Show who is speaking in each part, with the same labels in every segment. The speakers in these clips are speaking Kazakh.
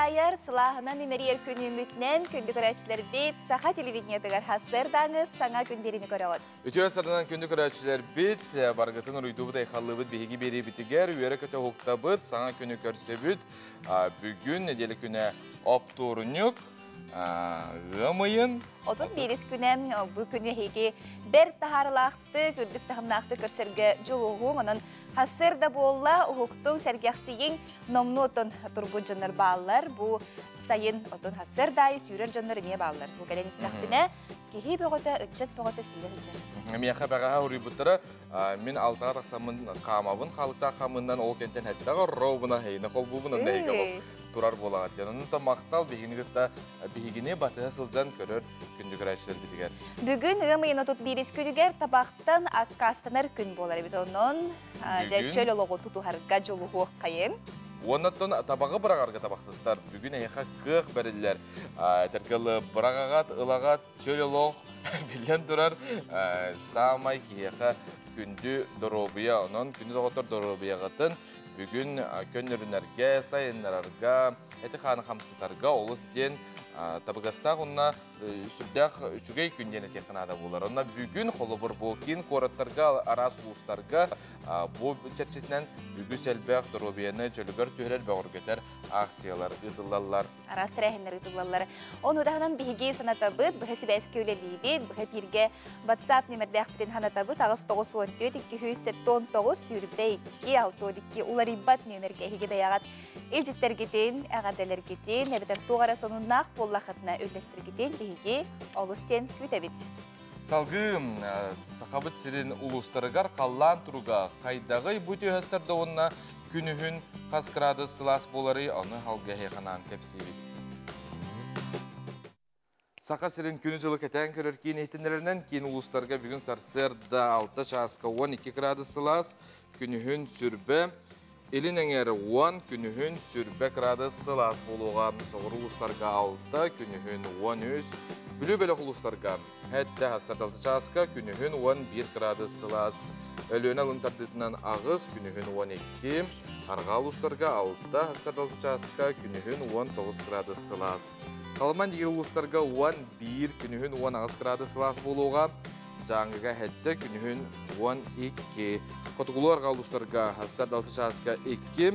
Speaker 1: ayar sılahına numeriyer günümütnen kündük öğretçiler bit saha televizyondagar hasırdağınız sana günderini görüyoruz.
Speaker 2: Ütüye sarınan kündük öğretçiler bit bargıtın uyduğu da ekhallıbıt bihigi beri bitiger üyere kötü huktabıt sana günü körsebüt bugün nedelik güne opturunuk Gımayın.
Speaker 1: Otun biris günem bu günü hegi bir taharlaktı, gündük tahımlaktı körsерge juluğun onun hasırda bolla uhuktun sergahsiyin nomnu otun turbucunar bağlar. Bu sayın otun hasırdayı sürür canları niye bağlar. Bu gelen istahtine kehi boğata, ötçet boğata süller hıcır.
Speaker 2: Miyaka bağa huri butara min altağa raksamın kamabın, halıkta kamından ol kenten hetidağa robuna heyine kol bubunun da heyge olup turar bolağat. Onun da maqtal bihigine batıya sılcan körür kündük öğretçiler bitiger.
Speaker 1: Bugün ığmayın otut biris günüger tabaktan akkastanır gün bolar bit onun. Çöl oloğu tutuharga joluğu kayın.
Speaker 2: Ondan tabağı bırakarga tabaksızlar. Bugün eyha kıh beriller. Terkalı bırakagat, ılagat, çöl oloğu bilgen durar. Sağmay ki eyha kündü dorobuya, onun kündü doğutur dorobuya gatın. Bugün könürünlerge, sayınlararga, eti xanı hamsıtarga olus den tabıgasta onunla sürdük üçügey günden etekhanada bular. Onunla bugün holubur bokin koratlarga, aras uluslarga bu çerçetinden bugün selbek dorobiyanı çölügör tührer bağırgeter aksiyalar, ıtıllallar.
Speaker 1: Aras terehenler ıtıllallar. Onu dağınan bihigi sanatabıt, bıhesi beski öyleliydi, bıhe birge WhatsApp numerdek biten hanatabıt, ağız 914-279 yürübde 2-6-2 ularibat numerge higi dayagat ilcitler gidin, ağadeler gidin, nebeten tuğara sonunnak bollakatına öllestir gidin, bihigi olustien kütebit.
Speaker 2: Salgım, sakabıt sirin ulustarıgar kallan turuga, kaydagay bu tühestarda onunla günühün kaskırada sılas boları onu halga heyhanan tepsiri. Saka sirin günü jılık eten körür kiyin eğitimlerinden kiyin ulustarıga bugün sarsırda 6 şaska 12 grada sılas, günühün sürbe, elin eğer 10 günühün sürbe grada sılas boluğan soğur ulustarıga 6, günühün 13, Bülü-bölü uluslarga, hette hasardaltı çaska günühün 11 grada sılas. Ölüğüne alıntardıdından ağız günühün 12, arga uluslarga 6, hasardaltı çaska günühün 19 grada sılas. Kalman digir uluslarga 11, günühün 10 ağız grada sılas buluğa, Cangıga hette günühün 12, Kotugulu arga uluslarga hasardaltı çaska 2,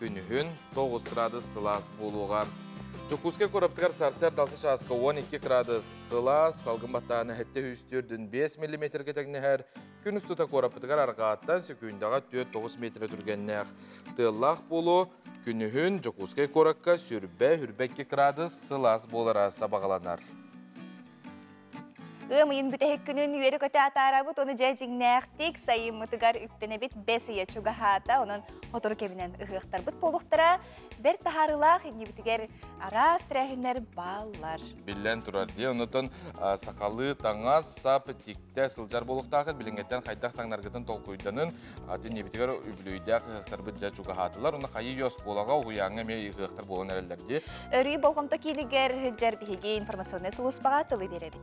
Speaker 2: günühün 9 grada sılas buluğa. Çokuske koraptıgar sarsar daltı şaska 12 grada sıla, salgın battağını hette hüstürdün 5 mm getekne her gün üstüta koraptıgar arqaattan süküyndağa 4-9 metre türgenneğ. Tığlaq bolu, günühün çokuske korakka sürbe hürbe 2 grada sılas bolara sabağalanar.
Speaker 1: Iğmayın bütehek günün üyeri kötü atarabıt onu jajingnäktik sayın mıtıgar üttenebit 5 yaşuga hata onun otoru kebinen ığıqtar bıt boluqtara bir taharılaq inni bitiger aras trehinler ballar.
Speaker 2: Billen turar diye ondan sakalı tangaz sap tikte sıljar boluqtaqı bilingetten xaydaq tanglargıtın tolkuydanın dinni bitiger üblüydaq ığıqtar bıt jajuga hatalar onu xayı yos bolağa uyanı me ığıqtar bolan erellerdi.
Speaker 1: Örüyü bolqamta kiliger hıjar bihigi informasyonu suluspağa tılı derebit.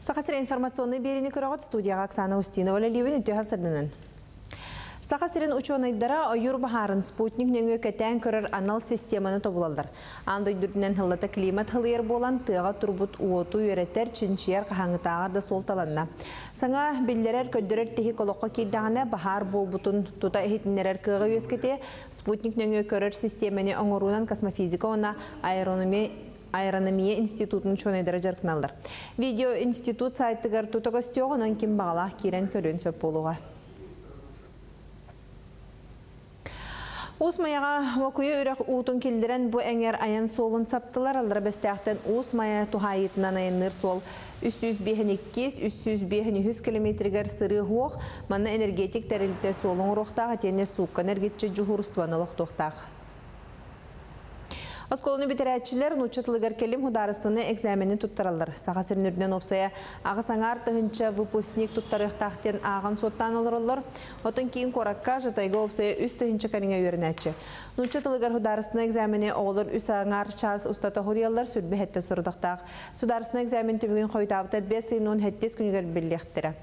Speaker 3: Сахасыр информационный берени көрөгөт студияга Оксана Устинова лебен үтө хасырдынын. Сахасырын ученыйдара ойур бахарын спутник нөңө кетен көрөр анал системаны тобулалдар. Андай дүрдүнен хыллата климат хылыер болан тыга турбут уоту үйреттер чинчияр кахаңытаға да солталанна. Саңа биллерер көддөрөр техи колокко кирдагана бахар болбутун тута эхитинерер кыга өскете спутник нөңө көрөр системаны оңорунан космофизика она Аэрономия институтын чонайдара жаркыналдар. Видео институт сайттыгар тутагостёгонон ким бағалақ кирен көрін сөп болуға. Усмаяға вакуя үрек уутун келдірен бұ әңер аян солын саптылар алдыра бәстәқтен Усмая тухайытынан аянныр сол 305-200-305 километргер сыры хуақ, манна энергетик тәрілті солын ұрықтағы тені суққа энергетчі жухурстваны лоқтуқтағы. Осколыны битерәтчілер нучатлыгар келим хударыстыны экзамені туттаралар. Сағасырын үрден опсая ағысаңар тұхынча выпускник туттарықтақтен ағын соттан олырылар. Отын кейін қоракка жатайға опсая үс тұхынча карыңа өрінәтчі. Нучатлыгар хударыстыны экзамені оғылыр үс ағыңар час ұстата хуриялар сүрбе хетті сұрдықтақ. Сударыстыны экзамен түбігін қойтабыта 5 сыйнуын хеттес күнігер білдектірі.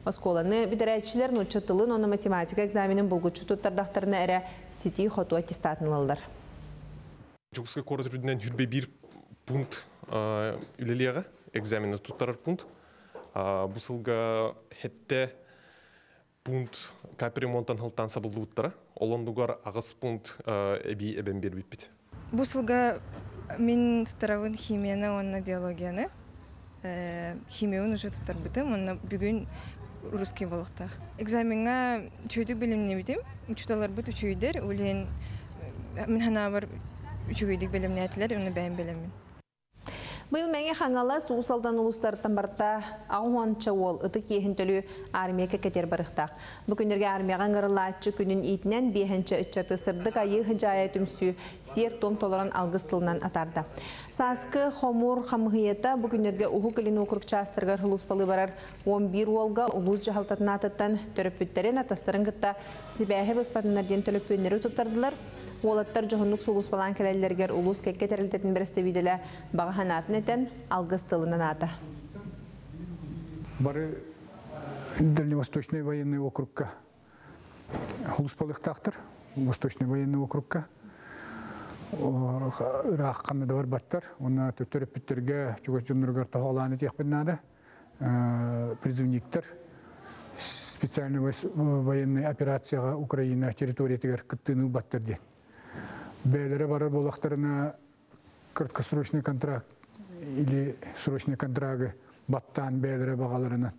Speaker 3: Осколаны бидерәтчилер нучатылын оны математика экзаменин булгучу туттардактарына әрі сети хоту аттестатын алдар.
Speaker 4: Жугуска корот рүдінен хүрбе бір пункт үлелеға, экзамені туттарар пункт. Бұсылға хетте пункт капремонтан хылтан сабылды ұттара. Олондугар ағыз пункт әбей әбен бербейт бит.
Speaker 5: Бұсылға мен туттаравын химияны, онна биологияны. Химияны уже туттар бітім, онна бүгін русский болуқтақ. Экзаменға чөйдік білімне бітім. Учуталар бұт учөйдер, өлен мен хана бар учөйдік білімне әтілер, оны бәйін білімін.
Speaker 3: Бұл мәңе қаңала суысалдан ұлыстарыттан барта ағуанча ол ұты кейхін төлі армияға кетер барықтақ. Бүкіндерге армияға ғырылатшы күнін етінен бейхінші үтчаты сырдық айы жая түмсі сер том толыран алғыз тылынан атарды. Саскы хомур қамғиета бүкіндерге ұху кілін оқырық частырғар ғылуспалы барар 11 олға ұлыз жағалтатын атыттан түріппіттерін атастырын ғытта сібәхі бұспатынларден төліппөнері тұттардылар. Олаттар жоғынлық сұлуспалан кәрәлілергер ұлыз кәкке тәрілтетін бірісті виделі бағаханатын етен алғыз тылынан аты.
Speaker 6: Бары Дальневосточный военный округка ғылуспалықтақтыр, Восточный военный округка. Рақ қамыды бар баттар, оны түріппіттерге жүгөтжүніргер тоғаланы текпіннады, призывниктер, специальный военный операцияға Украина территориятығар күттіні баттар ден. Бәлері барар болақтарына краткосрочный контракт или срочный контракты баттан бәлері бағаларына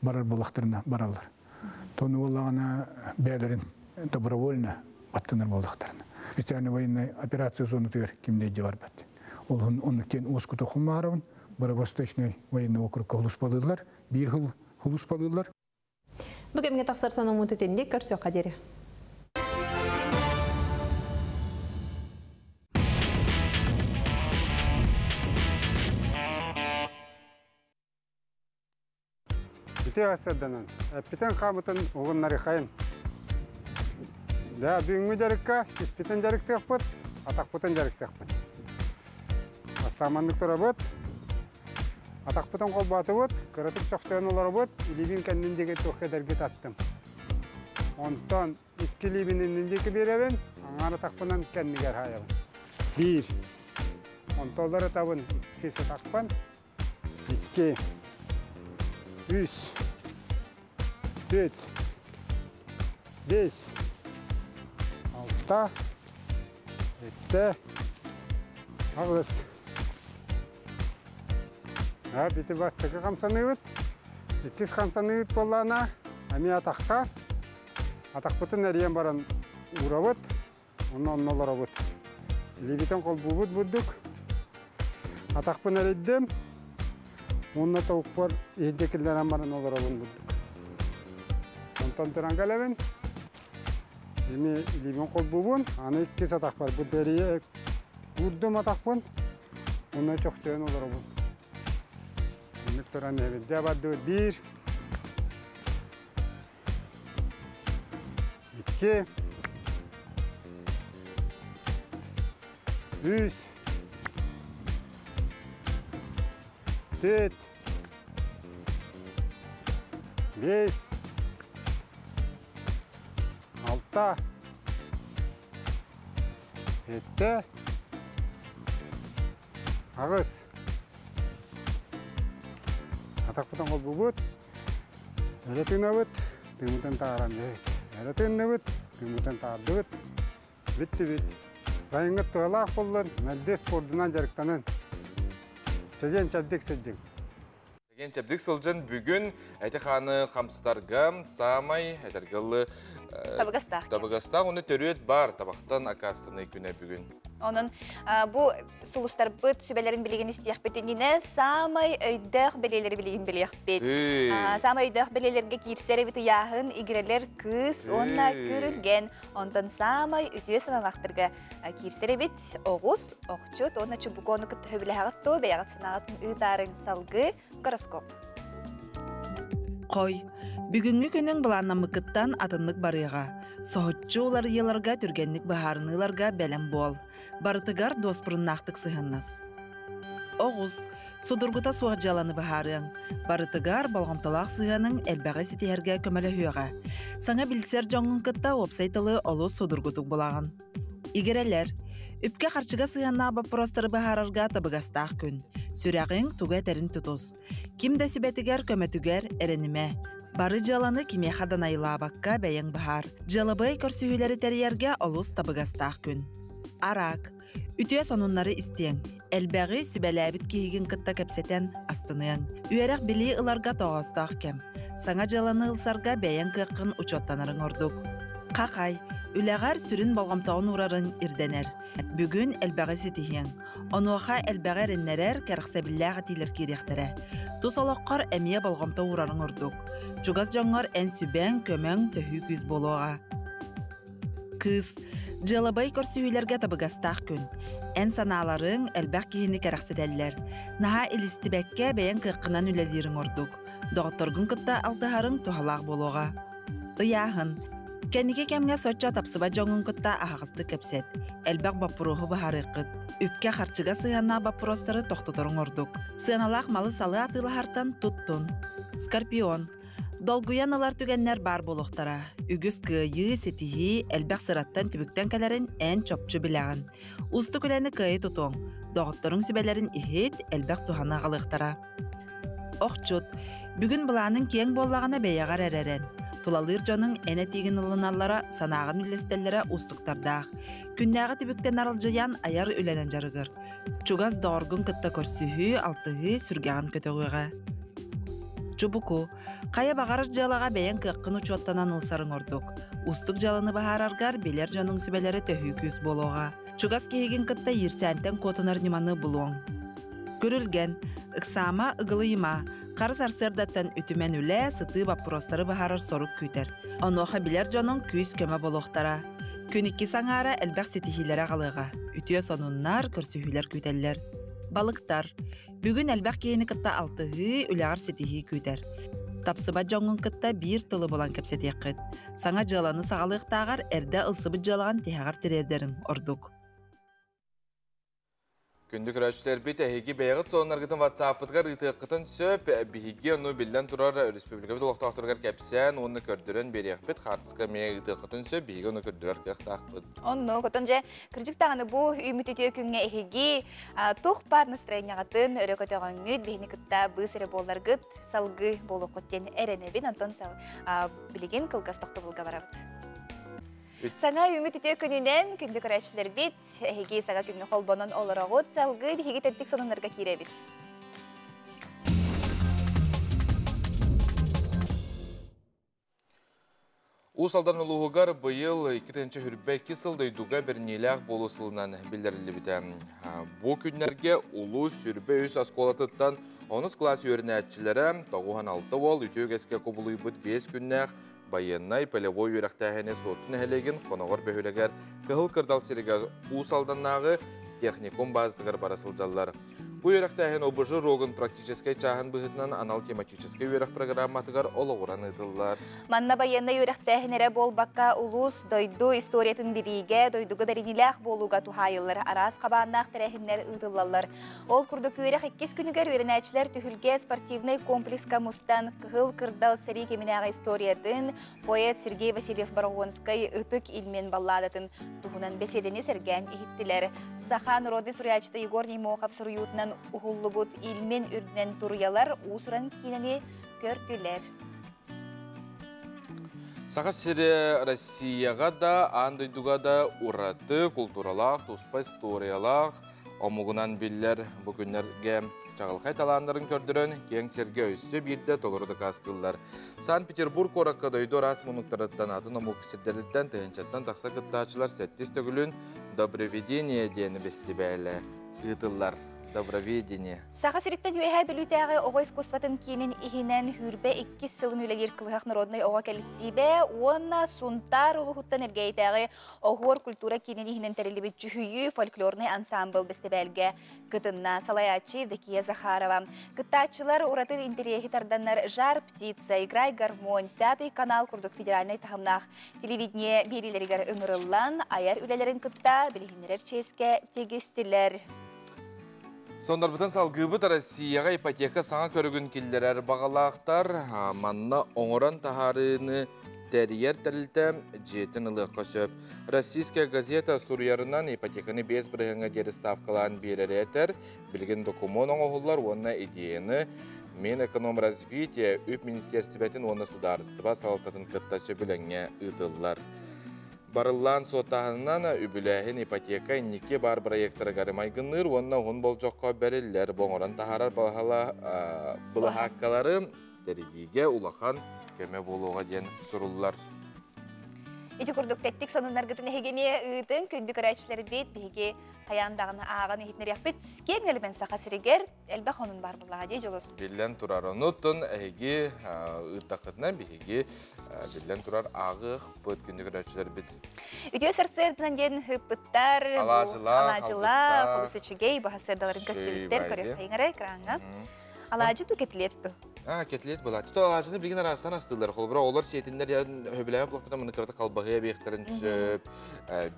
Speaker 6: барар болақтарына баралар. Тоны олағына бәлерін добровольно баттанар болақтарына. Специальный военный операция зоны төр кимде бар бат. Ол оннуктен оскуту хумаровын, бары Восточный военный округка хулуспалыдылар, бир хыл хулуспалыдылар.
Speaker 3: Бүгінге тақсар соның мұнтетенде көрсі қадері.
Speaker 7: Бите ғасырданын, әппетен қамытын оғыннары қайын. Да, бүгінгі жарыққа сеспетен жарық теқпіт, атақпытын жарық теқпіт. Астамандық тұра бұд, атақпытын қол баты бұд, қыратып шоқтайын олар бұд, илебін кәніндегі тоқедерге таттым. Онтан үткі лебінің үндекі беребін, аңар атақпынан кәнігер хайабын. Bir. Онтолары табын, кесі тақпан. 2. 3. 4. 5. 6, 7, ağız. Biti bastıkı kamsanı üt. İkiz kamsanı üt bollana. Ami ataqqa. Ataq bütün eriyen baran uğra üt. Ondan olara üt. Libiten kol bubut budduk. Ataq pın eriddim. Onunla tavuk var. İhdekillerin baran olara budduk. Ondan turan gelevin. Ими либон кол бубун, аны икки сатак бар. Бу дерие курдум атакпын. Уна чоктен олар бу. Аны туран эбе жабады 1 2 3 4 5 6 7 ağız atak kol bubut öğretin evet tümüten taran evet öğretin evet tümüten tardıt bitti rayıngat tığalaq bollan meldes spordunan jarıktanın çejen çabdik sejjin
Speaker 2: Ген чәбдік сылжын бүгін әтіқаны қамсытарға самай әтергілі табығастақ. Оны төрет бар табақтан акастаны күні бүгін.
Speaker 1: Onun bu sulustar bıt sübelerin bilgini isteyek betenine samay öydük beleleri bilgin biliyek bet. Samay öydük belelerge kirsere biti yağın igreler kız onna görülgen. Ondan samay ötüye sanalaktırga kirsere bit oğuz, oğçut. Onna çubuk onu kıt hübüleğattu beyağıt sanağıtın ıdarın salgı goroskop.
Speaker 8: Koy, бүгүнгү күнүң буланнамыкыттан атыннык барыга. Соһотчу улар йыларга түргенник баһарыныларга бәлем бол. Барытыгар доспуруннактык сыһыннас. Оғыз, Судургута суға жаланы бахарың. Барытыгар балғамталақ сыяның әлбәғі сетиерге көмілі хүйаға. Саңа білсер жоңын кытта вебсайтылы олу судургутук болағын. Игерелер, үпке қарчыға сыянна бапыростары бахарырға табығастақ күн. Сүрәғың туға тәрін тұтыз. Кімді сүбәтігер көмәтігер әрініме. Бары жаланы киме хадан айылабаққа бәйін бахар. Жалабай көрсүйілері тәріерге олус табығастақ күн. Арак, үтіе сонунлары істең. Әлбәғі сүбәләбіт кейген кытта кәпсетен астынын. Үйерек білі ыларға тоғыстақ кем. Саңа жаланы ылсарға бәйін кыққын учоттанырың ордық. Қақай, үләғар сүрін балғамтауын урарын ирденер. Бүгін әлбәғі сетихен. Онуаға әлбәғі реннерер кәріқсәбілләға тилер керектірі. Тус олаққар әмия балғамтау урарын ордық. Чугас жаңғар ән сүбән көмәң төхі күз болуға. Кыз, жалабай көрсүйілерге табығастақ күн. Ән саналарын әлбәқ кейіні кәріқседәлілер. Наға елістібәкке бәйін қыққынан үләдерін ордық. Доғытырғын күтті алтығарын тұхалақ болуға. Ұяғын, кәнеге кәмге сотча тапсыба жоңын күтті ағызды кәпсет. Әлбәқ бапыруғы бағары қыт. Үпке қарчыға сыянна бапыростары тоқтытырын ордық. Сыяналақ малы салы атылы хартан тұттын. Скорпион. Долгуяналар түгеннер бар болуқтара. Үгіз күйі сетихи әлбәқ сыраттан түбіктен кәлерін ән чопчу біләғін. Усты күләні күйі тұтуң. Доғыттырың сүбәлерін ихет әлбәқ тұхана қалықтара. Оқчут, бүгін бұланың кең боллағына бәйяғар әрәрен. Тулалыр жоның әне тегін ұлыналара санағын үлестелері ұстықтардақ. Күннәғі түбіктен арылжыян аяр үленен жарығыр. Чугаз доғырғын күтті көрсүйі алтығы сүргәғын көтіғыға. Чубуку, қая бағарыш жалаға бәйін кыққын учуаттанан ұлсарын ордық. Устық жалыны бағарарғар белер жоның сүбәлері төхі күз болуға. Чугас кейген кытта ерсәнтен котынар неманы бұлуң. Көрілген, ықсама ұғылыйма, қарыс арсырдаттан үтімен үлі сыты бапыростары бағарар сорық күйтер. Онуға белер жоның күз көмі болуқтара. Күніккі саңара әлбәқ сетихилері қалыға. Үтіе сонуннар көрсүйілер күйтелер. Балықтар, бүгін әлбәқ кейіні кытта алтығы үләғар сетихи күйтер. Тапсыба жоңын кытта бір тылы болан кәпсетек қыт. Саңа жаланы сағалықтағар әрді ылсыбы жалаған тияғар тірердерін ордық.
Speaker 2: Күндік өрәшілер бет әйгі бәйғыт соғынарғытын ватсапытығар ұйтыққытын сөп бігіге оны білден тұрар республика біт олықтақтырғар кәпсен, оны көрдірін берек бет қартысқа меге ұйтыққытын сөп бігіге оны көрдірер кәқтақпыд.
Speaker 1: Оны көтін жа кіржік тағыны бұл үмітіте күнге әйгі тұқ бар настроенияғытын өрі көтіғаңыд бейіні күтті бұсыры боларғыд салғы болу қоттен әрінебін антон білеген қылғастықты бұлға барабыд. Саңа үміт үте күнінен күнді көрәшілер бит, әйге саңа күнгі қолбонын олырағыд салғы бігеге тәттік сонынларға кейре бит.
Speaker 2: Усалдан ұлығығар бұйыл 2-ші хүрбәй кесілді үйдуға бір неләқ болу сылынан білдірілі бітен. Бұл күнлерге ұлы сүрбәй өз асколатыттан 10 класс өріне әтчілері 96 бол үтеу кәске көбілуй бұд 5 күннәқ байыннай полевой үйрақтәхіне сотын әлеген қонағыр бөхілігер қығыл кырдал сереге усалданнағы техникум баздығыр барасылжалар. Бұл үйрақтәхін обыжы рогын практическай чағын бұғытынан анал тематическай үйрақ программатығар олығыран ұйдылар.
Speaker 1: Манна байыннай үйрақтәхінері бол баққа ұлыс дойду историятын біриге дойдуғы бәрініләқ болуға тухайылар, арас қабаннақ тәрәхінлер ұйдылалар. Ол күрдік үйрақ 2 күнігер үйренәчілер түхілге спортивный комплекс камустан қығыл кырдал сәрі кемінәға историятын поэт Сергей Васильев Барғонскай ұтық илмен балладатын тұхынан беседені сәрген ехіттілер. Сахан роды сурячты Егор Немохов сұруютынан ұғылы бұд илмен үрдінен тұруялар ұсыран кейініне көрділер.
Speaker 2: Сақа сірі Россияға да, андайдуға да ұраты, культуралақ, тұспа историялақ, омығынан білдер бүгінлерге чағылқай таландарын көрдірін, кең серге өсі бірді толырды қастылдар. Санкт-Петербург ораққа дойды рас мұнықтарыттан атын омық кісердерілден тәйінчаттан тақса күттачылар сәттес төгілін доброведение дені бестібәлі ұйтылар. Доброведение.
Speaker 1: Саха сириттен юэхэ білутәғі оға искусстватын кейінен ихинен хүрбе 2 сылын үлелер қылғақ народной оға кәліктейбе, онна сунтар ұлығыттан әргейтәғі оғыр культура кейінен ихинен тәрелі жүхүйі фольклорный ансамбл бестебәлге кытынна Салаячи Евдокия Захарова. Кыттачылар уратын интерьехи тарданнар «Жар птица», «Играй гармонь», 5-й канал Курдук федеральный тағымнақ телевидение берилерігер ұңырылан, аяр үлелерін кытта білігінерер ческе тегістілер.
Speaker 2: Сондар бұтын салғыбыт Россияға ипотека саңа көрігін келдерер бағалақтар, манна оңыран тахарыны тәрiyер тәрілті жетін ылық көсіп. Российская газета Сурьярынан ипотеканы 5 бірігіңі дері ставкалан берер етер. Білген документ оңығылар онына идеяны мен эконом развития үп министерстветін оны сударыстыба салтатын кыттасы біліңе ұтылар. Барылан сотағынан үбіләхін ипотека неке бар проекттары гарымайгыныр, онына ғын бол жоққа бәрілер боңыран тахарар бұлахаққалары дәрігеге улақан көме болуға ден сұрулар.
Speaker 1: Ити күрдік тәттік сонынлар ғытын әгеме ұйтын күндік әрәтшілері бет бейге қаяндағыны ағаны етінер яқпет скен әлбен сақа сірегер әлбәқ оның бар бұлаға дей жоғыз.
Speaker 2: Беллен тұрар ұнытын әге ұйттақытынан бейге беллен тұрар ағық бұд күндік әрәтшілері бет.
Speaker 1: Үтеу сәртсердінен ден ғыппыттар, алажыла, қолысы чүгей, бағасырдаларын көстеліктер көрек қайыңары экраңға. Алажы ту кетілетті.
Speaker 2: Кетілет болады. Тұта алажыны білген арастан астылар. Қолбыра олар сетіндер өбіләйі бұлақтырын мұны кірді қалбағыя бейіқтерін түсіп,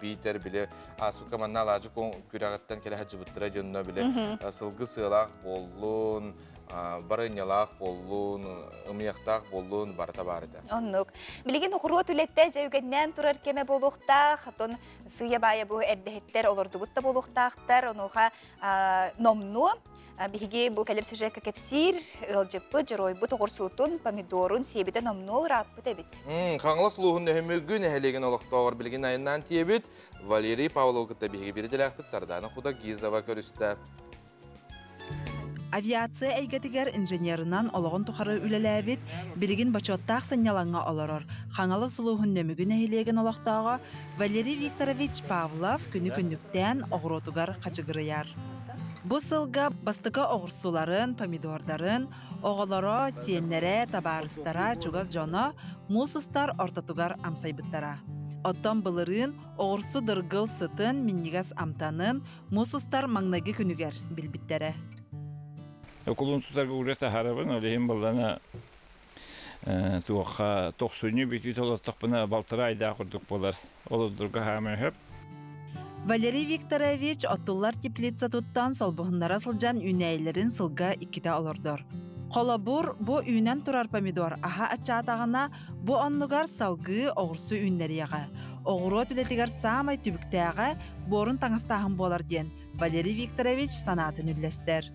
Speaker 2: бейтер біле асфы манна алажы күрағыттан келі хаджы бұттыра жөніне біле сылғы сылақ болуын, барынялақ болуын, ұмияқтақ болуын барыта барыды.
Speaker 1: Оннық. Білген ұқыру түлетті жәугеннен тұрар кеме болуқтақ, ұтын сүйе байы бұл әрдігеттер олырды бұтта болуқтақтар, онуға номну. Биһиги бу кэлэр сюжетка кепсир, ылжыппы, жыройбы, тоғырсуутун, помидорун, себеті номну раппы дебит.
Speaker 2: Қаңылы сұлуғын нөхімігін әхелеген олықтауыр білген айынан тиебит, Валерий Павловкытта биһиги берделәқпіт Сарданы Худа Гизова көрісті.
Speaker 8: Авиация әйгетігер инженерынан олығын тұқары үлеләбет, білген бачоттақ санялаңа оларыр. Қаңылы сұлуғын нөмігін әхелеген олықтауға Валерий Викторович Павлов күні-күндіктен оғыротугар қачығырыяр. Бұл сылға бастықы оғырсуларын, помидордарын, оғылары, сиенлері, табарыстара, чугаз жоны, мусустар ортатугар амсайбыттара. Оттан бұлырын, оғырсу дыргыл сытын, миннигас амтанын, мусустар маңнagi күнігер білбіттері.
Speaker 9: Окулун тутарга урета харабын, олейін болдана туаққа тоқсуыны бекет олаттықпына балтыра айда құрдық болар. Олудырға хамы хөп.
Speaker 8: Валерий Викторович оттулар теплица туттан солбуһыннара сылжан үнәйлерин сылга икките олордор. Қолабур бу үнен турар помидор аха ачаатағына бу оннугар салгы оғырсу үннерияға. Оғыру түлетігер самай түбіктәға борын таңыстағын болар ден Валерий Викторович санатын үллестер.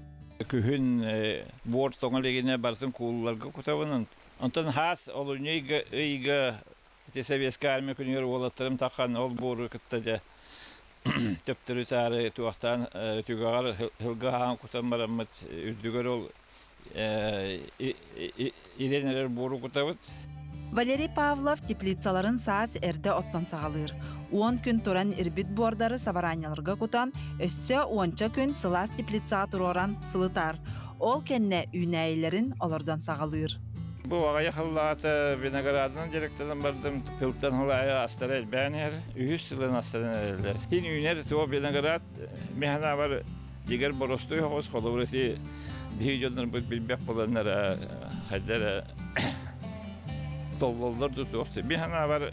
Speaker 9: Күхін бор тоңалегіне барсын кулларга кутабының. Онтан хас олуны үйгі советский армия күнігер олаттырым таққан ол бору күттәді. Töptürü sari tuğastan tügagar hılga han kutan baramıt ürdügör ol ireneler boru kutabıt.
Speaker 8: Валерий Павлов теплицаларын саас эрде оттон сағалыр. 10 күн туран ирбит бордары сабараняларга кутан, өссө 10 күн сылас теплицаға туроран сылытар. Ол кенне үйнәйлерін олардан сағалыр.
Speaker 9: Bu ağaya hıllata Vinograd'ın direktörden bardım hıltan hılaya astara beğenir. 100 yılın astara erler. Hin üner tuğ Vinograd mehna var diğer borostu yok kolu burası bir yoldan bilbek bulanlara kadar tollar tutuyorsa mehna var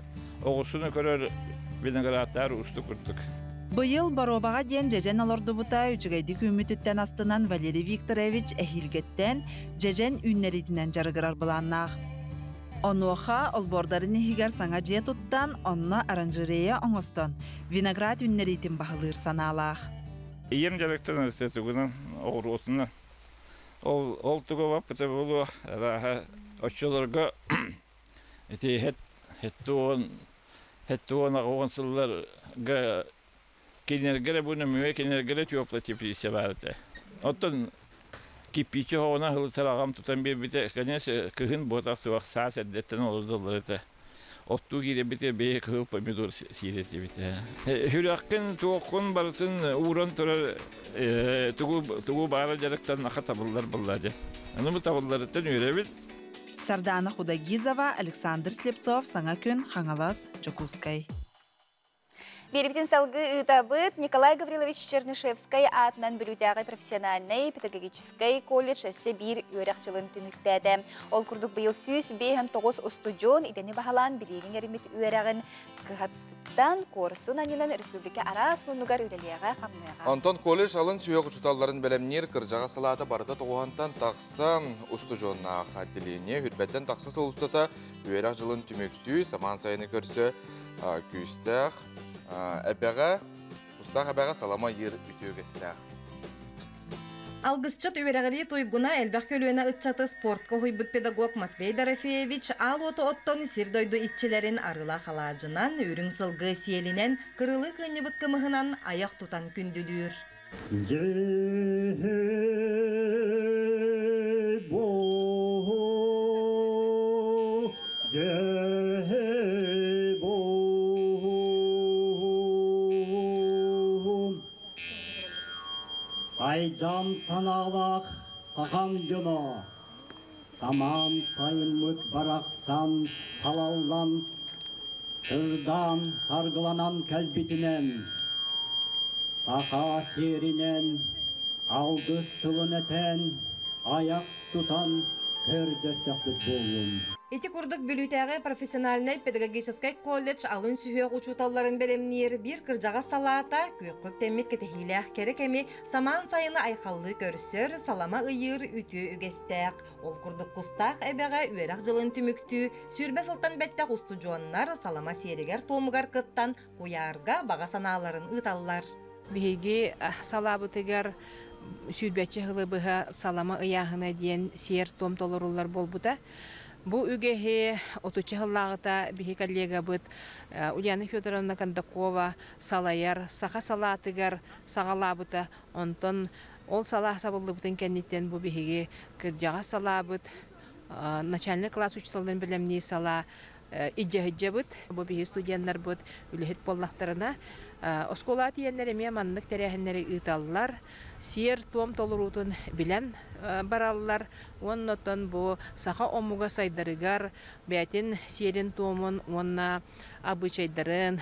Speaker 9: oğusunu körür Vinograd'lar ustu kurduk.
Speaker 8: Bu yıl barobağa diyen jejen alordu buta üçügeydik ümütütten astınan Valery Viktorovich ehilgetten jejen ünleritinden jarıgırar bulannak. Onuoha olbordarını higer sana jeye tuttan onunla aranjıreye oңостон Vinograd ünleritin bahılır sanalaq.
Speaker 9: Iyem jalıktan üniversitesi günün oğrusundan. Ol tuğu vapıta bulu raha oçularga hettuğun oğunsıllarga Kenergere bunu mühe kenergere topla teplisi vardı. Otan kipiçi havana hılsarağım tutan bir bite kenes kıhın botası var sağ eddetten olurdu. Ottu gire bite bey kıhıl pomidor sireti bite. Hürakın tuğun barısın uğran turar tuğu bağıracaktan nakatabıllar bulladı. Onu bu tabullardan öğrenip.
Speaker 8: Sardana Khudagizova, Alexander Sleptsov, Sangakün, Khangalas, Jokuskay.
Speaker 1: Беребитин салгы ытабыт Николай Гаврилович Чернышевский атынан бүлүтәгы профессиональный педагогический колледж өссө бир өрәк жылын түмүктәді. Ол күрдік быйыл сүйіс 5-9 студион идені бағалан билигин эримит өрәгін кыхаттан корсын анинан республика арас мунугар үлелеға қамныға.
Speaker 2: Антон колледж алын сүйек ұчуталларын бәлемнер кыржаға салаты барыда тоғуантан тақса студионна отделение хүрбәттен тақсы сылыстата өрәк жылын түмүктүү саман сайыны көрсө күйістәқ әбәға, ұстақ әбәға салама ер ütüгестәқ.
Speaker 10: Алгысчыт үверәгәри туйгуна әлбәк көлүенә ытчаты спортка хойбут педагог Матвей Дорофеевич ал ото оттон сирдойду итчелерин арыла халажынан үрүң сылгы сиелинен кырылы кынныбыт кымыгынан аяк тутан күндүлүр.
Speaker 11: Айдам саналақ саған жыно, саман сайынмыт барақсан талаулан, тұрдан сарғыланан кәлбетінен, сақа серінен, алғыс тылын әтен, аяқ тұтан көрдестіқлік болуын.
Speaker 10: Эти курдук бүлүтәгы профессиональный педагогический колледж алын сүйек учуталларын белемнер бир кыржаға салата көкпөк теммит кетехилях керек эми саман сайыны айқаллы көрсөр салама ыйыр үтү үгестәк. Ол курдук кустак эбеге үерак жылын түмүктүү сүрбе сылтан бәттәк устужуаннар салама серигер томугар кыттан куярга бага санааларын ыталлар.
Speaker 12: Биһиги салабытыгар сүрбәче хылыбыга салама ыяһына диен сер том толорулар болбута. Бу үгеһи отучы хыллагыта биһи коллега быт Ульяна Федоровна Кондакова салаяр саха салатыгар сагалабыта онтон ол сала сабылыбытын кенниттен бу биһиги кыржага салабыт начальный класс учителларын билемни сала иджа быт бу биһи студенттер быт үлехет боллактарына оскола тиеннер эме маннык терехеннери ыталлар сиер том толурутун билен бараллар оннотон бу саха омуга сайдарыгар бәтин сиерин томун онна абычайдарын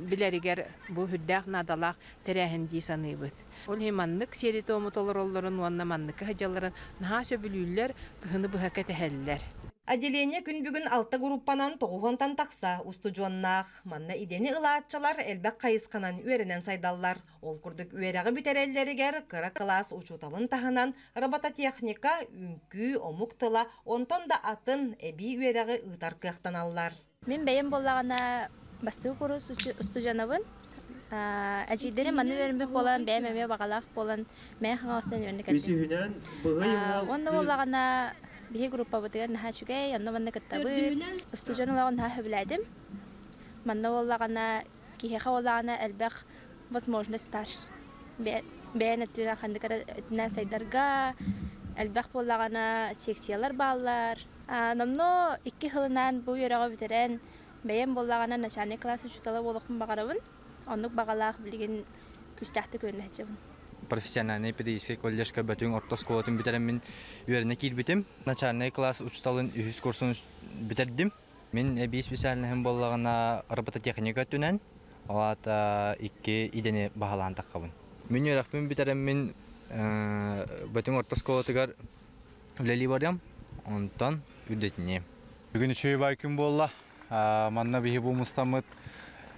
Speaker 12: билеригер бу хүддәк надалак терехен ди саныбыт. Ол маннык сиери тому толуролларын онна маннык хаҗаларын наха сөбүлүлләр кыны бу хаката хәлләр.
Speaker 10: Отделение күн бүгін 6 группанан тоғуғантан тақса устужуаннақ. Манна идени ылаатчалар әлбәк қайысқанан үйерінен сайдаллар. Ол күрдік үйеріғі бүтереллерігер кыра класс учуталын тағынан робототехника, үнкі, омуктыла, онтон да атын әбі үйеріғі ұтар кықтан аллар.
Speaker 13: Мен бәйім болағына бастығы құрыс устужанавын. Әжидері маны өрінбек болан, бәйім әме бағалақ болан, мән қаңасынан өрінді кәді. Онда болағына бихи группа бутыгар наха шугай, анна манна каттабы, устужан олаган наха хөбләдим. Манна олагана, кихеха олагана әлбәк возможность бар. Бәйін әттүрі қандықара өтінә сайдарга, әлбәк олагана секциялар баллар. Намно 2 хылынан бұл үйеріға бітерен, бәйін олагана начальный класс учуталы болықпын бағарабын, онлық бағалақ білген күстәқті көрінә әтчебін.
Speaker 14: Профессиональный педагогический колледжка бәтүң орта школатын битерем мен үйеріне килбитим. Начальный класс учталын үхіс курсын битердим. Мен әбей специальныхым болағына робототехника түнен, олата 2 идені бағалан таққабын. Мен үйерақпен битерем мен бәтүң орта школатыгар үлелі барям, онтан үдетіне.
Speaker 15: Бүгін үшөй бай күн болла, манна бейі болмыстамыд,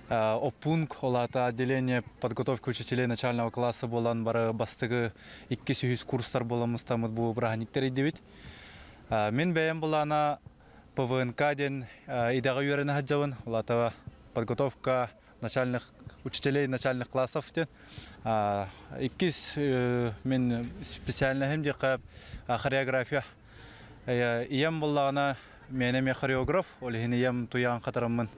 Speaker 15: Опунг олата отделение подготовки учителей начального класса болан бары бастығы 2 сүйіс курстар боламыстамыд бұл брахниктер едебет. Мен бәйім болана ПВНК ден идағы үйеріне хаджавын. Олата подготовка начальных учителей начальных классов ден. 2 мен специально хем деқа хореография. Ием болана менеме хореограф, олихин ием туян қатарымын.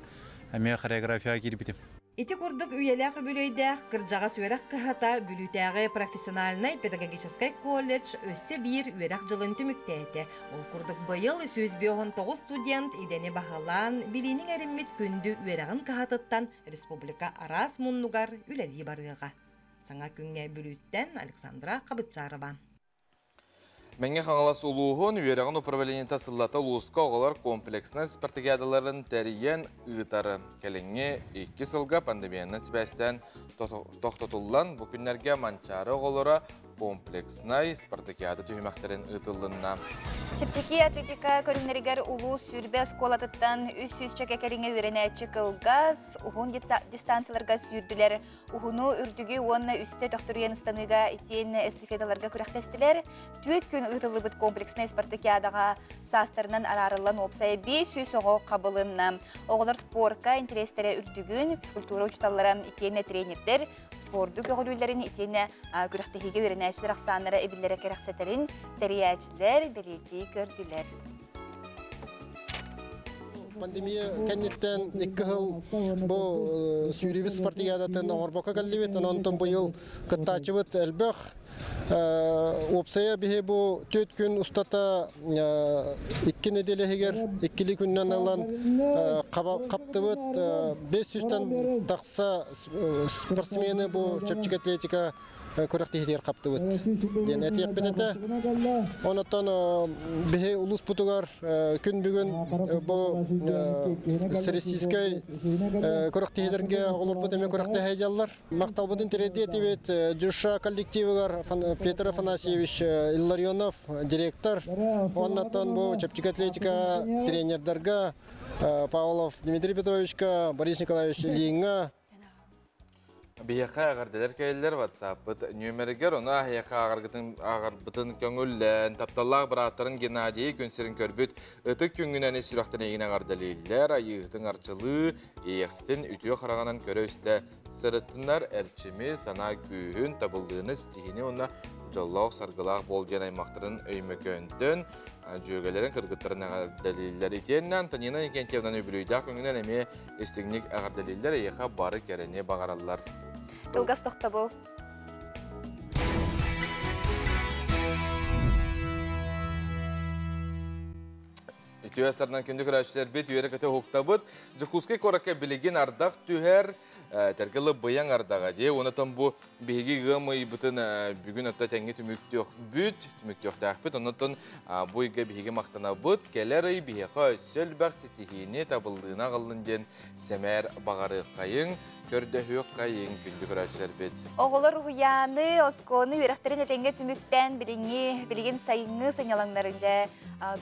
Speaker 15: Әме хореография кирбитим.
Speaker 10: Ити курдук үйеләк бүлөйдәк кыржаға сүерәк кыхата бүлүтәгы профессиональный педагогический колледж өссө бир үйерәк жылын түмүктәте. Ол курдук быйыл 109 студент идени бахалан билинин эриммит күндү үйерәгын кыхатыттан республика арас муннугар үлели барыга. Саңа күнгә бүлүттен Александра Кабытчарова.
Speaker 2: Мәңе қаңылас ұлуғын үйеріғін управление тасыллата ұлысқа оғылар комплексіне спартакиадаларын тәрейен ұйтары. Кәліңе 2 сылға пандемияның сібәстен тоқтатылан бүкінлерге манчары оғылара комплексінай спартакиады түйімәқтерін ұйтылынна.
Speaker 1: Чепчеки атлетика көрінлерігер ұлу сүрбе сколатыттан 300 чекекеріңе өренәтчі кылгаз, ұғын дистанцияларға сүрділер. Ұғыну үрдігі онына үсті тоқтырыен ұстаныға етен эстифедаларға күрәқтестілер. Түйет күн ұйтылы бұд комплексіне спартакиадаға састарынан арарылан опсай 500 оғы қабылынна. Оғылар спорка интерестері үрдігін физкультура учталары етені тренердер, спорду көғілілерін етені күрәқтегеге өренәтчілер ақсанлары әбілері керақсетерін тәриячілер белеті көрділер.
Speaker 16: Пандемия кәнеттен 2 жыл бұл сүйребіз спартакиадатын оңырбаққа кәлібет, онын бұйыл қыттачыбыт әлбәқ. Опсая бихе бұл 4 күн ұстата 2 неделегер 2 күннен алан қаптыбыт 500-тен тақса спортсмені бұл чепчик атлетика көрәқтігер қапты өт. Ден әтек бететі. Онаттан бе ұлыс бұтығар күн бүгін бұл Саресийскай көрәқтігерге олар бұтымен көрәқті хайжалар. Мақтал бұдың тереде етебет Джуша коллективігар Петр Афанасьевич Илларионов директор. Онаттан бұл чепчик атлетика тренердерға Павлов Дмитрий Петровичка, Борис Николаевич Ильинға.
Speaker 2: Бияқа ағарделер кәйлер WhatsApp-бұт нөмірігер, оны аяқа ағарбытын көңіллән, тапталлағы біраттарын Геннадий көнсерін көрбіт, ұтық көңінәне сүрақтын егін ағарделейлер, айығытын арчылы, еқсітін үтіе қарағанан көрі өсті сырыттынлар әрчімі сана күйін табылдığını стихіне оны жоллау сарғылақ болден аймақтырын өймекөндін, жөгелерін кыргыттарын ағарделейлер етеннен, тәненен екен тевнан өбілуйдақ көңінен әме естігінік ағарделейлер еқа бары кәріне бағаралар.
Speaker 1: Кылгас тоқта бұл.
Speaker 2: Үтіе сарынан күнді көрәшілер бет үйері көте хоқта бұд. Жүқұсқай қораққа білеген ардақ түхер тәргілі бұяң ардаға де. Онытан бұл бейгі ғымы бұтын бүгін өтті тәңге түміктіоқ бүт, түміктіоқта ақпыт. Онытан бұйға бейгі мақтана бұд. Кәлер ай бейға өсел бәқ сетихіне табылдығына қалынден сәмәр бағары қайың. Көрді хөк қайын күнді көрәшілер бет.
Speaker 1: Оғылар ұяны, осқоны өріқтерін әтенге түміктен білген сайыңы санялаңларынжа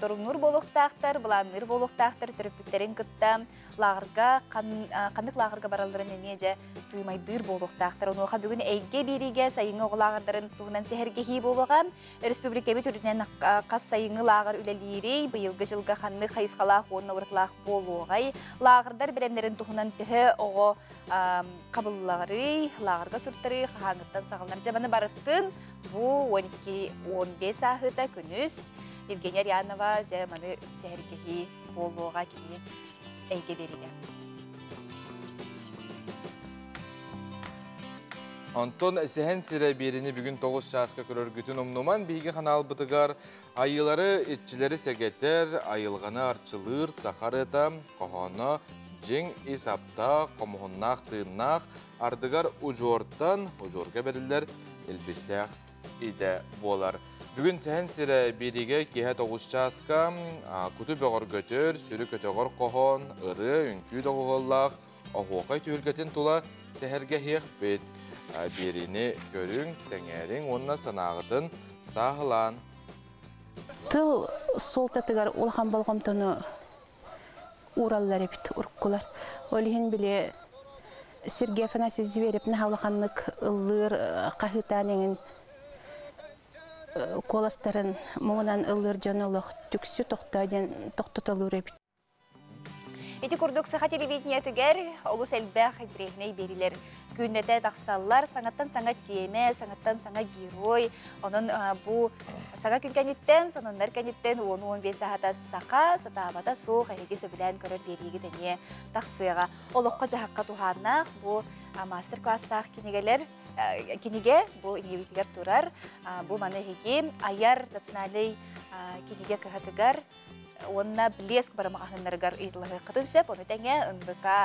Speaker 1: дұрыңныр болуқтақтар, бұланыр болуқтақтар, түріпіктерін күтті. Лағырға, қандық лағырға бараларын әнеже сыймайдыр болуқтақтар. Оны оға бүгін әйге береге сайыңы оғылағырдарын тұғынан сәхерге хей болуға. Республикабет үрінен қас сайыңы лағыр үлелері, бұйылғы жылғы қандық қайысқалақ, оны ұрықлақ болуғай. Лағырдар білемдерін тұғынан түхі оғы қабыллағыры, лағырға сұрттыры, қағаңыттан сағылар. Жабаны барыттын бұл 12-15 ағыта күніз Евгения Рянова жаманы сәхерге болуға кейі әйге береге.
Speaker 2: Антон сәхен сірі беріні бүгін 9 жасқа көріргітін омнуман бейгі қанал бұтығар айылары етчілері сәгеттер, айылғаны арчылыр, сақарыта, қоғаны, жең есапта, қомығыннақ, тыыннақ, ардығар ұжорттан, ұжорға берілер, елбістәқ еді болар. Бүгін сәхен сірі береге кейі 9 жасқа күті бөғір көтір, сүрі көтіғыр қоғын, ұры, үнкі доғығылақ, оғуқай түйілгетін тұла сәхерге хеқ бет. Беріні көрің, сәңерің, онына санағытын сағылан.
Speaker 17: Тыл сол тәтігар олған болғым тұны ураллар епіт, ұрққылар. Олығын біле Сергей Афанасьев звереп нағалықанлық ұллыр қағытанеңін коластарын мұңынан ұллыр жанылық түксі тоқтатылыр епіт.
Speaker 1: Эти курдук саха телевидение тигер, олус элбэх дрехней берилер. Күннете тақсаллар, саңаттан саңа теме, саңаттан саңа герой. Onun bu саңа күн кәнеттен, сонындар кәнеттен 10-15 сағата сақа, сатабата соқ, әйге сөбілән көрір берегі дәне тақсыға. Олыққа жағаққа туғаннақ, bu мастер-класстақ кенеге, bu ингебекегер тұрар. Bu маны хеге, аяр националей кенеге кіғатығар. Онна блеск барамағанларгар ыйтылығы қытын сөп, оны тәңе ұндыға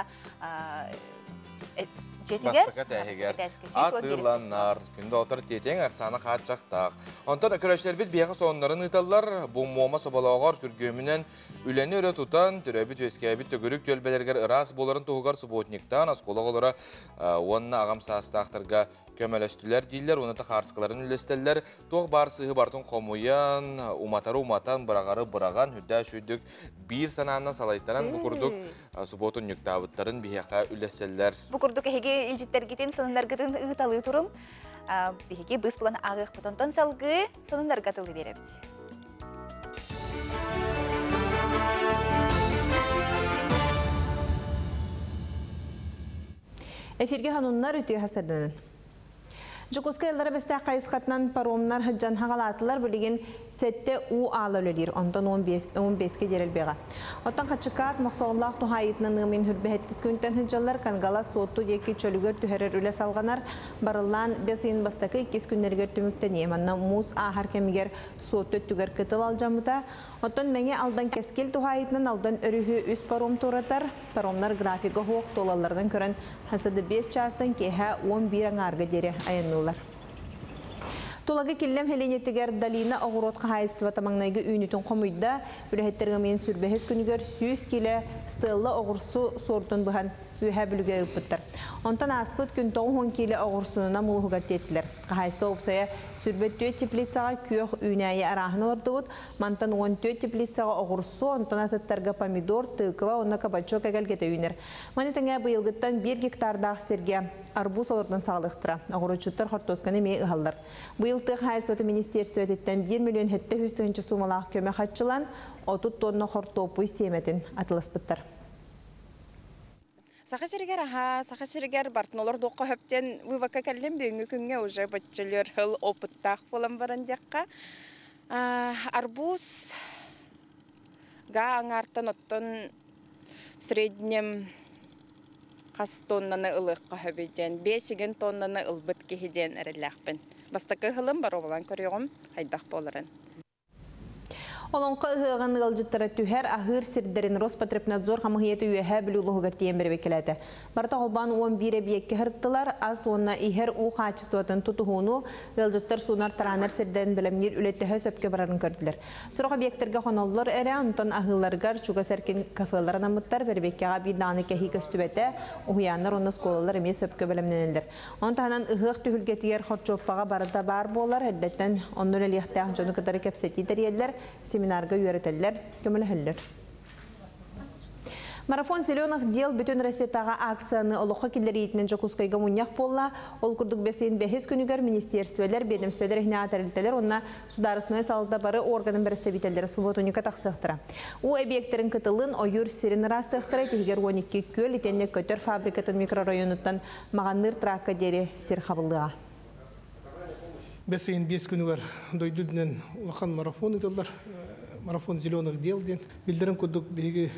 Speaker 2: Бастыка тәһигер. Атыланнар, күнді отыр тетен ақсаны қатжақтақ. Онтан көрәшілер бет бияқы соңындарын ұйталар, бұл мома собалауғар түргөмінен үләні өрі тұтан, түрәбіт өскәбіт түгірік төлбелергер ырас боларын тұғығар сұботниктан, асколақ олары онына ағам састақтырға көмәлөстілер дейлер, оны тақарсықларын үлестелер, тоқ бар сығы бартын қомуян, уматары уматан, бұраған, хүдді шүйдік бір сананынан салайттаран бұқырдық сұботын нүктабыттарын бияқа үлестелер.
Speaker 1: Бұқырдық әйге илжеттер кетен сонындар гытын ұғыталы тұрым. Бияке бұс бұлан ағық бұтонтон салғы сонындар ғатылы береміз.
Speaker 3: Эфирге хануннар үтіе хасырдының. Жукуска елдары бәсті қайысқатынан паромнар хыджан хағалатылар білеген сәтті у алы өлелер, онтан 15-ке дерелбеға. Оттан қачықат мақсоғылақ тұхайытының мен хүрбәхеттіз күнттен хыджалар қанғала сотту декі чөлігер түхәрер үлі салғанар барылан бәсейін бастақы 2 күннергер түміктен еманна мұз ағар кәмігер сотту түгер кытыл алжамыта. Оттан мәңе алдан кәскел тұхайытынан алдан өрігі үс паром тұратар. Паромнар графигі хоқ толалардан көрін хасады 5 частан кеха 11 аңарға дере айынылар. Тулагы келлем хеленеттігер Далина оғыротқа хайыстыва тамаңнайғы үйнітін қомыйда үліхеттерге сүрбәхес күнігер 100 келі стылы оғырсу сортын бұған үйә бүліге ұппыттыр. Онтан аспыт күн 10 келі оғырсуына мұлғығат тетілер. Қайысты опсая сүрбет 4 теплицаға күйеқ үйнәйі арағын ордығыд, мантан 14 теплицаға оғырсу, онтан атыттарға помидор, тықыва, онна кабачок әгәлгеті үйнер. Манетіңе бұйылғыттан 1 гектардағы серге арбуз олырдан сағылықтыра. Оғырычыттар қортосканы мей ұғалдар. Бұйылтық хайыстыты министерстветтен 1 миллион хетті 100 сумалақ көмі қатшылан, 30 тонна қортопуй семетін атылыспыттар.
Speaker 18: Сақасыргер бартын олар доққа хөптен вывака кәлем бүйінгі күнге уже бәтчелер хыл опыттақ болан баран дияққа. Арбуз ға аңартан оттон в среднем қас тоннаны ылыққа хөбеден, 5 тоннаны ылбыт кехеден әріләқпін. Бастақы хылым бар олан көріғым қайдақ болырын.
Speaker 3: Олонқа ұғығын ғылжыттары түхер ағыр сірдерін Роспотребнадзор қамығеті үйәхә білі ұлығығыр тиен бірі бекеләді. Барта қолбан 11 бейекке ғырттылар, аз онына ихер ұға ачыстуатын тұтығуыну ғылжыттар суынар таранар сірдерін білімнер үлеттіхі сөпке барарын көрділер. Сұрға бектерге қоналылар әрі, ұнтан ағыларғар чуға сәркен кафеларын амыттар бір беккеға бір даны кәхи көстібәті ұғыянар оны сколалар еме сөпке білімненілдер. Онтағынан ұғық түхілгетігер қорчоппаға барыда бар болар, әддеттен онныл әліқтәғын жоны қыдары кәпсеті дәрелер, семинарға үйретелер, көмілі Марафон зеленых дел бүтін Россиятаға акцияны олыққа келдері етінен Жокускайға мұнияқ болла. Ол күрдік бәсейін бәхес күнігер министерствелер, бедемствелер, хинатарилтелер, онына сударысыны салда бары органын бірісті бітелдері субботуника тақсықтыра. О объектерін кытылын ойыр сирін растықтыра, тегер 12 көл, етенне көтер фабрикатын микрорайонуттан мағанныр тракка дері сир қабылдыға.
Speaker 19: Бәсейін 5 күнігер дойдудынан лақан марафон етілдер. Марафон зеленых дел ден. Билдерін көдік бейгі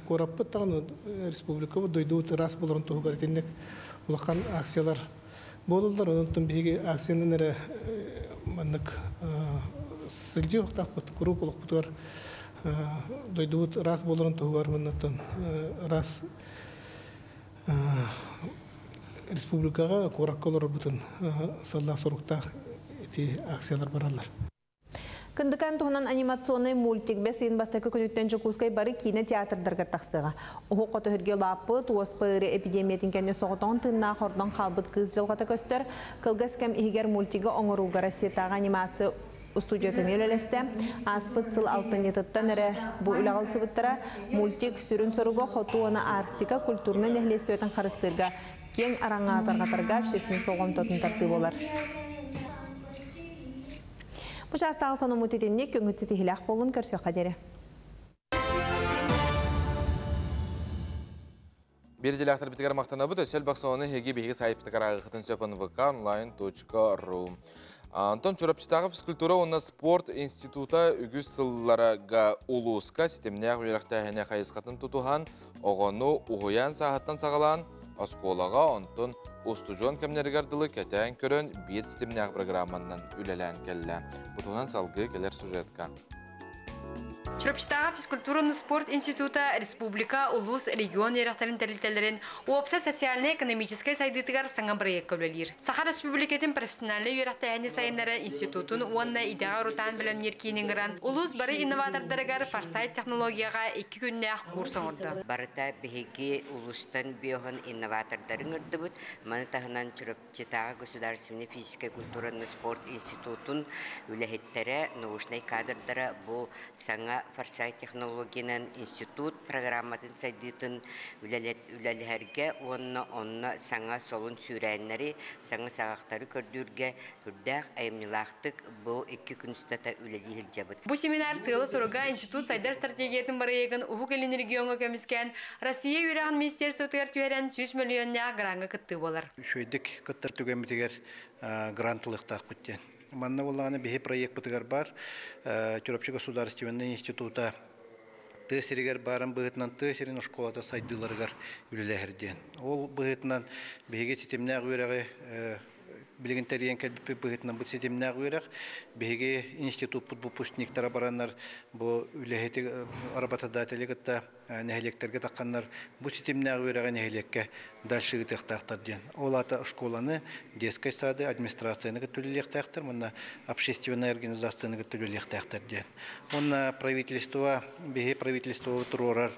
Speaker 19: кораппыт тағын республикавы дойдуыт рас боларын тұғығар етеннек ұлақан акциялар болылдар. Онытын бейгі акциянын әрі маннық сілде оқтақпыт, күріп олық бұтығар дойдуыт рас боларын тұғығар мұнытын рас республикаға кораккалар бұтын саллақ сұрықтақ еті акциялар баралар.
Speaker 3: Кындыкан туғынан анимационный мультик бәсейін бастақы күніттен Жокускай бары кейіне театрдарға тақсыға. Оғы қоты хүрге лапы, туоспыры эпидемиятин кәне соғытон тынна қордан қалбыт қыз жылғата көстер, кылғас кәм игер мультигі оңыруға Россиятаға анимация студиятын елелесті. Аспыт сыл алтын етіттен әрі бұл үлағыл сыбыттыра мультик сүрін сұрығы қоту оны Арктика культурны нәхлестуетін қарыстырға кен араңа атарға общественный қоғам тұтын тартты болар. Бұл жастағы соны мұтетенне көңітсеті хилақ болын көрсе қадері.
Speaker 2: Берделяқтар бітігер мақтана бұд, өсел бақсауыны хеге бейгі сайыптықар ағықытын сөпін vk.online.ru. Антон Чурапчытағы физкультура оны спорт института үгіз сыллараға улуысқа сетемнеғ үйрақта әне қайысқатын тұтуған оғыну ұғыян сағаттан сағалан осколаға онтын Устужон кәмнергардылы кәтән көрін бет системнәғ программаннан үлелән кәлі. Бұтуынан салғы келер сюжетка.
Speaker 20: Чурапчытаға физкультураны спорт института республика, улус, регион ерақтарын тәрілтелерін опса социально-экономической сайдытығар саңа проект көбілер. Саха республикетін профессиональный ерақта әне сайынары институтын онна идеға рутан білімнер кейініңіран улус бары инноватордарығар фарсайт технологияға 2 күннәқ курс оңырды.
Speaker 21: Барыта бігеге улустан биохон инноватордарын үрді бұд. Маны тағынан Чурапчытаға государственный физической культураны спорт институтын үләхеттері, научный кадрдары бұл саңа фарсайт технологиянан институт программатын сайдытын үләләргә онна саңа солын сүрәннәре, саңа сағақтары көрдүргә түрдәк айымнылақтық бұл 2 күнстата үләлі жабыт.
Speaker 20: Бұл семинар сығылы соруға институт сайдар стратегиятын барайығын ұху келін регионға көміскен Россия үйрағын министерство түйерен 100 миллионна гранға күтті болар.
Speaker 22: Шөйдік күттір түгемітігер грантлықтақ бүттен. Манна болағаны бейі проект бұтығар бар. Чурапчы государственный института тәсірігер барын бұғытынан тәсірін школада сайдыларығар үліләхірден. Ол бұғытынан бейге сетемнәғ өрәғі білген тәрейен кәлбіпі бұғытынан бұл сетемнәғ өрәғ. Бейге институт бұпустниктара баранар бұл үләхеті арабатадателігітті нәхелектерге таққандар бұл сетемнәғ өрәғі нәхелекке дальшығы тәқтақтар ден. Ол ата школаны детской сады администрацияны көтіліліктәқтір, мұнна общественная организацияны көтіліліктәқтір ден. Онна правительство, беге правительство тұрорар,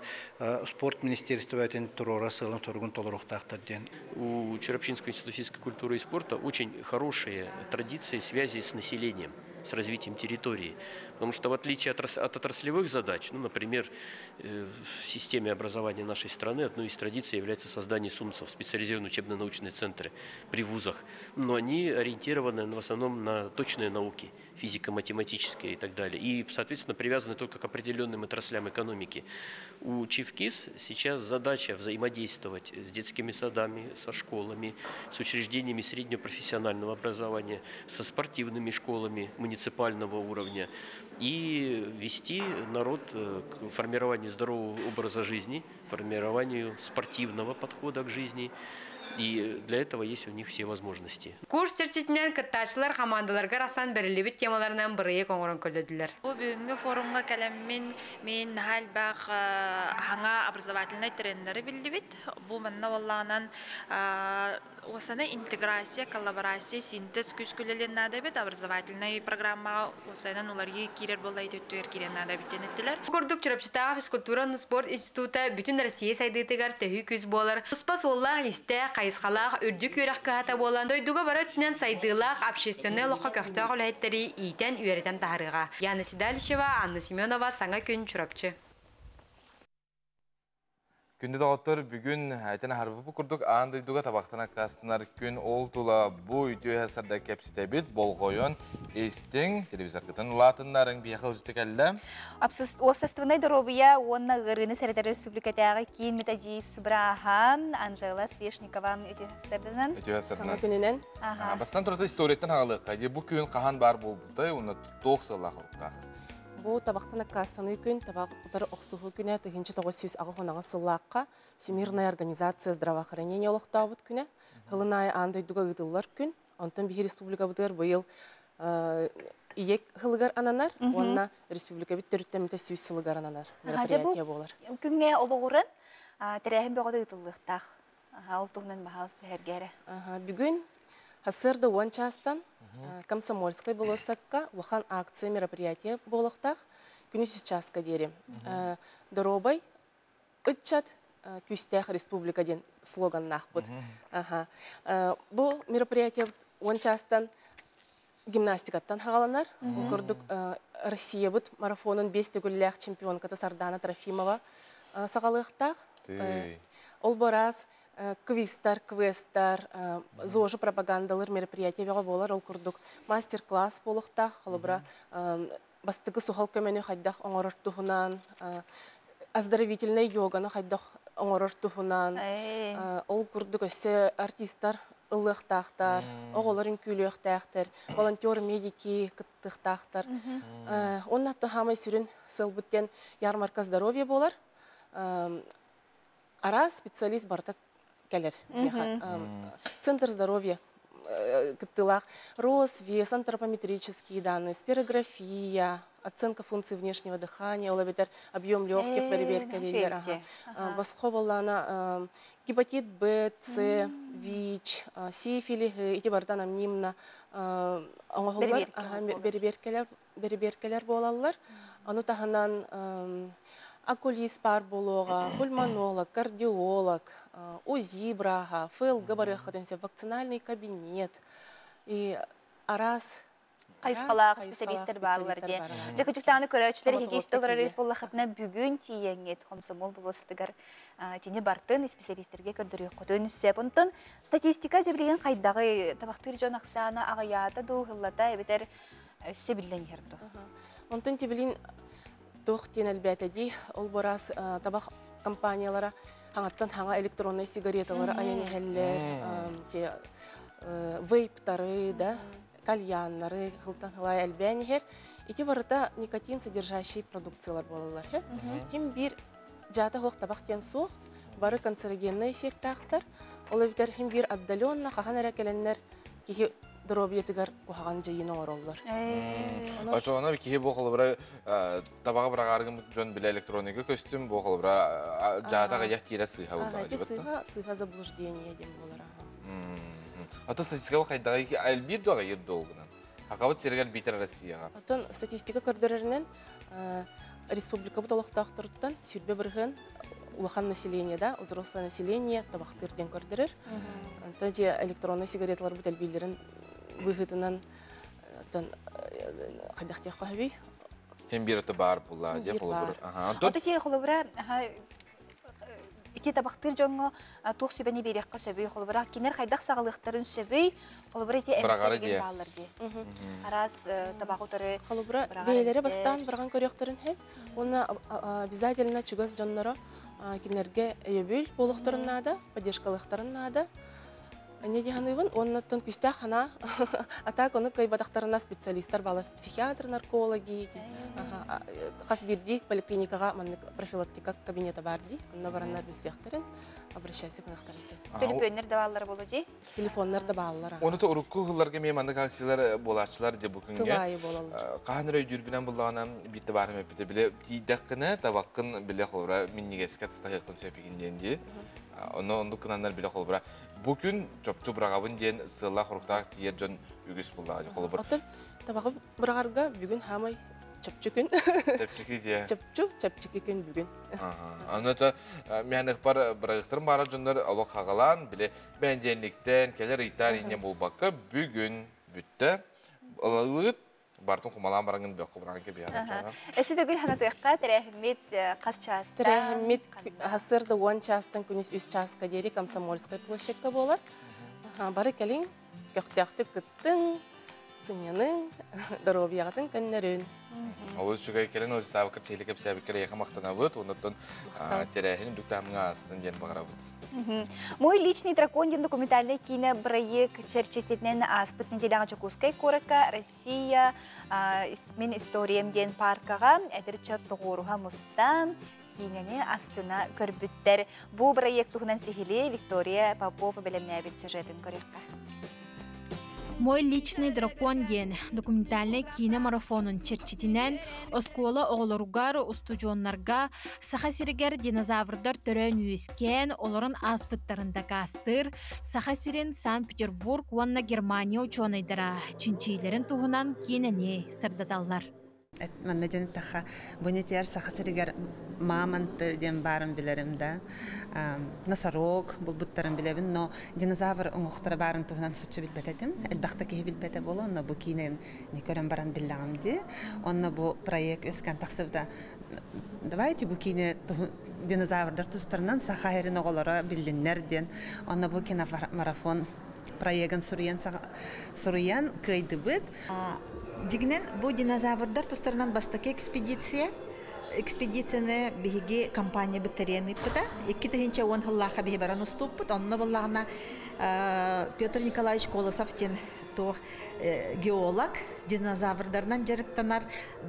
Speaker 22: спорт министерство әтен тұрорар сылын тұрғын толырықтақтыр ден.
Speaker 23: У Чурапчинского института физической культуры и спорта очень хорошие традиции связи с населением, с развитием территории. Потому что в отличие от отраслевых задач, ну, например, в системе образования нашей страны одной из традиций является создание СУНЦов, специализированные учебно-научные центры при вузах. Но они ориентированы в основном на точные науки, физико-математические и так далее. И, соответственно, привязаны только к определенным отраслям экономики. У ЧИФКИС сейчас задача взаимодействовать с детскими садами, со школами, с учреждениями среднего профессионального образования, со спортивными школами муниципального уровня и вести народ к формированию здорового образа жизни, формированию спортивного подхода к жизни. И для этого есть у них все возможности.
Speaker 20: Курс чертитнен кыттачылар командаларга расан берилибит темаларынан бырые коңорон көрдөдүлөр.
Speaker 24: Бу бүгүнкү форумга келеммин мен халбак хаңа образовательный тренери билдибит. Бу манна волланан осана интеграция, коллаборация, синтез күскүлелен надабит образовательный программа осанан уларга кирер болай төттөр кирен надабит денеттилер.
Speaker 20: Курдук Чурапчытаға физкультураны спорт института бүтүн Россия сайдытыгар төһү күз болар. Успас олла листе кайысқалақ үрдік үйрәк кағата болан. Дойдуға бары өтінен сайдылақ общественный лоқа көқтіға құлайттары ийтен үйерден тағырыға. Яна Сидалишева, Анна Семенова, Саңа күн Чурапчы.
Speaker 2: Күнді дағыттыр бүгін әйтен харбы күрдік аңдыйдуға табақтана қастынар күн ол тұла бұ үйті әсірді кәпсіте біт бол қойын естің телевизор күтін латынларын бейқыл жітік әлі.
Speaker 1: Общественный дробия онна ғырыны Сәрдер Республикатағы кейін методист Брахам, Анжела Свешникова өте сәрдінен.
Speaker 2: Саңа күнінен. Басынан тұраты историеттен ағылыққа. Бұл күн қаған бар бол бұлдай, оны тоқ сылақ ұрыққа.
Speaker 25: Бу табақтан аккастаны күн, табақтар оқсуғы күні 1900 ағылғанағы сыллаққа Всемирная организация здравоохранения олықтауыд күні. Хылынай андайдуға ұдылар күн. Онтан бейі республика бұдығар бұйыл иек хылығар ананар, онына республика біттіріттеміті 100 сылығар ананар. Мероприятия болар.
Speaker 1: Күнге обағырын, тәрәхін бөғады ұдылықтақ. Олтуғынан бағалысты әргәрі.
Speaker 25: Бүгін Хасырды он частан Комсомольской болосакка лохан акция мероприятия болықтақ күні часка дерем. Доробай үтчат күстәқ республикаден слоган нақпыд. Бұл мероприятия он частан гимнастикаттан хағаланар. Көрдік Россия бұд марафонын 5 күлләқ чемпионкаты Сардана Трофимова сағалықтақ. Ол бораз квистар, квестар, зожы пропагандалар мероприятия болар, ол күрдік мастер-класс болықтақ, олыбыра бастығы сухал көмені қайдақ оңырыртуғынан, оздоровительный йоганы қайдақ оңырыртуғынан, ол күрдік өсі артистар ылықтақтар, оғыларын күйліқтақтар, волонтер медики кыттықтақтар. Оның атты хамай сүрін сыл бүттен ярмарка здоровья болар, ара специалист бартак келер. Центр здоровья кыттылах рост, вес, антропометрические данные, спирография, оценка функций внешнего дыхания, олабетер объем легких, переберкалилер. Басқо болана гепатит Б, С, ВИЧ, сифилис, ити бардан амнимна оңғылар, берберкалер болалар. Аны тағынан окулист бар болуға, пульмонолог, кардиолог, УЗИ браға, ФЛГ барыхатынсе, вакцинальный кабинет. И арас
Speaker 1: Айсқалақ специалистер барлар де. Жекучіктағаны көрәучілер егейстілері болақытына бүгін тиеңет қомсомол болыстығыр тені бартын специалистерге көрдірі құтын үсеп. Онтын статистика жебілген қайдағы табақтыр жон ақсаны ағаяты доғылата әбетер үссе білден ерді.
Speaker 25: Онтын тебілін тоқ тен әлбәті де, ол борас табақ компаниялары хаңаттан хаңа электронный сигареталары аяны әллер, вейптары да, кальяннары, хылтан хылай әлбәнігер, ити барыта никотин содержащий продукциялар болалар. Хем бір жаты хоқ табақтен соқ, бары канцерогенный эффект ақтар, олы бітер хем бір отдаленна қақан әрекеленлер кехе дробиетігер қоған жайын оңыролар.
Speaker 2: Ошоғана кехе боқылы бұра табаға бұра қарғым жон білі электроника костюм боқылы бұра жатаға яқ тері сыйға болда.
Speaker 25: Сыйға заблуждение дем болар.
Speaker 2: Ата статистикалық қайдағы әлбір доға ерді олғынан. Ақабыт сергел бейтер Россияға.
Speaker 25: Атын статистика көрдірерінен республика бұталықтақ тұрыттан сүрбе бірген улахан население, да, взрослое население табақтырден көрдірер. Антон де электронный сигареталар бұт әлбейлерін бұғытынан қайдақтия қойбей.
Speaker 2: Хем бір өті бар бұлла, де қолы бұр.
Speaker 1: Оты те қолы бұра, ити табақтыр жоңы тоқ сөбәне берекқа сөбей қолы бұра, кенер қайдақ сағылықтарын сөбей, қолы бұра ете әмектерген бағалар де. Арас табақ отыры
Speaker 25: қолы бұра бейлері бастан бірған көректірін хеп, оны обязательно чүгіз жонлары кенерге өйебіл болықтырын ада, поддержкалықтырын ада. Не дегенывын, он тон күсті қана, атак оны көйбадақтарына специалисттар балас, психиатр, наркологи, қас бірді поликлиникаға профилактика кабинета барды, оны баранар білсияқтарын, обращайся к нақтарынсы.
Speaker 1: Телефонлар да балалар болу де?
Speaker 25: Телефонлар да балалар.
Speaker 2: Оны то ұрыққы ғыларға меймандық акциялар болашылар де бүкінге.
Speaker 25: Сылайы болалар.
Speaker 2: Қағаныр өйдүрбінен бұлағына бітті барым өпіті біле, дейдаққыны табаққын біле қолыра миннегеске тыстақиқын сөпігінден де. Оны кынандар біле қолыра. Бүгін жопчу бұрағабын ден сылла құрықтақ тиер жон үгіс бұллағы қолы бұр.
Speaker 25: Отын табағы бұрағарға бүгін хамай чөпчі күн.
Speaker 2: Чөпчікі де?
Speaker 25: Чөпчікі күн бүгін.
Speaker 2: Аныта мен ұқпар бұрағықтырым бары жондар олық қағалан, біле бәнденліктен, келер иттар ине болбаққа бүгін бүтті. Олығыт бартын құмалан бараңын бөққы бұрағын кебе яғын.
Speaker 1: Әсі дөгіл хана тұйыққа тәрәхімет қас частан?
Speaker 25: Тәрәхімет ғасырды 10 частан күнес 3 частқа дері Комсомольская площадка болар. Бары кәлін көқтіяқты күттің, сыняның, дұробияғатын көннерін.
Speaker 2: Олыз жүгай келін өзі табықыр чейлікіп сәбіккер еқі мақтана бұд, оныттың тәрәхін дүктамың астын ден бағыра бұд.
Speaker 1: Мой личный дракон ден документальный кинопроект черчететнен аспыт неделяға Чокускай Корака, Россия, мен историям ден паркаға, әдірчі тұғыруға мұстан, кинене астына көрбіттер. Бұл проект тұғынан сихиле Виктория Попова білімнәбет сюжетін көрерқа.
Speaker 4: Мой личный дракон ген документальный киномарафонун черчитинен оскола оғларугар устужоннарга саха сиригер динозаврдар төрөн үйескен оларын аспыттарында кастыр саха сирин Санкт-Петербург ванна Германия ученыйдара чинчилерин туғынан кинене сырдаталлар.
Speaker 5: Манна жаны таха бонетер сахасырыгар маманты ден барын билерим да. Носорог булбуттарын билебин, но динозавр оңоқтары барын туғынан сучу билбететим. Элбақта кеhi билбете болу, но бу кинен не көрен баран биллагам ди. Онна бу проект өскан тақсывда. Давайте бу кине динозаврдар тустарынан сахайрын оғылары билдиннер ден. Онна бу киномарафон проектын суруян көйді бүт.
Speaker 6: Дигнен бу динозаврдар тустарынан бастаки экспедицияны биһиги компания биттерен иппита. 2000 он хыллаха биһи баран уступпут. Онна боллагына Петр Николаевич Колосов тен то геолог динозаврдардан жарыктанар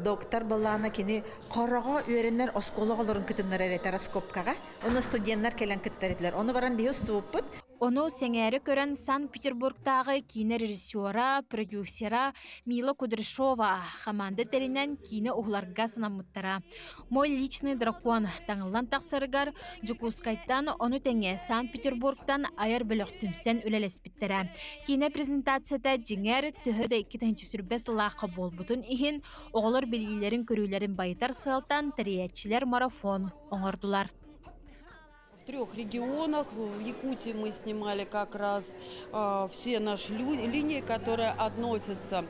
Speaker 6: доктор боллагына кини корого үйренер оскологолорун кытыннар эретероскопкага. Оны студенттер келен кыттеритлер. Оны баран биһи уступпут.
Speaker 4: Onu сеңәре көрен Санкт-Петербургтағы кине режиссера, продюсера Мила Кудряшова хаманды теринен кине угларга сынамыттара. Мой личный дракон таңылан тақсырыгар Жукускайттан оны тәңе Санкт-Петербургтан айыр бөліқтімсен үлелеспіттірі. Кине презентацияда жеңер түхіді 2-ші сүрбес лақы болбутын ихин оғылар белгілерін көрулерін байытар сылтан тіриятчілер марафон оңырдылар.
Speaker 7: В 3 регионах. В Якутии мы снимали как раз все наши линии, которые относятся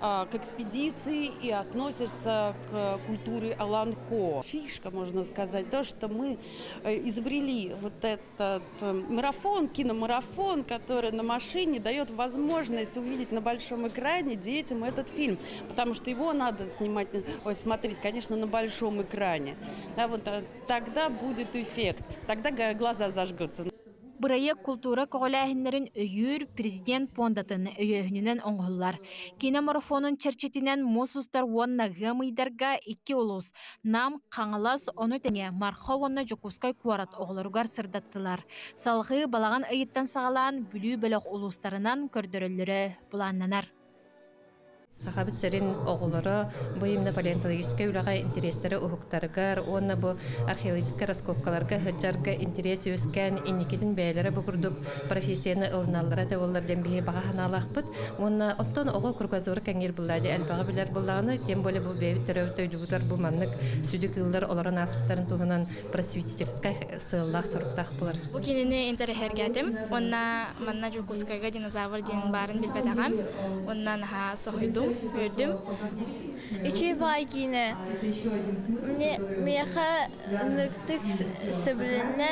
Speaker 7: к экспедиции и относятся к культуре Аланхо. Фишка, можно сказать, то, что мы изобрели вот этот марафон, киномарафон, который на машине дает возможность увидеть на большом экране детям этот фильм, потому что его надо смотреть, конечно, на большом экране. Да, вот тогда будет эффект, тогда глаза зажгутся.
Speaker 4: Buraya kultura koğulayhinlerin öyür prezident pondatın öyöhününen oңғылар. Kine marafonun çerçetinen mosustar wanna gımıydarga 2 ulus. Nam қаңылас onu tenge marxa wanna Jokuskay kuarat oğlarugar sırdattılar. Salgı balağan ayıttan sağalan bülü bölük uluslarından kördürülürü bulanlanar.
Speaker 8: Сахабит сәрін оғылары, бұл емді палеонтологическая үліға интерестері ұхықтарығар, оны бұл археологическая раскопкаларға хүджарға интерес өскен, инекетін бәйлері бұқырдық профессияны ылыналары да олардан бейі баға ханалақ бұд. Оны оттон оғы күргазоры кәңер бұллады, әлбаға білер бұллағыны, тем более бұл бәйбі түрәуті өйдігітар бұл маннық сүдік ылылар оларын асыптарын туғынан просветительскай сыллақ сұрықтақ бұлар.
Speaker 9: Бұл кенені интерхергетім, онна манна Жукускайға динозавр дейін барын білбәдіғам, оннан ха соғыдым. Gördüm. İçi vagine. Меха ныртык собрана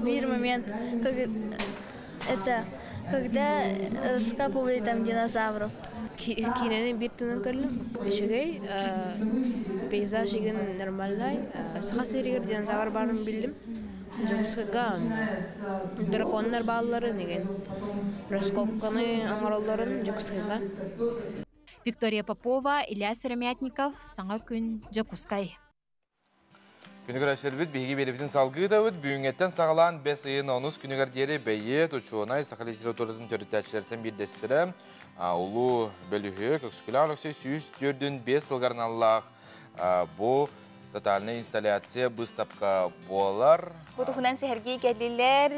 Speaker 9: bir момент, когда раскапывали там динозавров.
Speaker 11: Киненин bir tının kırılım. Şegey peyzaj igen normallay. Sahaseriger dinozavr barın bildim. Jokuskayga drakonlar bağları negen. Раскопканы аңараларын Jokuskayga.
Speaker 4: Виктория Попова, Илья Сыромятников, Саңа күн, Жакускай.
Speaker 2: Күнігер әшербіт, бейгі беребетін салғы да өт, бүйінгеттен сағалан 5 айын 10 күнігер дері бәйет, ұчуынай, сақалы литературадан төрітәтшілерден бірдестірі, ұлы бөлігі, көксікілі алықсай сүйіс түрдің 5 жылғарын Аллах, бұл тотальная инсталляция выставка болар.
Speaker 1: Бұтығынан сәхерге кәділер,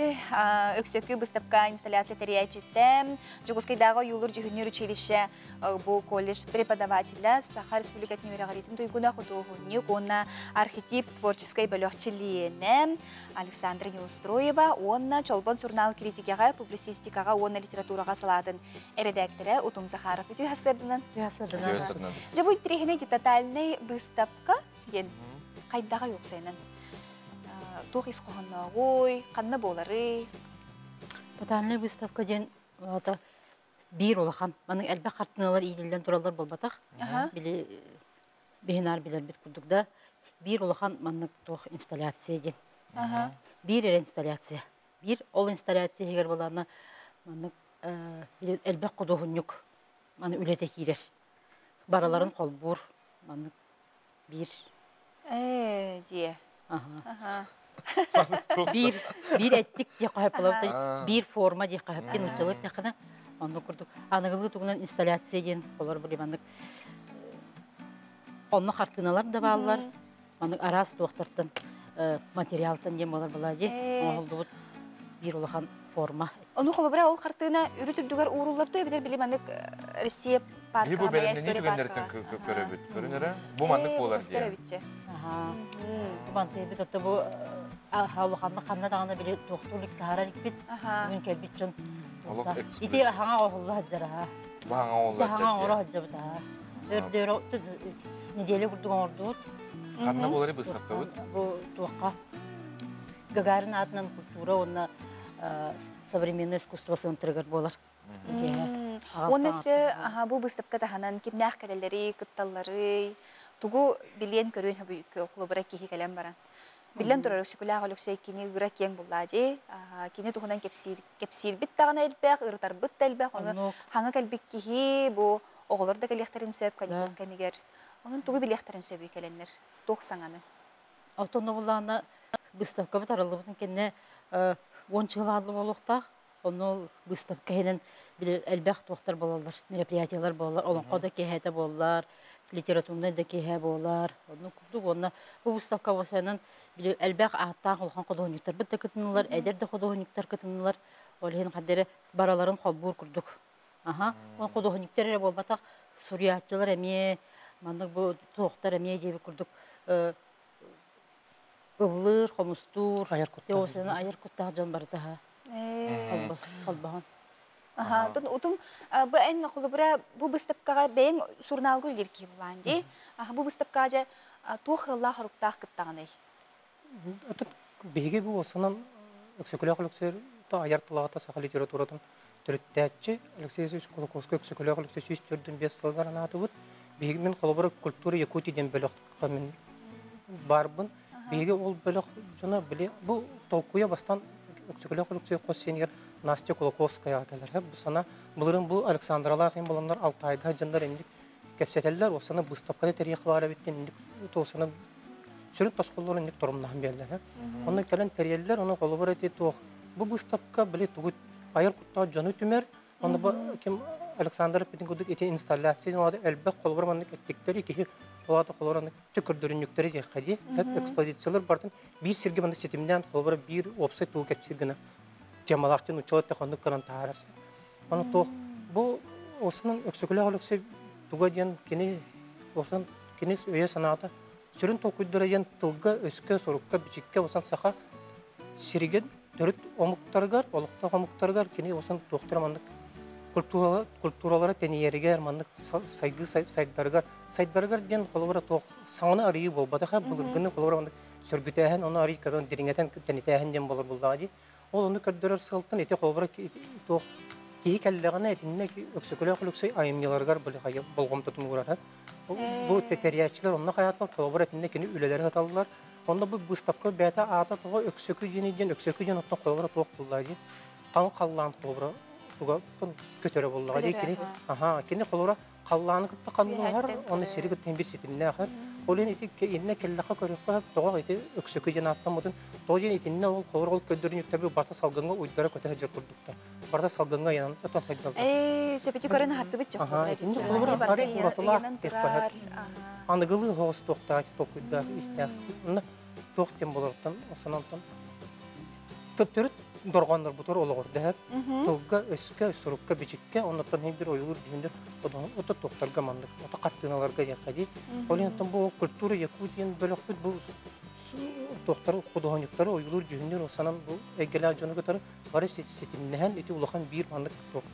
Speaker 1: өксөкі выставка инсталляция тәрияйчеттен, Жукускайдағы юлыр жүхінер училище бұл колледж преподавателя Саха Республикатын өрағаретін тұйгуна құдуғыны қонна архетип творческой бөліқчіліені Александра Неустроева, онна Чолбон журнал критикаға, публицистикаға, онна литератураға саладын редакторы Утум Захаров өте хасырдынан. Жабу интерегіне тотальный выставка ген қайдағы өпсайнын. Тух исқоғынна ғой, қанна болары?
Speaker 12: Тотальный выставка ден бир олахан. Маның әлбә қартыналар иделден туралар болбатақ. Біле бейінар білер бет күрдікді. Бир олахан маның тух инсталляция ден. Бир ер инсталляция. Бир ол инсталляция егер боланы маның әлбә құдығынюк. Маны үлеті кейрер. Бараларын қолбур. Маның бир.
Speaker 1: Дие.
Speaker 12: Bir ettik diye kahpılavdı, bir forma diye kahpken uçalık yakına onu kurduk. Anıgılığı tuğunan instalasyon diyen olur böyle mandık. Onun harkınalar da bağlılar. Mandık aras doktordan materyaldan diyen olur böyle diye. Oldu bir olakan forma.
Speaker 1: Onu kolubra ol harkına ürütürdüler uğurlar da evler bile mandık Rusya parka.
Speaker 2: Bu benim ne tükenlerden görünür? Bu mandık bolar diye.
Speaker 12: Bu mantığı bir tatta bu Havluqanlı qanna dağına bile doktorluk taharar ikbit. Bugün kelbit can. İti hanga oğullu haccara ha.
Speaker 2: Bu hanga oğullu haccara.
Speaker 12: Hanga oğullu haccara bita ha. Dördöre nedeli kurdun ordu.
Speaker 2: Qanna bolari bıstapta bu?
Speaker 12: Bu tuaqqa. Gagarin adından kultura ona современное искусство центрыгар болар.
Speaker 1: Онысы bu bıstapka tahanan kimnah kaleleri, kıttalları, tugu bilen körün habu köklü bırak ki kalem baran. Bilen durar şükürler olsun kini bırak yang buladı. Kini tuğunan kepsil bit tağına elbek, ırtar bit elbek. Onu hanga kalbik ki bu oğullar da kalekterin söp kanık kamiger. Onun tuğu bilekterin söpü kalenler. Toğsananı.
Speaker 12: Autonomulana bıstapka bit aralı butun kendine 10 yıl adlı oluqta. Onu выставка хенен бил элбэх туохтар болалар, мероприятиялар болалар, олонко да кехете болалар, литературный да кехе болалар. Onu курдук, онна бу выставка болсанан бил элбэх аттан холхан кодониктар бит кытынылар, эдер да кодониктар кытынылар. Ол хен кадере бараларын холбур курдук. Аха, он кодониктар болбатак суриятчылар эме, мандык бу туохтар эме жеби курдук. Ыллыр, хомустур, теосен айыр куттак жон бартаха. Холбахан.
Speaker 1: Ага, утум бу эн кулубра бу выставкага бен журнал гүлдер ки буланди. Ага, бу выставкага тухылла харуктак кыттаганы.
Speaker 10: Это беги бу осанан эксекулякулуксер та аяртылата саха литературатан төрөттәче Алексей Ильич Кулаковский эксекулякулуксер сүстөрдүн 5 сылгар анатыбыт. Беги мен колобора культура Якутияден бөлөк мен барбын. Беги ол бөлөк жана биле бу толкуя бастан эксекулякулуксер косенер Настя Кулаковская келер. Бу сана булырын бу Александр Алахин буландар Алтайда жандар инди кепсетеллер осаны выставкада тарих бара биттен инди тосаны сүрүн ташколлорун инди турумдан бердер. Оны келен тареллер оны колобора эти тох. Бу выставка биле тугут айыр кутта жаны түмер. Оны бу ким Александр Петингудук эти инсталляцияларды элбек колобора мандык эттектери ки оларды колораны түкүрдөрүнүктөрү же хади. Экспозициялар бардын бир серге мында сетимден колобора бир опсайт тугу кепсиргене. Жамалактын учолот тахондук каран таарасы. Аны тох бу осунун эксекулякулуксы туга ден кини осан кини өйө санаата сүрүн толкуйдырайын тылга өскө сорукка бичикке осан саха сириген төрөт омуктаргар олукта омуктаргар кини осан тохтурамандык культуралара тениеригер мандык сайгы сайдаргар ден колобора тох саңына арыйы болбатаха булгыны колобора мандык сөргүтәһен оны арый кадан дириңетен тенитәһен ден болор булдади. Ол оны көрдөрөр сылтын эте колобора тох кии каллегана этинне эксекулякулуксай айымняларгар болгом тутум урат. Бу тетериячилер онна каятлар колобора этинне кини үлелери хаталлар. Онда бу выставка бета ата тога өксөкүден оттон колобора тох булдады. Кан каллан колобора туга көтөрө булдады кини. Аха, кини колобора калланы кытта канлар, оны сериге тембир ситимне ахар. Олен эти инне келлаха көрөккө тога эти өксөкүден аттамудын. Тоген этинне ол колобора ол көдөрүнүктөрү бата салганга уйдара көтө жер курдуктар. Барда салганга янан отон хайдалды.
Speaker 1: Сөпөтү көрөн хатты бит жок.
Speaker 10: Ага, этинне колобора бары уратылар текпахат. Аныгылы хоос токтаат токуйда истер. Тоқтен болордан осанантан төттөрүт доргондар бутур ологор дәһәп тылга өскә сурукка бичиккә оннан бер ойлар дигәндер одан ото токтарга мандык ото картиналарга якади олентан бу культура Якутиян бөлөк бу токтар кодониктар ойлар дигәндер осанан бу эгелә жонуга тар бары сетимнәһән эти улахан бир мандык ток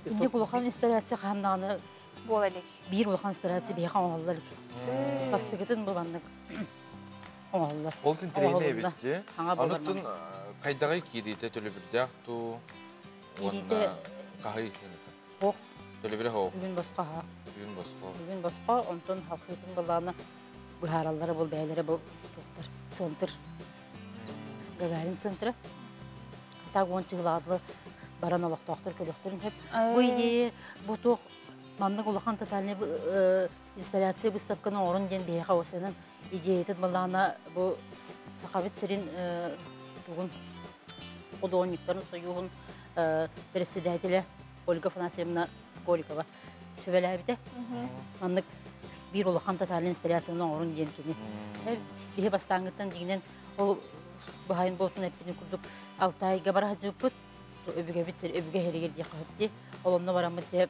Speaker 12: инде улахан инсталляция ханнаны
Speaker 1: болалык
Speaker 12: бир улахан инсталляция бияхан аллар пастыгытын бу мандык аллар
Speaker 2: ол син трейне битти анытын кайдагай кирите төлөбүрдак ту
Speaker 12: кирите
Speaker 2: кахай
Speaker 12: хок
Speaker 2: төлөбүрө хок
Speaker 12: бүгүн боско онтон халкытын баланы бухараллары бол бәйләре бу токтар центр Гагарин центры так он чыгладлы бараналык токтор көлөктөрүн хеп бу идея бу ток мандык улахан тотальный инсталляция выставканың орын ден бейха осының идеятын балана бу сахабит сирин тугун художниктарын союгун председателя Ольга Афанасьевна Скорикова сөбеләбите мандык бир улахан тотальный инсталляцияның орын ден кини бихе бастаңыттан дигенен ол бахайын болтун эппини курдук Алтайга бара жыппыт өбүгө битсер өбүгө херегер дияқыпти олонно барамыт деп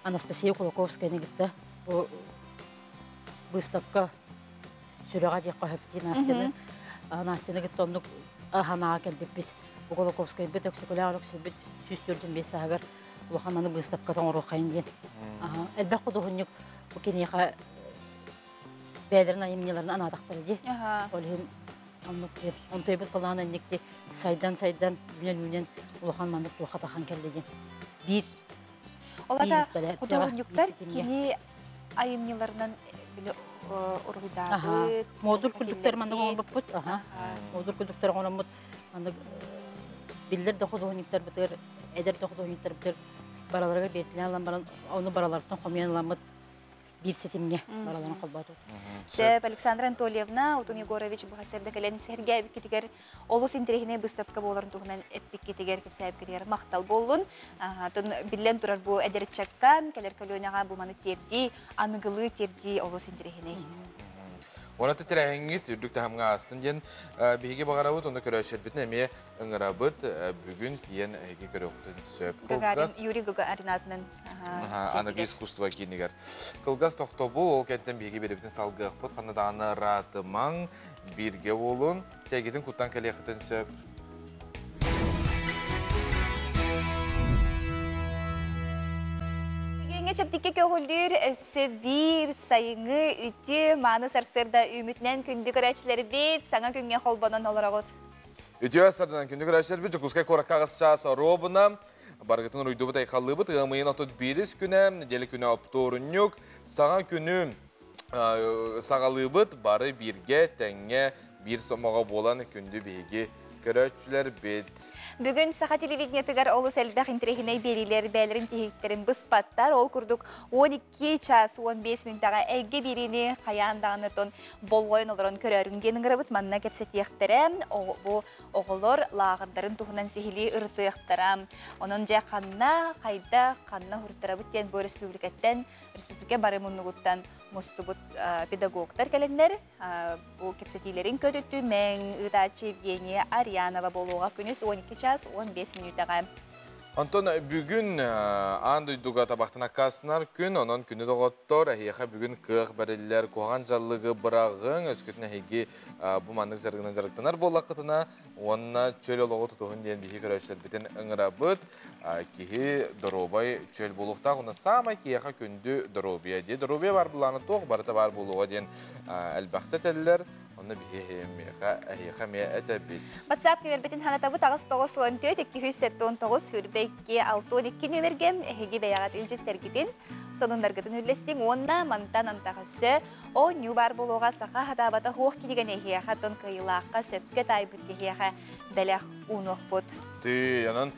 Speaker 12: Анастасия Кулаковская негитте бу выставка сүрөга дияқыпти Настяны гиттоннук аханаа келбиппит бу Кулаковская бит эксекулякулуксу бит сүстөрдүн 5 сагар улахананы выставкадан ору кайын ден элбек кудугуннук бу кенеха бәдерин айымнеларын анадактар ди олхин он төбөт кылана некти сайдан бүнен улахан мандык тухатахан келдеген бир
Speaker 1: олада художниктар кини айымнеларынан биле ургуйдагы
Speaker 12: модуль күлдүктөр мандык олбуппут модуль күлдүктөр оңомут мандык биллер да художниктар битер эдер да художниктар битер бараларга бетине алам баран оны баралардан комуян аламыт bir сетимне бараларын колбату.
Speaker 1: Деп Александра Анатольевна, Утун Егорович бухасерде келен Сергей Бикетигер олус интерехине быстапка боларын тугунан эппикетигер кепсайып келер мактал болун. Тон билен турар бу эдерчакка келер көлөнага бу маны терди, аныгылы терди олус интерехине.
Speaker 2: Ona titreğengit ürdük tahamga astın jen bihi bagarabut onda köröşet bitne me ıngırabut bugün kiyen hegi köröktün söp
Speaker 1: Gagarin Yuri Gagarin adının
Speaker 2: anagi iskustva kiniger. Kılgaz toxtobu ol kentten bihi beribtin salgıqput xanadağını ratıman birge olun çegitin kuttan keliyakıtın söp.
Speaker 1: Çaptike köhüldür sevir sayını üti manı sarsırda ümitlen kündük öğrencileri bit sana günge holbanan olarak.
Speaker 2: Üti asardan kündük öğrencileri bit kuskay korak kağız çağısa robuna bargıtın uydu bıtay kallı bıt ığmayın otot biris güne deli güne aptorun yok sana günü sağalı bıt barı birge tenge bir somağa bolan kündü bilgi görücüler bit.
Speaker 1: Bugün saha televizyonetigar olus elbaq interehine beriler belerin tehiklerin bıspattar ol kurduk 12 ças 15 minutaga ege birini kayandağını ton bolgoyun olaran körörün genin gırabıt manna kepsetiyektere bu oğulur lağırların tuhunan sihili ırtıyektere onun ja kanna kayda kanna hurtarabıt yen bu Respublika barımunluğuttan mustubut pedagoglar gelenler bu kepsetilerin kötütü men Idachi Evgeniya Aryanova boluğa günüz 12 ças 15 minutaga.
Speaker 2: Anton bugün anduyduga tabaqtına kasnar gün onun günü doğuttor ahiyaha bugün kığ bariller koğan jallığı bırağın öskütüne hegi bu mandık jargınan jargıtanar bolaqıtına onna çöl oloğu tutuğun diyen bihi köröşler biten ıngırabıt kihi dorobay çöl boluqta ona samay kiyaha kündü dorobiya diye dorobiya var bulanı toğ barıta var boluğa diyen elbaqta teller Onu bir meye etebit.
Speaker 1: WhatsApp number bitin hanatabı tağız toğuz ontiyo tekki hüssetton toğuz hürbekki altı 12 numergem hegi beyagat ilcet tergidin. Sonunlargıdın hüllestin onna mantan antağısı o nübar buluğa sağa hadabata hoğ kinigen ehiyaha ton kıyılaqqa söpke taybıt ehiyaha belaq unuq bud.
Speaker 2: Yanın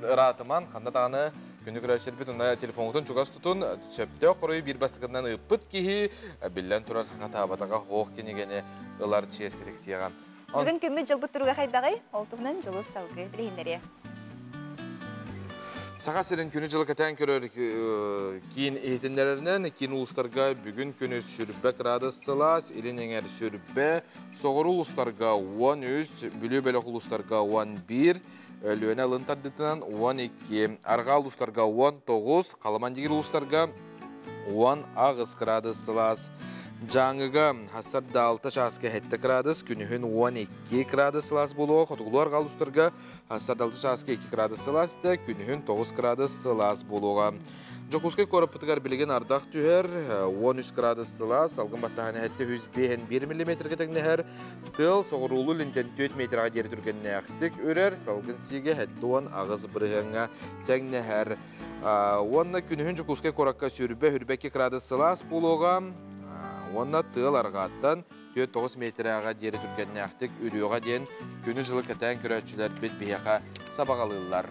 Speaker 2: ratıman xanda tağını günlük rəşərbet onda telefonun çuqas tutun söpte qoruyu bir bastıqından ıppıt kihi bilən turar hadabataga hoğ kinigene ılar çeskerek siyağa.
Speaker 1: Bugün kümmü jılbıt turuğa xaydağı oltuğundan jılız salgı bilehinleri.
Speaker 2: Sağa serin günü jılı katan körör kiyin eğitimlerinden kiyin uluslarga bugün günü sürbe gradısılas ilin eğer sürbe soğuru uluslarga 13 bülü belek uluslarga 11 Lüene alıntardıtından 12 arga uluslarga 19 Kalamandigir uluslarga 10 ağız gradısılas Жаңыга hasarda 6 çaska hette gradus, günühün 12 gradus las buluğa, xotuğulu argal ustarga hasarda 6 çaska 2 gradus las da, günühün 9 gradus las buluğa. Jokuskay korapıtıgar bilgen ardaq tüher, 13 gradus las, algın battahane hette 101 mm getekneher, tıl soğurulu linten 4 metraga deri türgenine aktik örer, salgın sige hette 10 ağız bırığına tekneher. Onna günühün Jokuskay korakka sürbe, hürbeki gradus las buluğa, Onda tığıl arğattan 4-9 metraga deri türgenine aktik ürüyoga den günü jılı katan köröçüler bit biyaqa sabağalırlar.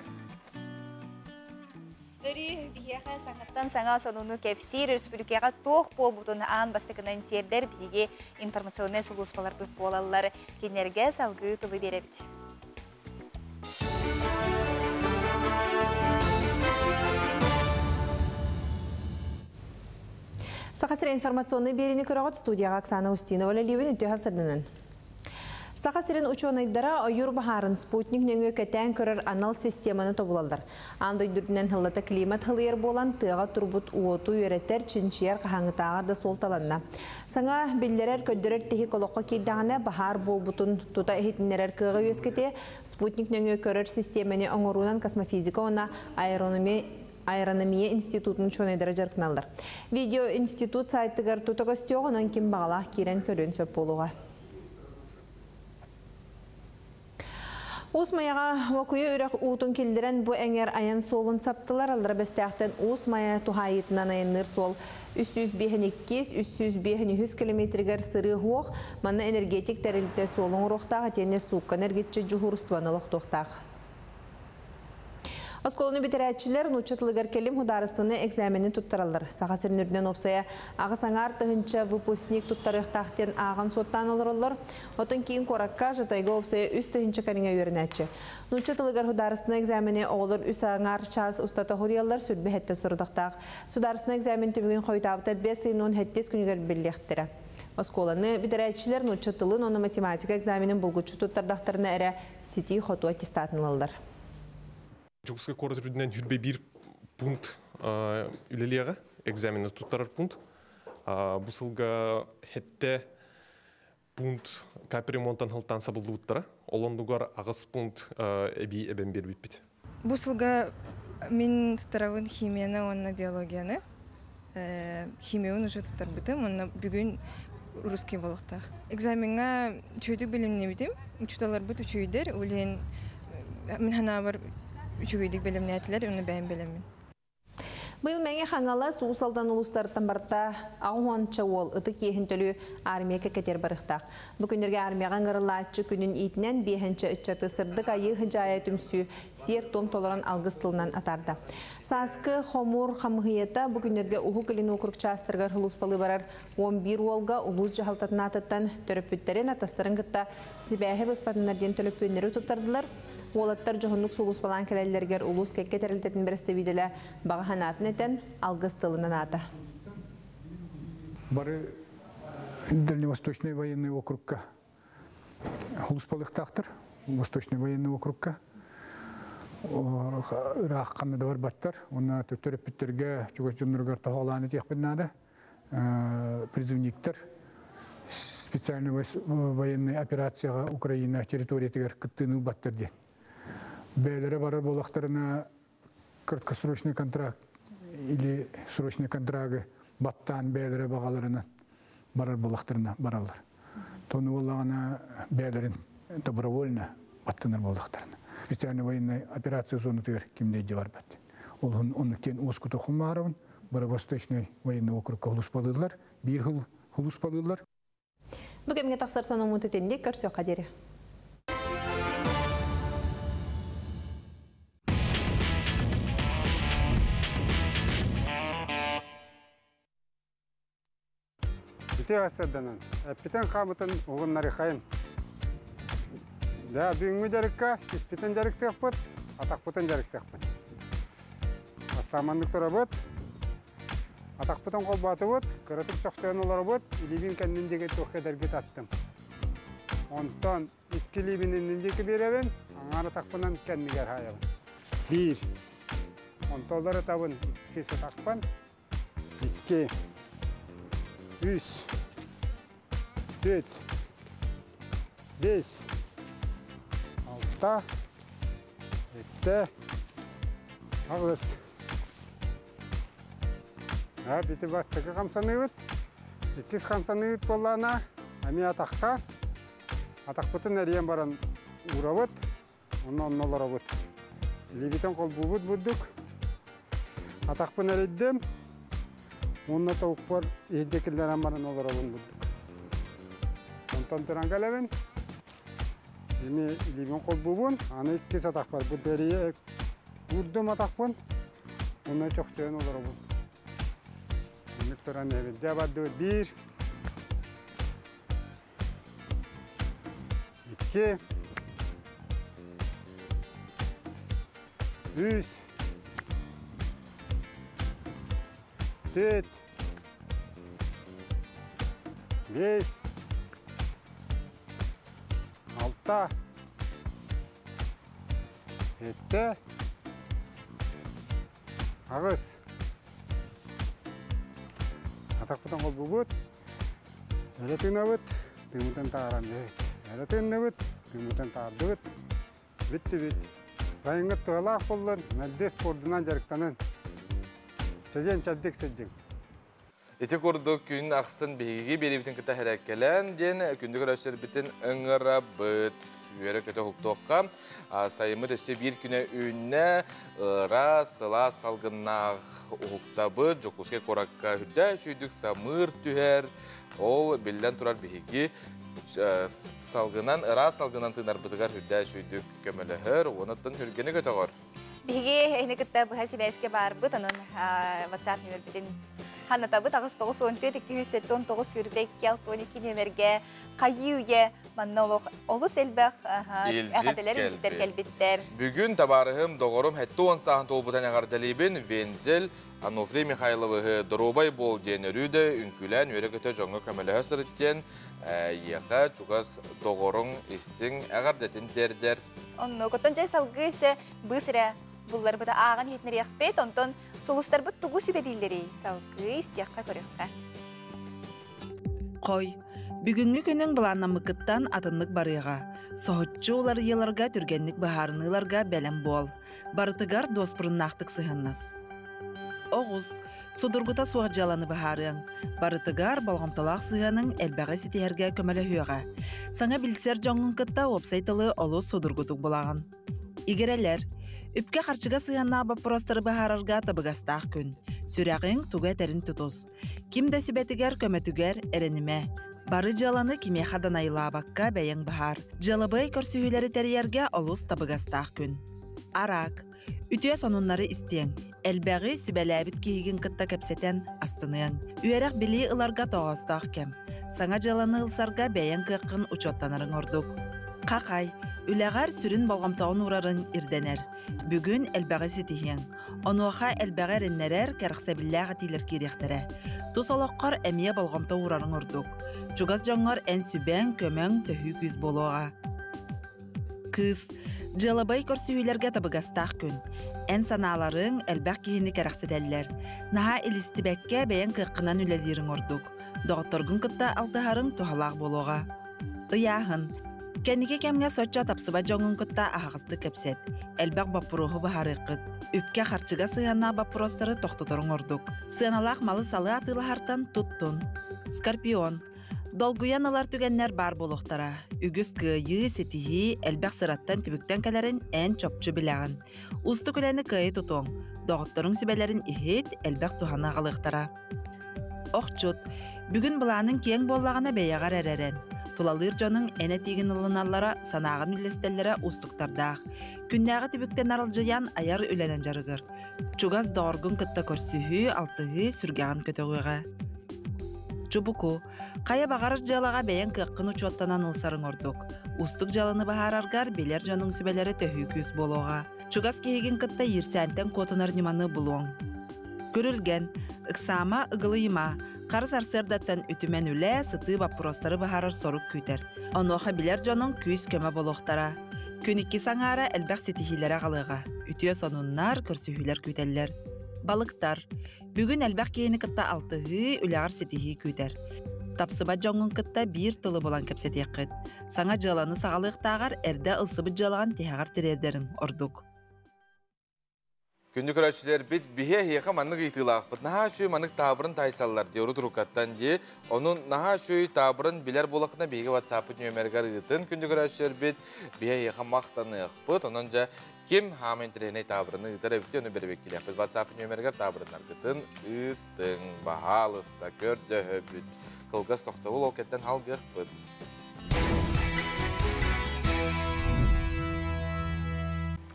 Speaker 1: Dori biyaqa sangattan sağa sonunu kepsi Respublikaga toğ bolbutun an bastıkından terder bilgi informasyonel suluspalар bit bolalar kinerge salgı tılı berebit.
Speaker 3: Сахасыр информационный берени көрөгөт студияга Оксана Устинова Ливен үтө хасырдынын. Сахасырын ученыйдара ойур бахарын спутник нөңө кетен көрөр анал системаны тобулалдар. Андой дүрдүнен хыллата климат хылыер болан тыга турбут уоту үйреттер чинчияр кахаңытагар да солталанна. Саңа биллерер көддөрөр техи колокко кирдагана бахар болбутун тута эхитинерер кыга өскете спутник нөңө көрөр системаны оңорунан космофизика она Аэрономия институтын ученыйдары жаркыналар. Видео институт сайттыгар тутагостёг онан ким бағалақ керен көрін сөп болуға. Усмаяға вакуя үрек уутун келдірен бұ әңер аян солын саптылар алдыра бәстәқтен Усмая тухайытынан аянныр сол 305-200-305 километргер сыры хуақ, манна энергетик тәрілті солың роқтағы тені суққа энергетчі жухурстваны лоқтоқтағы. Осколыны битерәтчилер нучатлыгар келим хударыстыны экзаменин туттаралар. Сағасырын үрден опсая ағысаңар тығынча выпускник туттарықтақтен ағын соттан олырылыр. Отын кейін қоракка жатайға опсая үс тығынча карыңа өрінәтчі. Нучатлыгар хударыстыны экзамені оғылыр үс аңар час ұстата хұриялар сүрбе хетті сұрдықтақ. Сударыстыны экзамен түбігін қойтабыта 5-10 күнігер біліктірі. Осколаны битерәтчилер нучатлын оны математика экзаменин бұлгучу туттардақтарына әрі сети хоту аттестатынылдар.
Speaker 13: Жугуска корот рүдінен 1 пункт үлелеға, экзамені туттарар пункт. Бұсылға хетте пункт капремонтан хылтан сабылды бұттара. Олондугар ағыз пункт әбей әбен бербейт бит.
Speaker 14: Бұсылға мен туттаравын химияны, онна биологияны. Химияны уже туттар бітім, онна бүгін русский болықтақ. Экзаменға чөйдік білімне бітім. Учуталар бұт үчөйдер, өлен мен хана бар үчөгөйдік білімне әтілер, оны бәйін білімін.
Speaker 3: Бұл мәңе қаңала суғысалдан ұлыстарыттан барта ағуанча ол ұты кейхін төлі армияға кәтер барықтақ. Бүкіндерге армияған ғырылатчы күнін етінен бейхінші үтчаты сырдық айы хыжая түмсі сер том толыран алғыстылынан атарды. Саскы хомур қамғиета бүкіндерге ұғы кілін оқырықча астырғар ұлыспалы барар 11 олға ұлыс жағалтатын атыттан төріппіттерін атастырын күтті сібәхі бұспатынларден төліппендері тұттардылар. Олаттар жоғынлық сұлыспалан кәрелілергер ұлыс кәкке тәрілтетін бірісті виделі бағаханатын этен алгыстылынан ата.
Speaker 15: Бары Дальневосточный военный округка Хулуспалықтақтыр, Восточный военный округка Ирақ қанады бар баттар, оны төріппіттерге жүгөтжөнлөргөр тоғаланы текпіннады, призывниктер специальный военный операцияға Украина территориятығар күттіні баттар ден. Бәлері барар болақтарына краткосрочный контракт или срочный контракты баттан бәлері бағаларына барар болақтарына баралар. Тоны олағына бәлерін добровольно баттанар болақтарына. Специальный военный операция зоны төгер кемдейді бар бәт. Оның кен осқы тоқымарауын, бары Восточный военный округка хулуспалылар, бір хулуспалылар.
Speaker 3: Бүгінге тақсар соның мұнтетенде көрсі қадері.
Speaker 16: Асырданын. Әппетен қамытын оғыннары қайын. Да, бүгінгі жарыққа сеспетен жарықтық бұд, атақпытын жарықтық бұд. Астамандық тұра бұд, атақпытын қолбаты бұд, қырытып шоқтығын олар бұд, илебін кәндіндегі тоққа дәргет аттым. Онтан үткі лебінің үндекі беребін, аңары тақпынан кәндігер хайабын. Bir. Онтолары табын үткесі тақпан, үткі. 3, 4, 5, 6, 7, ağız. Biti bastıkı kamsanı üt. İkiz kamsanı üt bollana. Ami atakka. Atak bütün eriyen baran uğravut. Onun olavut. Libiten kol bubut budduk. Atak pun eriddim. Onunla tavuk var, ihdekiller amaran olarak bulduk. Ondan terangaleven, ini limon kol bubun, ana iki satak var. Bu deriye vurdum atak pun, onunla çok çöğün olarak bulduk. Ini teran evet, cevabı 1, 2, 3, 4, 5, 6, 7, ağız. Atakpıtan kol bubut. Öyle tınavut, tınmutan tağıran evet. Öyle tınavut, tınmutan tağırdıvut. Bitti bit. Rayıngat tığalaq bollar, nalde spordunan jarıktanın. Çözen çaddek seccen.
Speaker 2: Ete kurduk gün aqsın behiги беребитин кыта хәрәккәлән ден күндүк рәшер битен ыңгыра бит юрек көтө хуктокка сайымы төсе бир күнә үнне раз тыла салгыннах хуктабы жокуске коракка хүдә чүйдүк самыр түһәр ол белдән турар behiги салгынан раз салгынан тынар битгәр хүдә чүйдүк көмәләһәр онытын хүргене көтөгөр
Speaker 1: Биһиги эйне кытта быха сибэске барбыт, анын WhatsApp номер бидин ханатабыт агыс 914-219 сүрбек кел 12 номерге кайюе маннолог олус элбэх ахаделер җитер келбиттер.
Speaker 2: Бүгүн табарыгым догорум хетте 10 саат толбудан агардалибин Вензел Ануфрий Михайловы Дробай бол денерүдө үнкүлән өрөгөтө жоңго көмөлө сырыттен яка чугас догорун истин агардатын дердер.
Speaker 1: Онно котон жай салгысы бысыра буллар быта аган хетнер яхпет, онтон солустар бут тугу сибедилleri салгыс тияққа көрөккә.
Speaker 17: Кой, бүгүнгү күнүң буланнамыкыттан атыннык барыга, соһотчу улар йыларга түргенник баһарыныларга бәлем бол. Барытыгар доспуруннактык сыһыннас. Огус, судургута суак жаланы баһарың, барытыгар болгомталак сыһаның элбәгә ситәргә көмөлө хүйәгә. Саңа билсер жоңгун кытта вебсайтылы олу судургутук булаган. Игерелер, үпкә харчыга сыһанна бапростары баһарарга табыгастак күн. Сүрәгең туга тәрин тутус. Ким дә сүбәтигәр көмөтүгәр эрениме. Бары жаланы киме хадан айлабакка бәйәң баһар. Жалабай көрсүһүләре тәрияргә олус табыгастак күн. Арак, үтүе сонуннары истең. Элбәги сүбәләбит киһиген кытта кепсетен астыныяң. Үерәк били ыларга тоғастақ кем. Саңа жаланы ылсарга бәйән кыққын учоттанырың ордук. Қақай, үләғар сүрін болғамтауын урарын ирденер. Бүгін элбәги сетихең. Онуаха элбәги реннерер кәрқсәбілләға тилер керектері. Тус олаққар әмие болғамтау урарын ордук. Чугас жаңғар ән сүбән көмәң төхі күз болуға. Кыз, жалабай көрсүйләргә табыгастақ күн. Ән саналарың әлбәк кейіні кәрәқседәлілер. Наха елістібәкке бәйін қыққынан үләдерің ордук. Доғытторгын кытта алтығарың тухалақ болуға. Ыяғын, кәнеге кәмге сотча тапсыба жоңын кытта ағызды кәпсет. Әлбәк баппұрығы бағары қыт. Үпке қарчыға сыйанна баппұростары тоқтыторың ордук. Сыяналақ малы салы атылы хартан туттун. Скорпион. Долгуяналар түгеннер бар болуқтара. Үгіз күйі сетихи әлбәк сыраттан түбіктен кәлерін ән чопчу біләғын. Усты күләні күйі тұтуң. Доғыттырың сүбәлерін ихет әлбәк тухана қалықтара. Оқчут. Бүгін бұланың кең боллағына бәйяғар әрәрен. Тулалыр жоның әне тегін ылыналара санағын үлестелері устықтардақ. Күннәғы түбіктен арылжыян аяр үленен жарығыр. Чугас доғырғын кытта көрсүхі алтығы сүргәғын көтіғыға. Чубуку, қая бағарыш жалаға бәйін кыққын учуаттанан ылсарың ордук. Устық жалыны бағараргар белер жоның сүбелері төхі күз болуға. Чугас кейген кытта ерсәнтен котынар неманы бұлуң. Көрілген, ықсама ығылыйма, қарыс арсырдаттан үтімен үлі сыты баппұростары бағарар сорук күйтер. Онуға белер жоның күз көмі болуқтара. Көнікке саңара әлбәқ сетихилері қалыға. Үтіе сонуннар көрсүхілер күйтелер. Балықтар. Бүгін әлбәқ кейіні кытта алтығы үләғар сетихи күйтер. Тапсыба жоңын кытта бір тылы болан кәпсетек қыт. Саңа жаланы сағалықтағар әрді ылсыбы жалаған тегағар терердерін ордук.
Speaker 2: Күнді көрәшілер бит бихе хеқа маннық итылақ бұд. Наға шөй маннық табырын тайсалар де, ұры тұрукаттан де. Оның наға шөй табырын білер болақына бейге WhatsApp нөмергар ұйтын. Күнді көрәшілер бит бихе хеқа мақтаны бұд. Оның жа кем хамын тіреней табырыны ұйтар әбітті оны бербек келек. Біз WhatsApp нөмергар табырынар күтін ұйтын, бағалыста, көрді өбіт. Қылғыз тоқтауыл ол кәттен халғық бұд.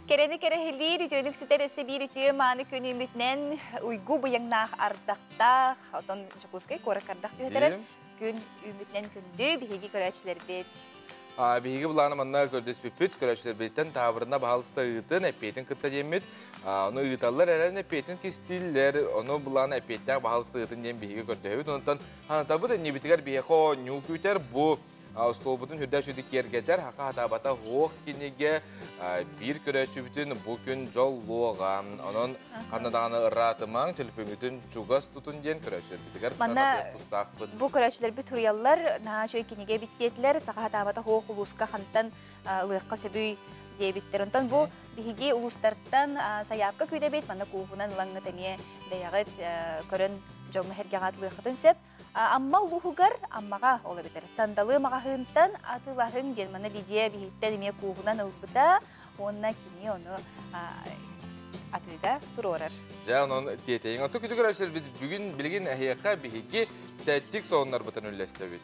Speaker 1: Керені керехелер, ütönük siteresi bir ütüye mani könümütnen uygu bıyangnaq ardaqtaq, oton çokuskay korak ardaq tüheteler, gün ümütnen kündü bihegi körəçiler bit.
Speaker 2: Bihegi bulanı manna gördüs büpüt körəçiler bitten tavrına bahalısta ıtın, epetin kıtta demit. Onu ıtallar ererin epetin kistiller, onu bulanı epetten bahalısta ıtın dem bihegi gördüğübüt. Ondan tabi da nebitigar biheko nyu küter bu. Stolbutun hüddə şüdük yergətər, haqa hatabata hoq kinege bir körəçü bütün bugün jolluğa. Onun qanadağını ırratımang, tülpüngütün çugas tutun den körəçülər bitigar.
Speaker 1: Bu körəçülər bir turiyallar, şöy kinege bittiyetlər, saqa hatabata hoq uluska xantan ılıqqa söbüy deyebittер. Ondan bu bihigi ulustardan sayapka köydə bit, manna kuğunan ılangı temiye bəyağıt körən joğma hergağat ılıqıdın söp. Amma uluğugar ammağa olabilir. Sandalı mağahıntan atılahın gelmana Lidiya bihitte demeye kuğunan ılıqıda, onunla kini onu atılıda turorar.
Speaker 2: Ja, onun diyeteyin. Otu kütü görüşler biz bugün bilgin ahiyaka bihigi təttik sonlar bıtan ülleste bit.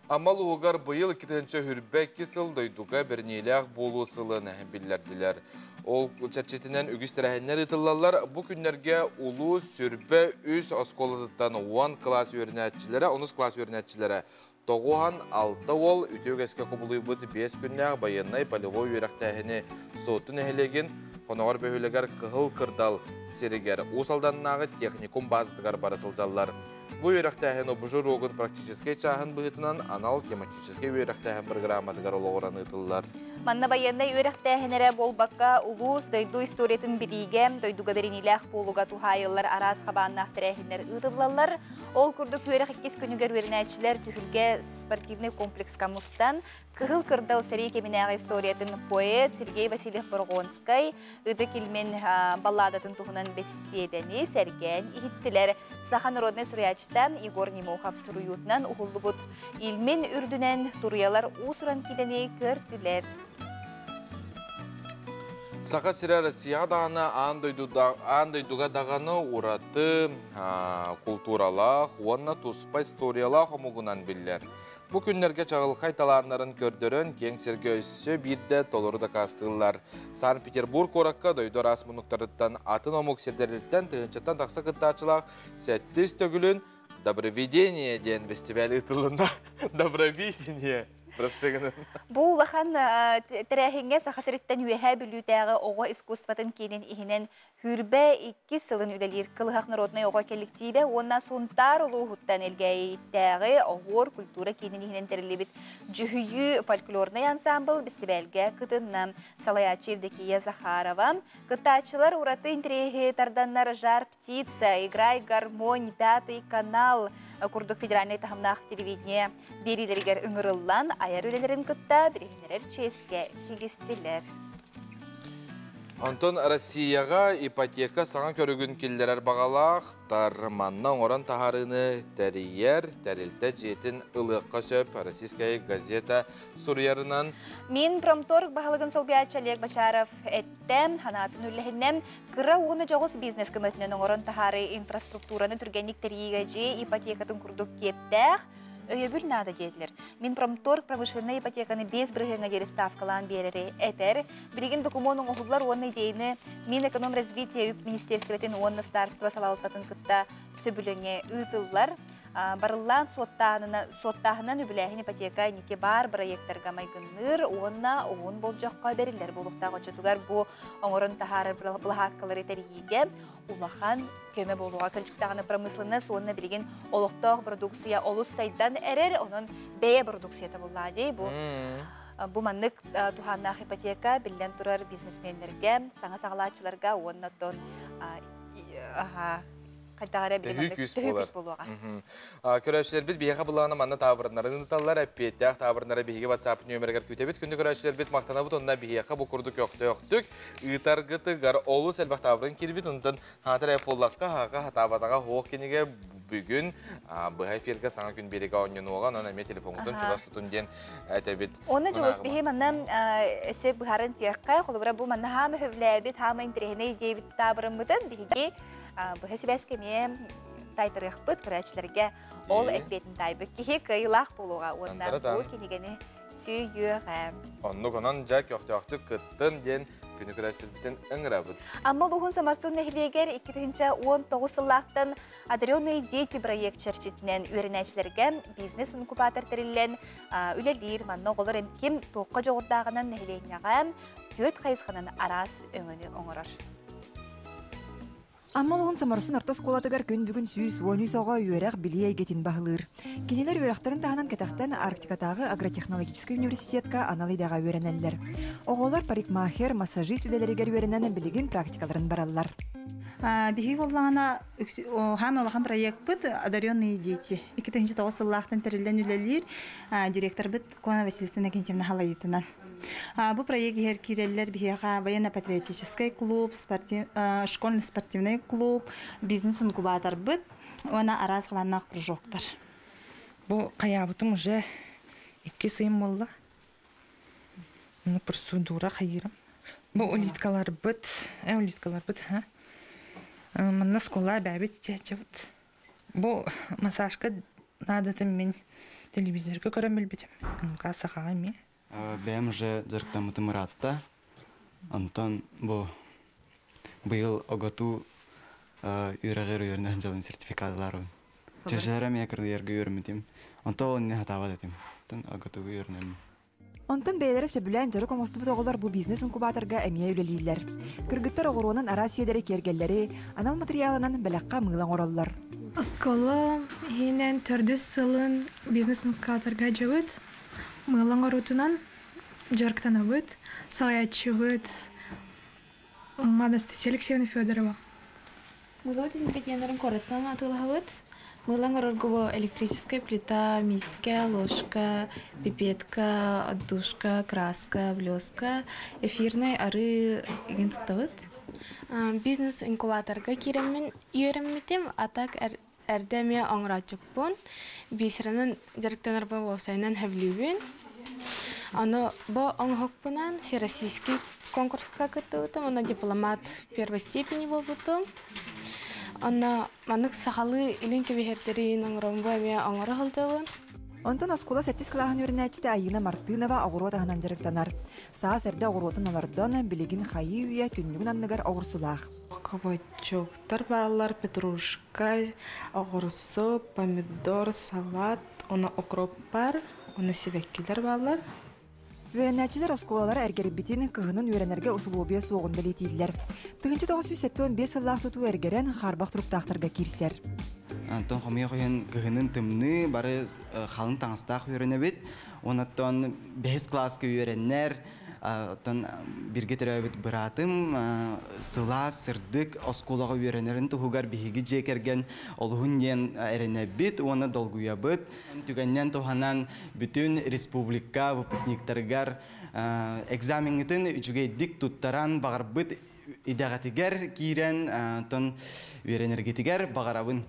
Speaker 2: Амал уғар бұйыл 2-нче хүрбәк кесіл дойдуға бірнейләқ болу сылын білдерділер. Ол чәрчетінен үгіз тәрәхіннер етілалар. Бұл күнлерге ұлу сүрбе үз осколыдықтан 10 класс өрінәтчілері, 10 класс өрінәтчілері. Тоғуған 6 ол үтеуг әске құбылы бұд 5 күннәғ байыннай полевой өрәқтәхіні сотын әхелеген, қонағар бөхілігер қығыл қырдал серігер. Усалданнағы техникум базытығар барысылжалар. Бұл өрәқтәхін обыжыр оғын практическай чағын бұғытынан анал тематическай өрәқтәхін программадығар олығыран ұтылылар.
Speaker 1: Манна байындай өрәқтәхінері болбаққа ұлыс дойду историятын білігем, дойдуға беренеләқ болуға тухайылар арас қабаннақ тәрәхінер ұтылалар. Ол күрдік өрәқ 2 күнігер өрінәтшілер түхілге спортивный комплекс камустан кығыл кырдал сәрей кемінәғі историятын поэт Сергей Васильев Боргонскай ұды келмен балладатын тұғынан беседені сәрген иттілер. Сахан родный сүрячтан Егор Немохов сұруютынан ұғылы бұд илмен үрдінен тұруялар ұсыран келені көрділер.
Speaker 2: Сақа сірі Россия дағына андойдуға дағаны ұраты культуралақ, онна тұспа историялақ омығынан білдер. Бұл күнлерге чағыл қайталарынарын көрдірін кең серге өссі бірді толырды қастығылар. Санкт-Петербург ораққа дойды рас мұнықтарыттан атын омық сердерліктен түгіншеттен тақса қыттачылақ сәттіз төгілін «Доброведение» ден фестивалі ұтылында «Доброведение».
Speaker 1: Бұл лахан тәрәхінге сақасырыттан үйәхә білутәғі оға искусстватын кенен ихінен хүрбә 2 сылын үлелер қылғақ народной оға коллективе, онна сонтар ұлы ұғыттан әлгәйттәғі оғыр культура кенен ихінен тәрілебет жүхүйі фольклорный ансамбл бістібәлге қытыннам Салаячевдекия Захарова. Қыттачылар ұраты интерехе тарданнар жар птица, играй гармонь, 5 канал, Курдук федеральный тахамнақ телевидение берилергер үңіріллан аяр өлелерін күтті бірегінерер ческе тегістілер.
Speaker 2: Антон Россияға ипотека саңа көрігін келдерер бағалақ, тарманнан оран тахарыны тәрейер, тәрелті жетін ұлыққа сөп Российская газета Сурьярынан.
Speaker 1: Мен промторг бағалығын сол биячалек Бачаров әттім, ханатын үлләхіннен кыра оғыны жоғыз бизнес көмөтінен оран тахары инфраструктураны түргенік тәрейге же ипотекатын күрдік кептәқ, өйебіл нады деділер. Мен промторг промышленный ипотеканы без біргіңі дері ставкалан берері әтер. Біреген документің оғылар оның идейіні мен эконом развития үп министерстветін онны старство салалықтатын күтті сөбіліңе ұйтылылар. Барылан соттағынан үбіләхін ипотека неке бар проекттарға майгыныр, онна оғын бол жоққа берілер болуқтағы чөтігер бұ оңырын тахары бұлғаққалары тәрейге улахан көмі болуға кілчіктағыны промысленіс, онына білген олықтағы продукция олыс сайдан әрер, оның бәе продукцияты болады. Бұ маннық туханнақ ипотека білден тұрар бизнесмендерге, саңа сағалатшыларға онына тон қайтағары төхікіс болуға.
Speaker 2: Көрәшілер бет бейеға бұлағына манна табырынларын ұталар, әппеттәқ табырынлары бейге WhatsApp нөміргер көтебет. Күнді көрәшілер бет мақтана бұд, онына бейеға бұ күрдік өқтік, ұйтарғытығар олыс әлбақ табырын келбет, онтын хатыр әполлаққа хаға хатабадаға хоқ кенеге бүгін бұғай ферге саңа күн береге онын оған, оны әме телефонғыдың чуғас тұтын ден әтәбет.
Speaker 1: Оны жоғыз бейе маннам әсі бұғарын тияққа, қолыбыра бұл манна хамы хөвләбет, хамы интерегіне дейбет табырын бұдын, бейге бұғасы бәскеме тайтырық бұд күрәчілерге ол әтбетін тайбы кейі қиылақ болуға, ондан бұл кенегені сүйеға.
Speaker 2: Онны қонан жак yoqты күттін ден күні күрәчілерден үңірі бұд.
Speaker 1: Амма ұғын самарсын нәхілегер 2019 сыллақтын «Одаренные дети» проект чәрчетінен өрінәчілерге бизнес инкубатор тірілен үлелер манна оғылыр әмкем тоққа жоғырдағынан нәхілегінеға төт қайызғанын арас өңіні оңырыр.
Speaker 18: Аммалығын самарсын артас қолатығар күн бүгін сүйіс ойны соға үйерақ білі әйгетін бағылыр. Кенелер үйерақтарын тағынан кәтақтан Арктикатағы агротехнологический университетка аналайдаға үйеренәлілер. Оғылар парикмахер, массажист иделерігер үйеренәні білігін практикаларын баралар.
Speaker 19: Биһи боллағана хам олахан проект бит «Одаренные дети». 2009 сыллақтан тірілден үлелер директор бит Кона Васильевна Кентьевна Халайытынан. Бұл проект егер киреллер биһиға военно-патриотический клуб, школьно-спортивный клуб, бизнес-инкубатор бит, она араз ғаннақ кружоктар.
Speaker 21: Бұл қаябытым уже 2 сыйым болла. Процедура қайырым. Бұл улиткалар бит, ха? Манна скола бәбет жәжәвіт. Бұл массажка надатын мен телевизорга көрөн билбитим. Касахага ми.
Speaker 20: Бәм же жарктамыты Мыратта. Антон бу быйыл оготу үйрәгер үйрәнән жылын сертификатларын. Чәжәрә мекер яргы үйрәмитим. Антон не хатава дитим. Тан оготу үйрәнәм.
Speaker 18: Онтон бәйләре сөбүлән жарык оңостубут оголар бу бизнес инкубаторга әмия үлелилер. Кыргыттар огоруунан арасиядәре кергәлләре, анал материалынан бәләккә мыйлан ораллар.
Speaker 22: Оскола хинен төрдү сылын бизнес инкубаторга жабыт. Мыйлан орутунан жарыктан абыт, салаячыбыт. Мадасты Алексеевна Федорова.
Speaker 23: Мылот ингредиентларын коротан атылабыт. Мылан орорго электрическая плита, миска, ложка, пипетка, отдушка, краска, блеска, эфирный ары еген туттабыт.
Speaker 9: Бизнес инкубаторга киреммен үйренмитим, атак әрдәме аңратчыкпын. Бесірінің жарықтан арба болсайынан хәвлюбен. Аны бо аңхокпынан всероссийский конкурска кыттыбытым, аны дипломат первой степени болбутым. Аны манык сахалы илин кебехертерин аңрамбу әме аңара хылжабын.
Speaker 18: Онтон оскола 7 клаһын үрнәчте Айына Мартынова огуро тагынан жарыктанар. Саа серде огуротун олордон билигин хайы уя түннүгүн анныгар огурсулах.
Speaker 21: Кабачоктар барлар, петрушка, огурсу, помидор, салат, оны укроп бар, оны себеккилер барлар.
Speaker 18: Үйрәнәчеләр осколалары әргәрбитин кыһынын үйрәнәргә усулубия суогын белетиләр. Тыгынчы 975 еллар туту әргәрән харбак туруктактарга кирсәр.
Speaker 20: Антон хомия кыйын кыһынын тымны бары халын таңстак үйрәнәбит. Онаттан 5 класска үйрәннәр, тон бирге терәбит быратым, сыла сырдык осколага үйрәнәрен тугар биһиги жекерген олгуннен эренәбит, оны долгуябыт. Түгәннән тоханан бүтүн республика выпускниктаргар экзамениңитен үчүгә дик туттаран багырбыт идагатигер кирен тон үйрәнергетигер багарабын.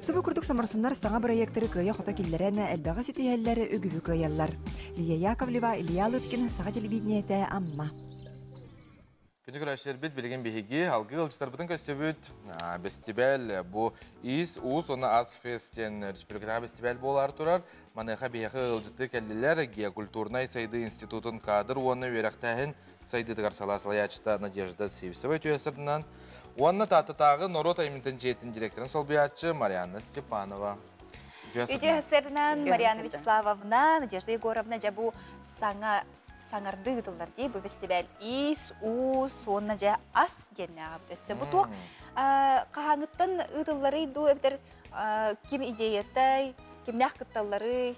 Speaker 18: Субу күрдүк самарсыннар саңа проекттары кыя хота киллерәне әлбәгә ситәләре үгү кыяллар. Лия Яковлева, Илья Лыткин, сага телевидениеде Амма.
Speaker 2: Күнүгүрәшер бит билген биһиги алгы ылчтарбытын көстөбүт фестиваль бу ис ус оны ас фестен республикада фестиваль болар турар. Маныха биһиги ылчты келлелер геокультурный сайды институтун кадр оны үрәктәһен сайды тыгарсаласылы ячта Надежда Сивсова төсөрнән. Уанна татытағы Норот аймынтын жетін директорын солбиятчы Марьяна Степанова.
Speaker 1: Үйде хасырынан Марьяна Вячеславовна, Надежда Егоровна жабу саңарды ұдылар дей, бұл фестиваль ис, ус, онна жа ас генне ағаптысы. Бұл туақ қағаңыттан ұдылары ду әбдер кем идеятай, кем нәқ қытталары.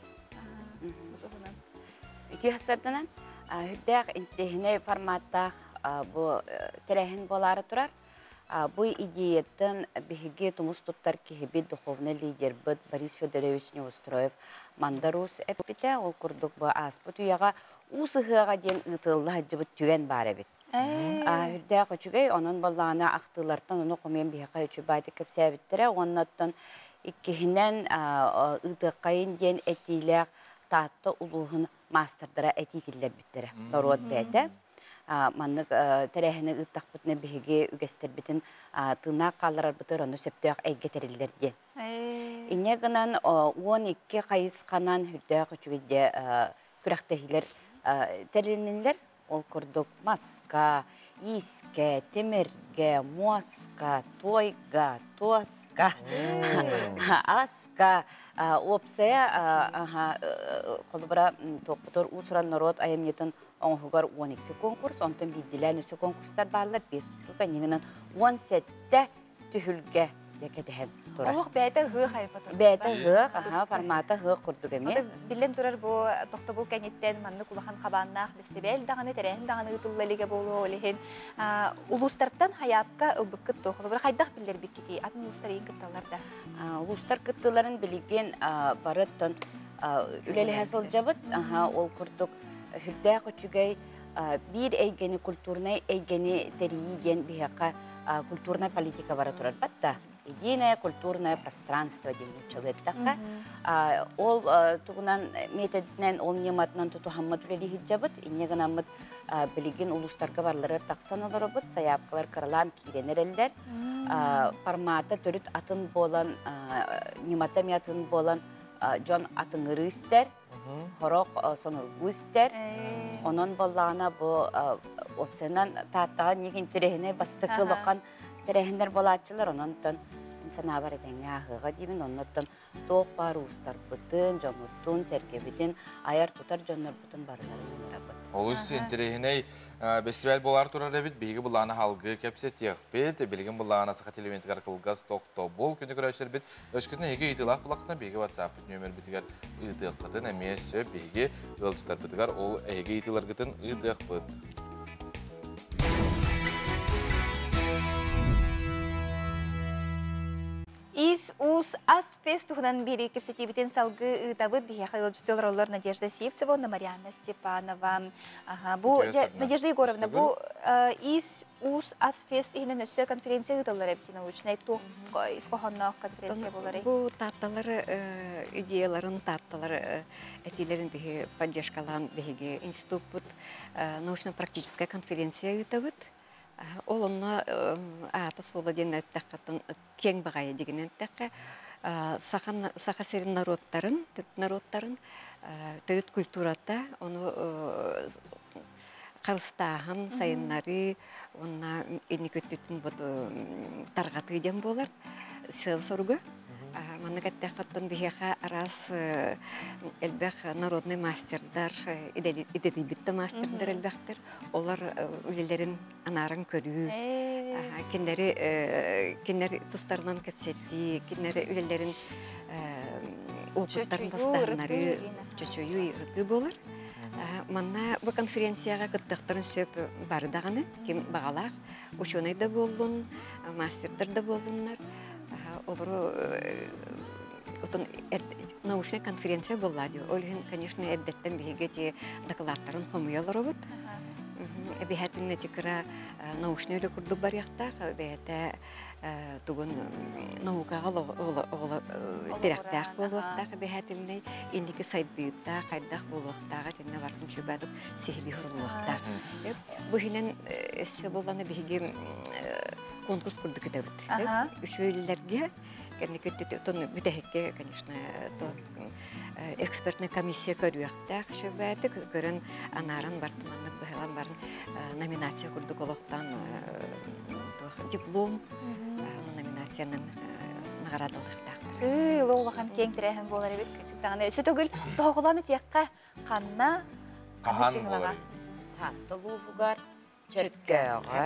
Speaker 24: Үйде хасырынан хүддәқ интехіне форматтақ тәрәхін болары тұрар. Бу идеяттан биһиги тумус туттар кихиби духовный лидер бит Борис Федорович Неустроев мандарус эпите ол курдук бу аспут уяга усыгыга ден ытылла жыбыт түген бар бит. Хүрдә көчүгөй онун баллана актылардан ону комен биһига үчү байты кепсәбиттере оннаттан иккихинен ытыккайын ден этилек татты улугун мастердара этикиллер биттере. Дорот бете. Маннык тәрәһіне ыттақпытны бігі үгестербітін тына қаларар бұтыр оны сөптіғақ әйгетерілерде. Ине гынан 12 қайысқанан хүрдіғақ үчігіде күрәқтәхілер тәрінілер. Ол күрдік маска, иске, темірге, моска, тойга, тоска, аска, опсая қолыбыра тоқпытыр ұсыран народ айымнетін оңғығар 12 конкурс, онтын бидділән өсі конкурстар бағылар 5 ұстуға негінен 10 сәтті түхілге декетіген тұрар.
Speaker 1: Олық бәйті ғық айыпа тұрар.
Speaker 24: Бәйті ғық, форматы ғық күрдік әме.
Speaker 1: Білін тұрар бұл тоқты бұл кәнеттен манны құлақан қабаннақ бістебәл дағаны, тәрәхін дағаны ұтыллаліге болу олеген. Улустарттан хаяпқа ұлбық күтті оқылы. Бір қайдақ білдер бік кетей, атын улустар ең күтталарда.
Speaker 24: Улустар күттілерін білген барыттан үлелі әсіл жабыт, ол күрдік Хүрдә көчүгәй бир әйгәне культурный әйгәне тәрийден бихака культурная политика бара турар батта. Единое культурное пространство демчелеттәкка. Ол тугунан методнан ол нематнан туту хаммат үлели хиҗабыт, иннегенаммат билеген улустарга барлары таксаналар бут, саяпкалар кырылан киренерелдер. Формата төрүт атын болан немата мятын болан John atыңыры істер, хорок сонургу істер. Onun bollağına bu opsiyondan tahtağın negen terehine bastıkılıqan terehinler bolatçılar onundan insan haber edenge ahıға деймін, onundan тоқ бар ұстар бұтын, жомуттun, серкебітін, ayar tutar jonlar бұтын барылар.
Speaker 2: Ол үсі интерехіне фестиваль болар тұрар әбіт, бейгі бұлағына халғы кәпсе тек бет, білген бұлағына сақат элементтер қылғаз тоқты бол күні көрәшер бет, өшкітіне еге етілақ бұлақына бейгі WhatsApp нөмір бітігер ұйдық бұтын, әме сөп бейгі өлчітар бітігер, ол әйге етілер күтін ұйдық бұт.
Speaker 1: Ис ус ас фест тухнан бери кепсетибитен салгы ытабыт бихе хайылжытыл роллар Надежда Сивцева, Марьяна Степанова. Бу Надежда Егоровна, бу ис ус ас фест ихнен өссө конференция ытылар эбити научный тух исқохоннақ конференция болары.
Speaker 5: Бу татталар идеяларын татталар этилерин бихе поддержкалан бихеге институт научно-практическая конференция ытабыт. Ол онна ата сола ден әттәққатын кең бағайы деген әттәққа сақа серін народтарын, тәуіт культурата, оны қарыстағын, сайынлары, онна әні көттетін тарғаты ден болар, сел сорғы. Маннық әттәққаттан бігеға арас әлбәқ народный мастердар, идедибітті мастердар әлбәқтір. Олар үлелерін анарын көрі, кендері тұстарынан көпсетті, кендері үлелерін опыттарын бастағынары чөчөйі ғыты болар. Манна бұл конференцияға күттіқтарын сөп бардағаны, кем бағалақ, ученый да болуын, мастердар да болуынлар. Олару научная конференция была. Олин, конечно, әддеттен бейге докладтарын қомыялар обыт. Бейхәтін нәтикіра научный өлі күрді бар яқтақ, бейхәті туғын наукаға директақ болуақтақ бейхәтіліне, ендікі сайдыйттақ, қайдақ болуақтаға, тенне бартын шөбәдік сехілі ғырлуақтақ. Бұхинен өсі боланы бейге конкурс күрді кітабыт. Үші өлілерге, бүтәхекке, конечно, экспертный комиссия көріяқтақ шөбәдік, көрін анарын бартыманлық бұхайлан барын номинация күрді қолықтан диплом номинацияның нағарадылықтақ.
Speaker 1: Лоғылаған кең тірәхін болар ебет күчіктағына. Өсі төгіл тоғыланы текқа қанна
Speaker 2: Қахан болар.
Speaker 24: Татты луғығар жүргөға,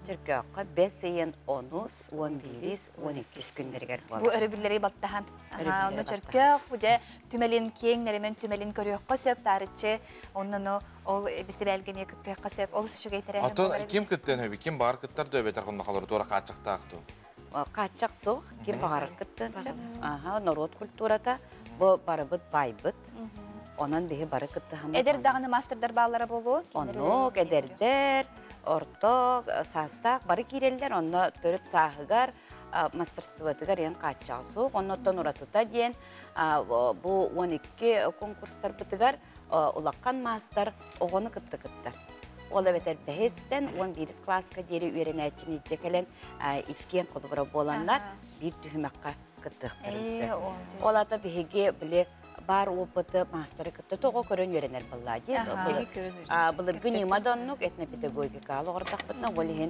Speaker 24: жүргөға 5 eyен 10, 11, 12 күндергер болар.
Speaker 1: Бұл өрі бірлері баттаған. Оны жүргөг, бұда түмәлін кең, нәремен түмәлін көріққа сөп тарытчы, онын ол бізді бәлгеме күттіққа сөп, ол сүшіге тірәхін болар ебет.
Speaker 2: Кем күттен өбі, кем бағар күттар дөбетер құнды қалыр, тура қатшықтақты?
Speaker 24: Қатшақ соқ, кем бағар күттен сөп. Народ культурата, бұл бары бұд, бай бұд. Онан бейі бары күтті хамы.
Speaker 1: Әдер дағыны мастердар балары болу?
Speaker 24: Онық, әдердер, ортоқ, састақ, бары керелдер, онны түріт сағығар, мастерствотығар ең қатшақ соқ. Оннаттан ұратыта ден, бұл 12 конкурстар бұтығар, ұлаққан мастер, оғыны күтті. Ола бетер бәхестен 11 класска дері үйерен әтчін етжекелен иткен құдығыра боланлар бір түхімаққа күттіқтірісі. Олата бігеге біле бар опыты мастері күтті тоғы көрін үйеренер бұллади. Бұлы бүн имадоннық этнопедагогикалы ғырдақ бұтына олеген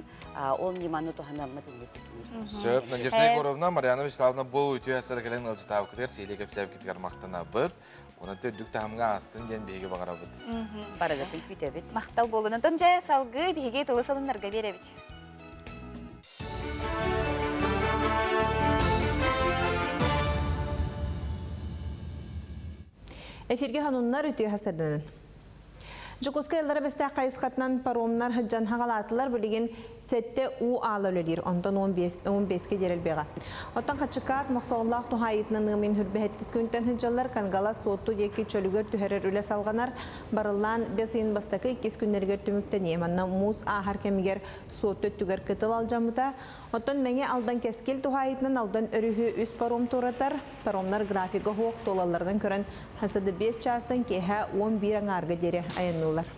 Speaker 24: ол неманы тұхана мәдениетті.
Speaker 2: Сөп, Надежда Егоровна, Марьяна Вячеславовна бұл өте әсірі кәлен ұлжытау күтер, сейлі кәпсәп кетігер мақтана бұд. Оны төдік тағымға астын ден бейге бағара бұд.
Speaker 24: Барағатын күте біт.
Speaker 1: Мақтал болуны. Тұнжа салғы бейге тұлы салынларға бере біт.
Speaker 3: Эфирге хануннар үтіе хасырдының. Жукуска елдары бәсті қайысқатынан паромнар хыджан хағалатылар білеген сәтті у алы өлелер, ондан 15-ке дерелбеға. Оттан қачықат мақсоғылақ тұхайытының мен хүрбәхеттіз күнттен хыджалар қанғала сотту декі чөлігер түхәрер үлі салғанар барылан бәсейін бастақы 2 күннергер түміктен еманна мұз ағар кәмігер сотту түгер кітіл алжамыта. Оттан мәңе алдан кәскел тұхайытынан алдан өріхі үс паром тұратар, паромнар графигі хоқ толалардан көрін хасады 5 частан кеха 11 аңарға дере айынылар.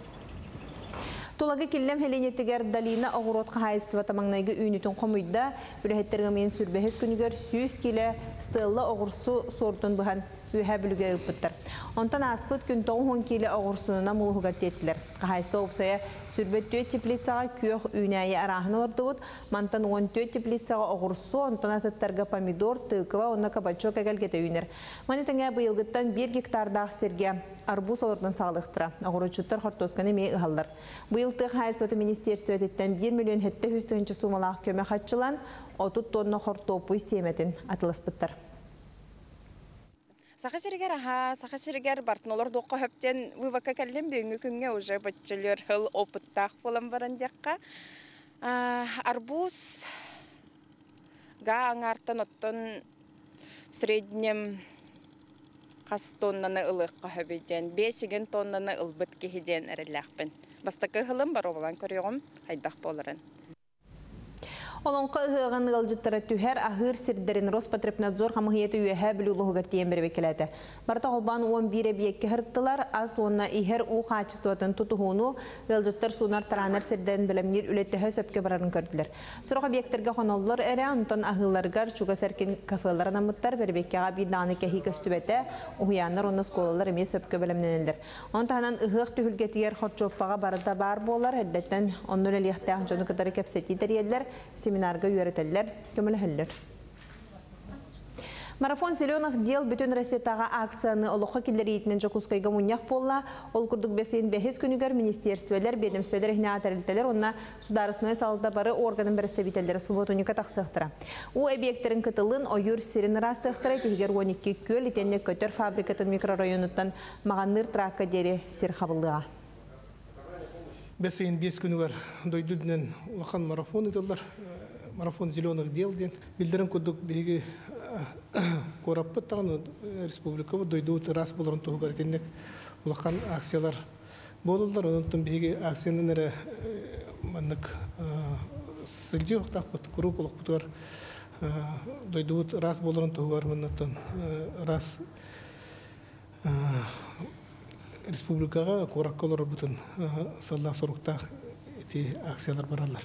Speaker 3: Тулагы келлем хеленеттігер Далина оғыротқа хайыстыва тамаңнайғы үйнітін қомыйда, бүліхеттерге мен сүрбәхес күнігер 100 келі стылы оғырсу сортын бұған үйе бүліге ұппыттыр. Онтан аспыт күн тоғын келі оғырсынына мұлғығат еттілер. Қағайсты опсая сүрбет 4 теплицаға күйеқ үйнәйі арахын ордығыд, мантан 14 теплицаға оғырсу, онтан атыттарға помидор, тықыва, онна кабачок әгәлгеті үйнер. Манетіңе бұйылғыттан 1 гектардағы серге арбуз олырдан сағылықтыра. Оғырычыттар қортосканы мей ұғалдар. Бұйылтық хайстыты министерствететтен 1 миллион хетті хүстігінші сумалақ көмі қатшылан, 30 тонна қортопуй семетін атылыспыттар.
Speaker 6: Сақасыргер бартынолар доққа хөптен вывака кәлем бүйінгі күнге уже бәтчелер хыл опыттақ болан баран дяққа. Арбуз ға аңартан оттон среднем қас тоннаны ылыққа хөбеден, 5 тоннаны ылбыт кехеден әріләқпін. Бастақы хылым бар олан көріғым қайдақ боларын.
Speaker 3: Олонқа ұғығын ғылжыттары түхер ағыр сірдерін Роспотребнадзор қамығыеті үйәхә білі ұлығығыр тиен бірі бекеледі. Барта қолбан 11 бейекке ғырттылар, аз онына ихер ұға ачыстуатын тұтығуыну ғылжыттар сунар таранар сірдерін білімнер үлеттіхі сөпке барарын көрділер. Сұраға бектерге қонолылар әрі, ұнтан ағыларғар чуға сәркен кафеларын амыттар бір беккеға биданы кәхи көстібәті ұғыянлар оны сколалар еме сөпке білімненелдер. Онтағынан ұғық түхілгетігер қорчоппаға барыда бар болар, әддеттен онныл әліқтәғын жоны қыдары кәпсеті дәрелер, семинарға үйретелер, көмілі Марафон зеленых дел бүтін Россиятаға акцияны олыққа келдері етінен жоқұсқайға мұнияқ болла, ол күрдік бәсейін бәхес күнігер министерствелер, бедемствелер ихне атарылтелер, онына сударысыны салда бары органын бірістебителері субботуника тақсықтыра. О объектерін кытылын ойыр сирін растықтыра, тегер 12 көл етенне көтер фабрикатын микрорайонуттан мағанныр тракка дері сир қабылдыға.
Speaker 7: Бәсейін 5 күні бар дойдудынан ұлақан марафон етілдер. Марафон зеленых дел ден. Білдерін көдік бейгі қораппыт тағын республикавы дойдуыт рас боларын тұғығар етеннек ұлақан акциялар болылдар. Онытын бейгі акцияның әрі маннық сілде оқтақпыт, күріп олық бұтығар дойдуыт рас боларын тұғығар мұнытын рас республикаға қораққалар бұтын саллақ сұрықтақ еті акциялар баралар.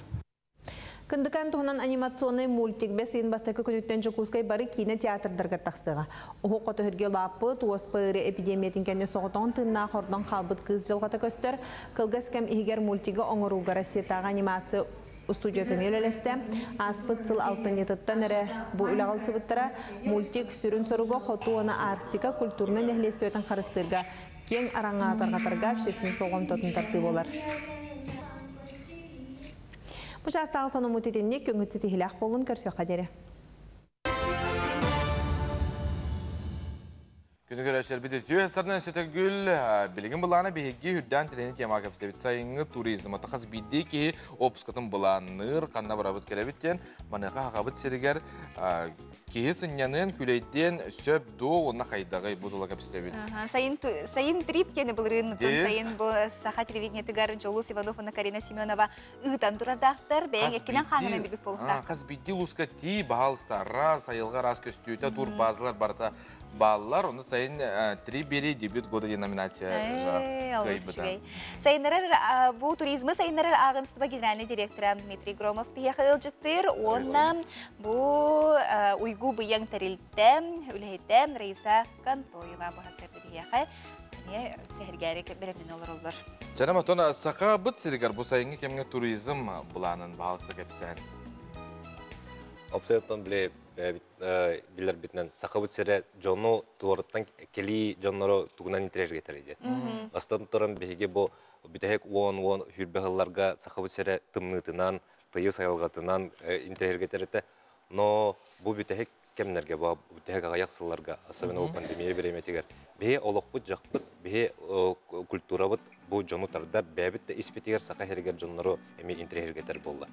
Speaker 3: Кындыкан туһунан анимационный мультик бәсейін бастакы күнүттен жокускай бары кино театрдарға тақсыға. Оғы қоты хүрге лапы, туоспыры эпидемиятин кәне соғытон тынна хордан қалбыт кыз жылғата көстер, кылгас кәм игер мультигі оңыруға Россиятаға анимация студиятын елелесті. Аспыт сыл алтын етіттен әрі бұл үлағыл сыбыттара мультик сүрін сұрыға қоту оны Арктика культурны нәхлестеуетін қарыстырға кен араңа атарға общественный соғым тотын тарты болар. Бұл жастағы соны мұтетенне көңітсі тихіләқ болын көрсе қадері.
Speaker 2: Күні көрәшер бітір түйестерінен сөті гүл білігін бұланы бейгі хүрден тілені тема көпістебет сайыңы туризм. Отақыз бейді ке опускатын бұланыр қанна бұрабыт көләбіттен маныға хақабыт серігер кейі сынянын күлейден сөп до онына қайдағы бұдыла көпістебет.
Speaker 1: Сайын трип кені бұл рынытын, сайын бұл сақа телевидениетігер Жолус Ивановна Карина Семенова ұғытан тұрадақтар, бәйін еккенен қаңына бігіп болықтар.
Speaker 2: Қаз бейді лұсқа ти бағалыстара, сайылға рас көстүйті тур базылар барта баллар, оны сайын 3 бері дебют года деноминация
Speaker 1: кайбыда. Сайынарар бұл туризмы сайынарар ағынстыба генеральный директора Дмитрий Громов пияқыл жыттыр, онна бұл уйгу бұяң тәрілтім, үлхеттім Раиса Кантоева бұхасыр бірияқы. Сәхіргәрі білімнен олар олар.
Speaker 2: Жанам, атона сақа бұт сірігер бұл сайынғы кемге туризм бұланын бағалысы кәпсән?
Speaker 8: Абсолютно билер битнен сақабыт сере жону туарыттан кели жоннору тугунан интерес кетерейди. Астан туран беге бу битек вон хүрбехалларга сақабыт сере тымнытынан, тыйы сайылгатынан интерес кетерете. Но бу битек кемнерге бу битек аяқсылларга, особенно бу пандемия береметигер. Бе олоқпут жақпыт, бе культурабыт бу жону тардар бәбит испетигер сақа хергер жоннору эми интерес кетер болла.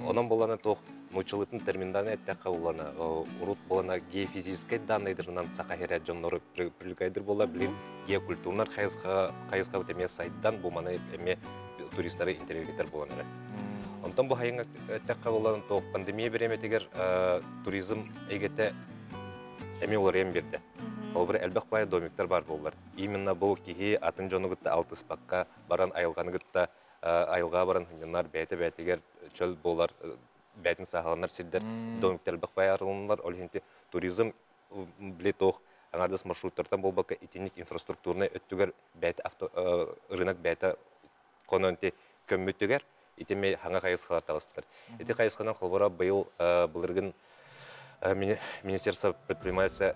Speaker 8: Онан болана тоқ мучылытын терминданы әттәққа болана, урут болана геофизическай данныйдырынан сақа херет жоннору привлекайдыр бола, білін геокультурнар қайызға өтеме сайттан бұманы әме туристары интервьюгетер боланары. Онтан бұл хайыңа әттәққа болана тоқ пандемия береметегер туризм әйгетті әме олар әм берді. Ол бір әлбәқ бая домиктар бар болар. Именно бұл кейі атын жону ғытта алты спаққа баран айылғаны ғытта айылға баран хынянар бәйті-бәйтігер чөл болар, бәйтін сағаланар сілдер, домиктер бақ бай арылынлар, ол хенті туризм білет оқ аңардыс маршруттардан болбаққа итинник инфраструктурны өттүгер бәйті рынок бәйті кононте көммүттүгер, итеме хаңа қайысқалар тағыстылар. Ити қайысқанан қолбара бұйыл бұлырғын Министерство предпринимательства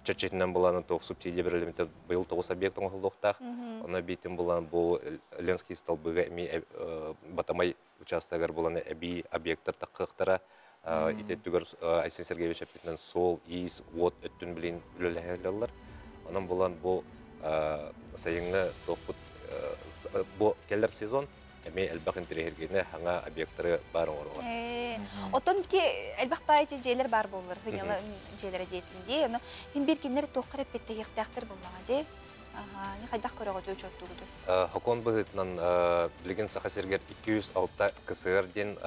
Speaker 8: чечетинен буланы тоқ субсидия берилимите быйыл 9 объект оңголдуктак. Она битим булан бу Ленский столбыга эми батамай участогар буланы эби объекттар таккыктара итеттүгөр Айсен Сергеевич апитнен сол, ис, вот өттүн билин үлелелерлер. Анан булан бу сайыңы тоқпут бу келер сезон эми элбак интерьергене хаңа объекттары бар оңорго.
Speaker 1: Отон бите элбак байчы жерлер бар боллар. Хыгыла жерлер жетинде, аны хим бир кинер тоқкар эппетте яктактыр болмага же. Не кайдак көрөгө жочоттугуду.
Speaker 8: Хокон быгытнан билген Саха Сергер 206 КСР-ден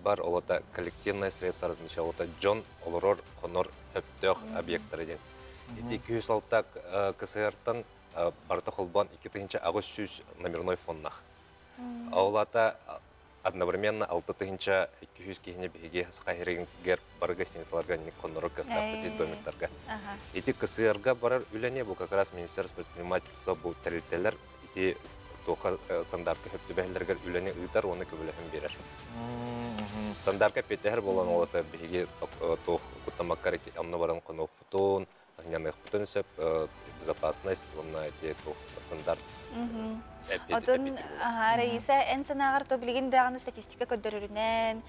Speaker 8: бар олота коллективное средство размещения олота Джон Олорор Конор Төптөк объекттары. 206 КСР-тан барта холбан 2 агыш номерной фоннах. Аулата одновременно 6-200 кихне беге сахарегер бар гостиницаларга не конорок автопати домиктарга. Эти КСРга барар үләне бу как раз Министерство предпринимательства бу тәрилтәләр эти тока стандартка хөптүбәләргә үләне ыйтар оны көбөләһен бирер. Стандартка петәһәр булган олата беге тох кутамаккар амна баран конок бутон, агняных бутон сөп безопасность на эти стандарт.
Speaker 1: Отон Раиса эн санагар то билген дагы статистика көдөрүнөн,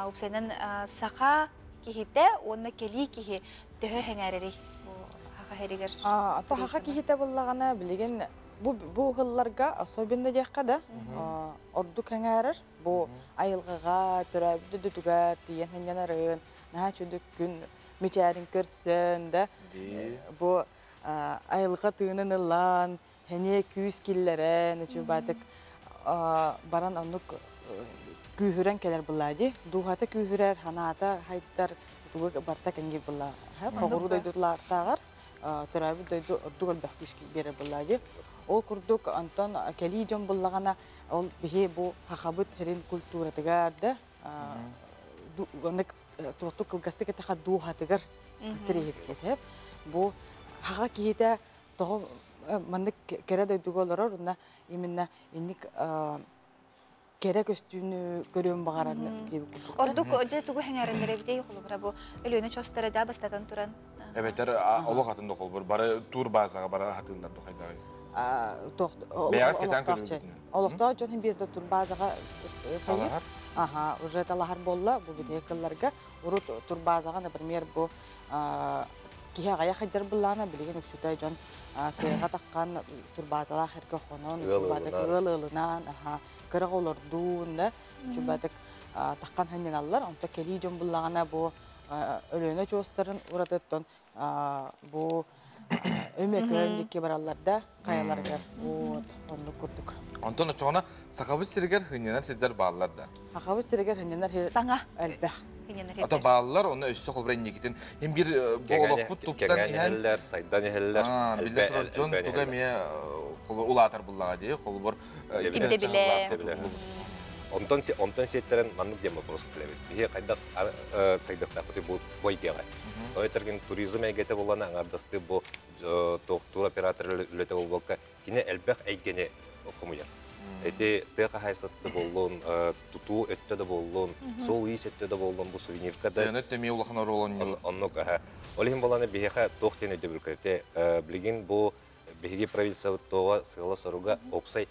Speaker 1: упсайнан сака кихите, онна кели кихи төһө хәңәрери. Хака херигер.
Speaker 4: Ата хака кихите буллагана билген бу хылларга особенно дякка да. Ордук хәңәрер, бу айылгыга, төрәбүдү дүтүгә тиен хәңәрен, наһа чөдүк күн мичәрин көрсөн да. Бу айылга тыынын ылан Hene küs killere, ne çubadık baran anlık kühüren keler bulladı. Duhata kühürer, hanata haytar tuğuk barta kengi bulla. Koguru duydular tağır, törabı duydu orduğul bahkiş bere bulladı. Ol kurduk Anton keliyeceğim bullağına, ol bihe bu hakabut herin kultura tıgardı. Onlık tuğuk kılgastık etaha duhatıgar tirihirket hep. Bu haka kihide toğu Mandık kere döydük olarak onda iminna innik kere köstüğünü görüyorum bağıranlar diye bir kurduk.
Speaker 1: Orduk öce tuğu hengerinlere bir de yok olur. Bu ölüğünü çöstara da bastatan turan.
Speaker 2: Evet, Allah hatında olur. Bara tur bazaga bara hatırlar da hayda. Beyaz keten görüyoruz.
Speaker 4: Allah da canım bir de tur bazaga hayır. Aha, ücret Allah'ar bolla bu bir yakınlarga. Uru tur bazaga ne premier bu Kihe gaya hajar bulana bilgin uksutay jon tega takkan turbazalar herke xonon çubadak ılılınan aha kırık olurduğunda çubadak takkan hanyanallar onta keli jon bulana bu ölüne çostarın uradatton bu ömek öndeki barallarda kayalarga bu onu kurduk.
Speaker 2: Ondan sonra sakabı sirger hınyanar sirder bağlılarda.
Speaker 4: Sakabı sirger hınyanar
Speaker 1: sana
Speaker 4: elbeh.
Speaker 2: Ata bağlılar onu össü kolbren yegitin. Hem bir boğuluk bu tutsan
Speaker 8: heller, saydan heller.
Speaker 2: Bilde John tuga miye ula atar bullağa diye kolbor.
Speaker 1: Kimde bile.
Speaker 8: Ondan setlerin manlık diye вопрос kılıyor. Bir kaydak saydıkta bu boy diye. O etergen turizm egete bulana ardastı bu tur operatörü ülete olmakta yine elbek eygene okumuyor. Ete teqa haysatlı bolun, tutu ötte de bolun, sol is ötte de bolun bu suvenirka da.
Speaker 2: Sen ötte mi ulaqına rolun?
Speaker 8: Onluk aha. Olihim bolana biheqa toqten öde bülkerte. Bilgin bu bihegi правительство сыла соруга опсай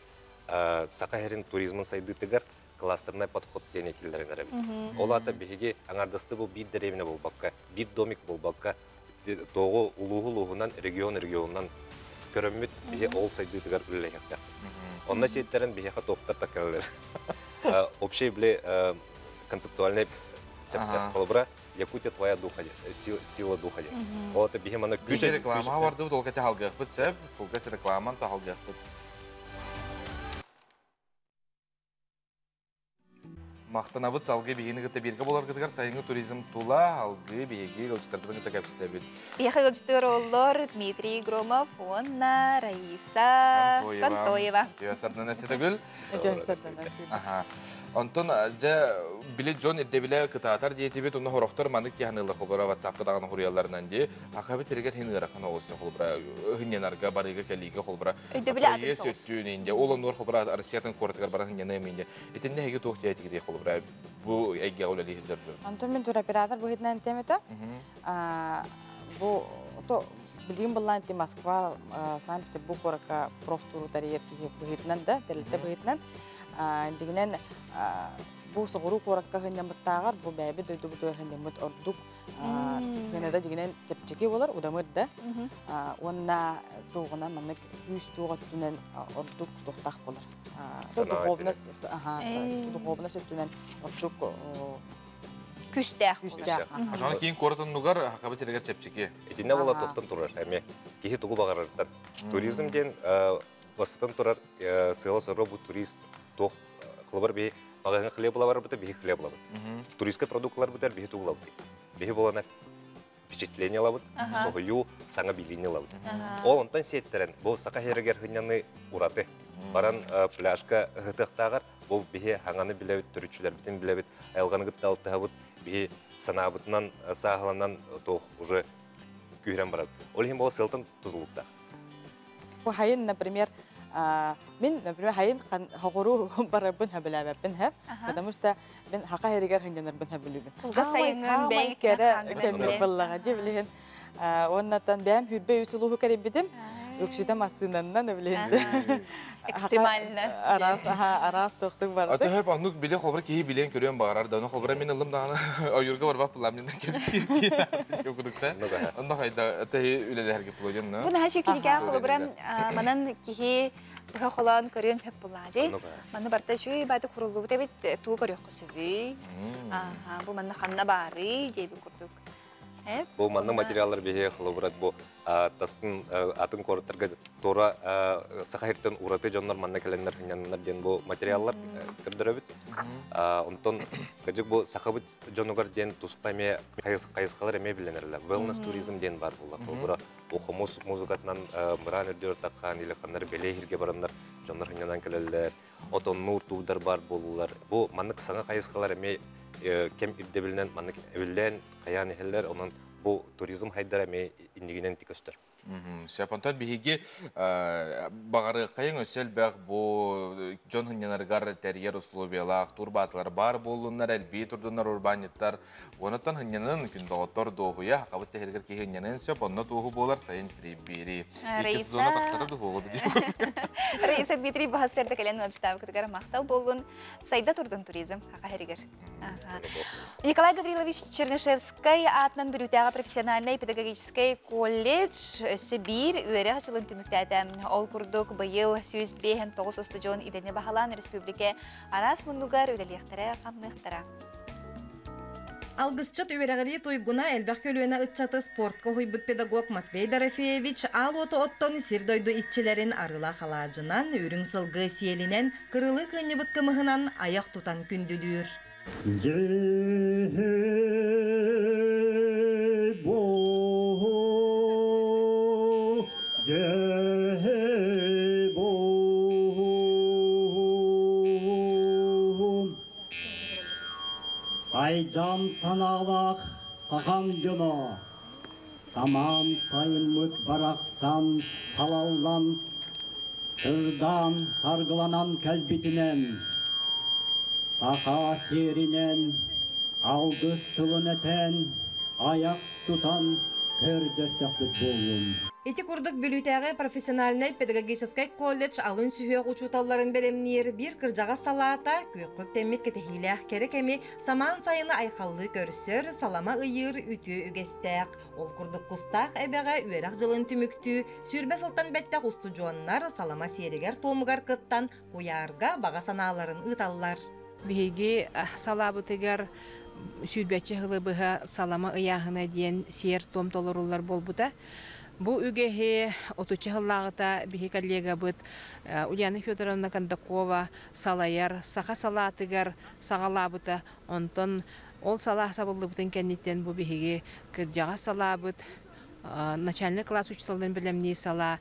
Speaker 8: сақаһерин туризмын сайдытыгар кластерный подход тене килдерен арабит. Олата бихеги аңардасты бу бир деревне болбакка, бир домик болбакка, тоғы улуғынан регионнан көрөммүт бихе ол сайдытыгар үлелехекте. Онна сеттерин бихеха тоқтар такалар. Общий бле концептуальный септер. Холбра Якутия твоя духа, сила духа. Вот бихе мана
Speaker 2: күші реклама варды бұл кәте халгақ бұд сәп, бұл кәсі рекламан та халгақ бұд. мақтанабыт салғы бейгені гыта берге болар гытыгар сайыңы туризм тула алғы бейге гылчытардың гыта кәпсістәбіт.
Speaker 1: Яхы гылчытыр олар Дмитрий Громов, Онна, Раиса Кантоева.
Speaker 2: Сардана сетегіл? Онтон жа билет жон ирдебиле кытаатар диетибет онна хорохтор мандык яханылар холбара WhatsApp кытаган хурияларынан ди ахабы терегер хинер хана олсын холбара хиннарга барыга келиге холбара.
Speaker 1: Ирдебиле атын соус.
Speaker 2: Сөйненде ол нор холбара Россиятын кортыгар баран хиннене менде. Этинде хеге тохтя этиге холбара бу эге олали хизер.
Speaker 4: Антон мен туроператор бу хитнен темета. Бу то билгин буллан ти Москва, Санкт-Петербург корака профтуру тарьер ки бу хитнен да, телте бу хитнен. Дигнен бу согуру коракка хынямыттагар бу бәбе дөйдү бу хынямыт ордук генеда дигнен чепчеки болар удамырда онна тугына мынык 100 туга түнен ордук тохтак болар духовность духовность түнен ордук
Speaker 1: күстәк
Speaker 2: Ажаны кейін коратын нугар хакабы терегер чепчеки
Speaker 8: Этинне бола тоқтан турар эме кихи тугу багарырдан туризмден вастан турар сыйла сорро бу турист тох кылбар бе багаңа хлеб лавар бу бе хлеб лавар туристка продуктлар бу бе туглав бе болана впечатление лават согую саңа билине лават ол онтан сеттерен бу сака херегер хынняны ураты баран пляжка гытыктагар бу бе хаңаны билебит төрүчүлөр битин билебит айылганы гытталтабыт бе санабытынан сагаланан тох уже күйрен барат ол хим бу сылтын тузулукта
Speaker 4: бу хайын например мен, например, хайын хогуру барабын хабелабын хаб, потому что мен хака херигер хынjanарбын хабелүбүн.
Speaker 1: Гасайыңын бәйг
Speaker 4: кәндер баллага ди билген. Оннан бәм хүрбе үсүлү керебидим. Өксүдә массынаннан билген.
Speaker 1: Экстремально.
Speaker 4: Арас токтук бар.
Speaker 2: Ата хеп анук биле холбар ки билен көрөм багарар да, холбар мен ылым дагы аюрга бар бап ламнен кепси. Юкудукта. Анда хайда ата үлелерге плоден, на.
Speaker 1: Бу нахи килгә холбарам манан ки Бага холан көрөн хеп булади. Маны барта шуй бады курулу дебит туу көрөк көсөбү. Бу маны ханна бары дебин курдук.
Speaker 8: Бу манны материаллар беге хлобрат бу тастын атын корттарга тора сахиртен ураты жоннор манна келеннер хыняннар ден бу материаллар кирдөрөбүт. Онтон кежик бу сахабыт жонугар ден туспаме кайыскалар эме биленерлер. Wellness туризм ден бар була. Хлобра ухумус музыкатынан мыран өддөр таккан или ханнар белехирге барандар жоннор хынянан келелер. Отон нур туудар бар болулар. Бу маннык саңа кайыскалар эме кем иддебилнен маннык эбилен каян эхеллер онун бу туризм хайдара ме индигинен тикөстөр.
Speaker 2: Сяпантан биһиги багары кайын өсел бак бу жон хынянаргар терьер условиялар турбазлар бар болуннар элби турдунар урбаниттар онотан хынянын күндөгөттөр доогуя хакабыт техергер кийиннен сөп онно тугу болар сайын трибири. Икис зона таксара дугу ди.
Speaker 1: Раиса Дмитрий Бахасерде келен өлчтабы кытыгар мактал болгон сайда турдун туризм хакахергер. Николай Гаврилович Чернышевский атынан Бирютяга профессиональный педагогический колледж Сибирь үере жылын түмүктәдә. Ол курдук быйыл 109 студион идене баһалан республика арас мундугар үдәлектәре камныктыра.
Speaker 10: Алгысчат үерәгәли туйгуна элбәк көлүенә ытчаты спортка хуйбут педагог Матвей Дорофеевич ал ото оттон сирдойду итчелерин арыла халажынан үрүң сылгы сиелинен кырылы кынныбыт кымыгынан аяк тутан күндүлүр.
Speaker 11: Айдам саналақ саған жыно, тамам сайымыт барақсан талаулан, тұрдан сарғыланан кәлбітінен, сақа серінен, алдыз тылын әтен, аяқ тұтан көрдөстөкпіт болуын.
Speaker 10: Эти курдук бүлүтәгә профессиональный педагогический колледж алын сүйөк учуталларын белемнер бир кыржага салата көккөк теммит кетехилях керек эми саман сайыны айкаллы көрсөр салама ыйыр үтү үгестек. Ол курдук кустак эбеге үерак жылын түмүктү сүрбе сылтан беттек усту жуаннар салама серигер томугар кыттан куярга бага санааларын ыталлар.
Speaker 21: Биги салабытыгар сүрбетче хылыбыга салама ыяхына диен сер том толорулар болбута.
Speaker 12: Бу үгеһе отучахыллагыта биһи коллега быт Ульяна Федоровна Кондакова салаяр саха салатыгар сагалабыта онтон ол салах сабылыбытын кенниттен бу биһиге кыржага салабыт начальник класс учителден билемни сала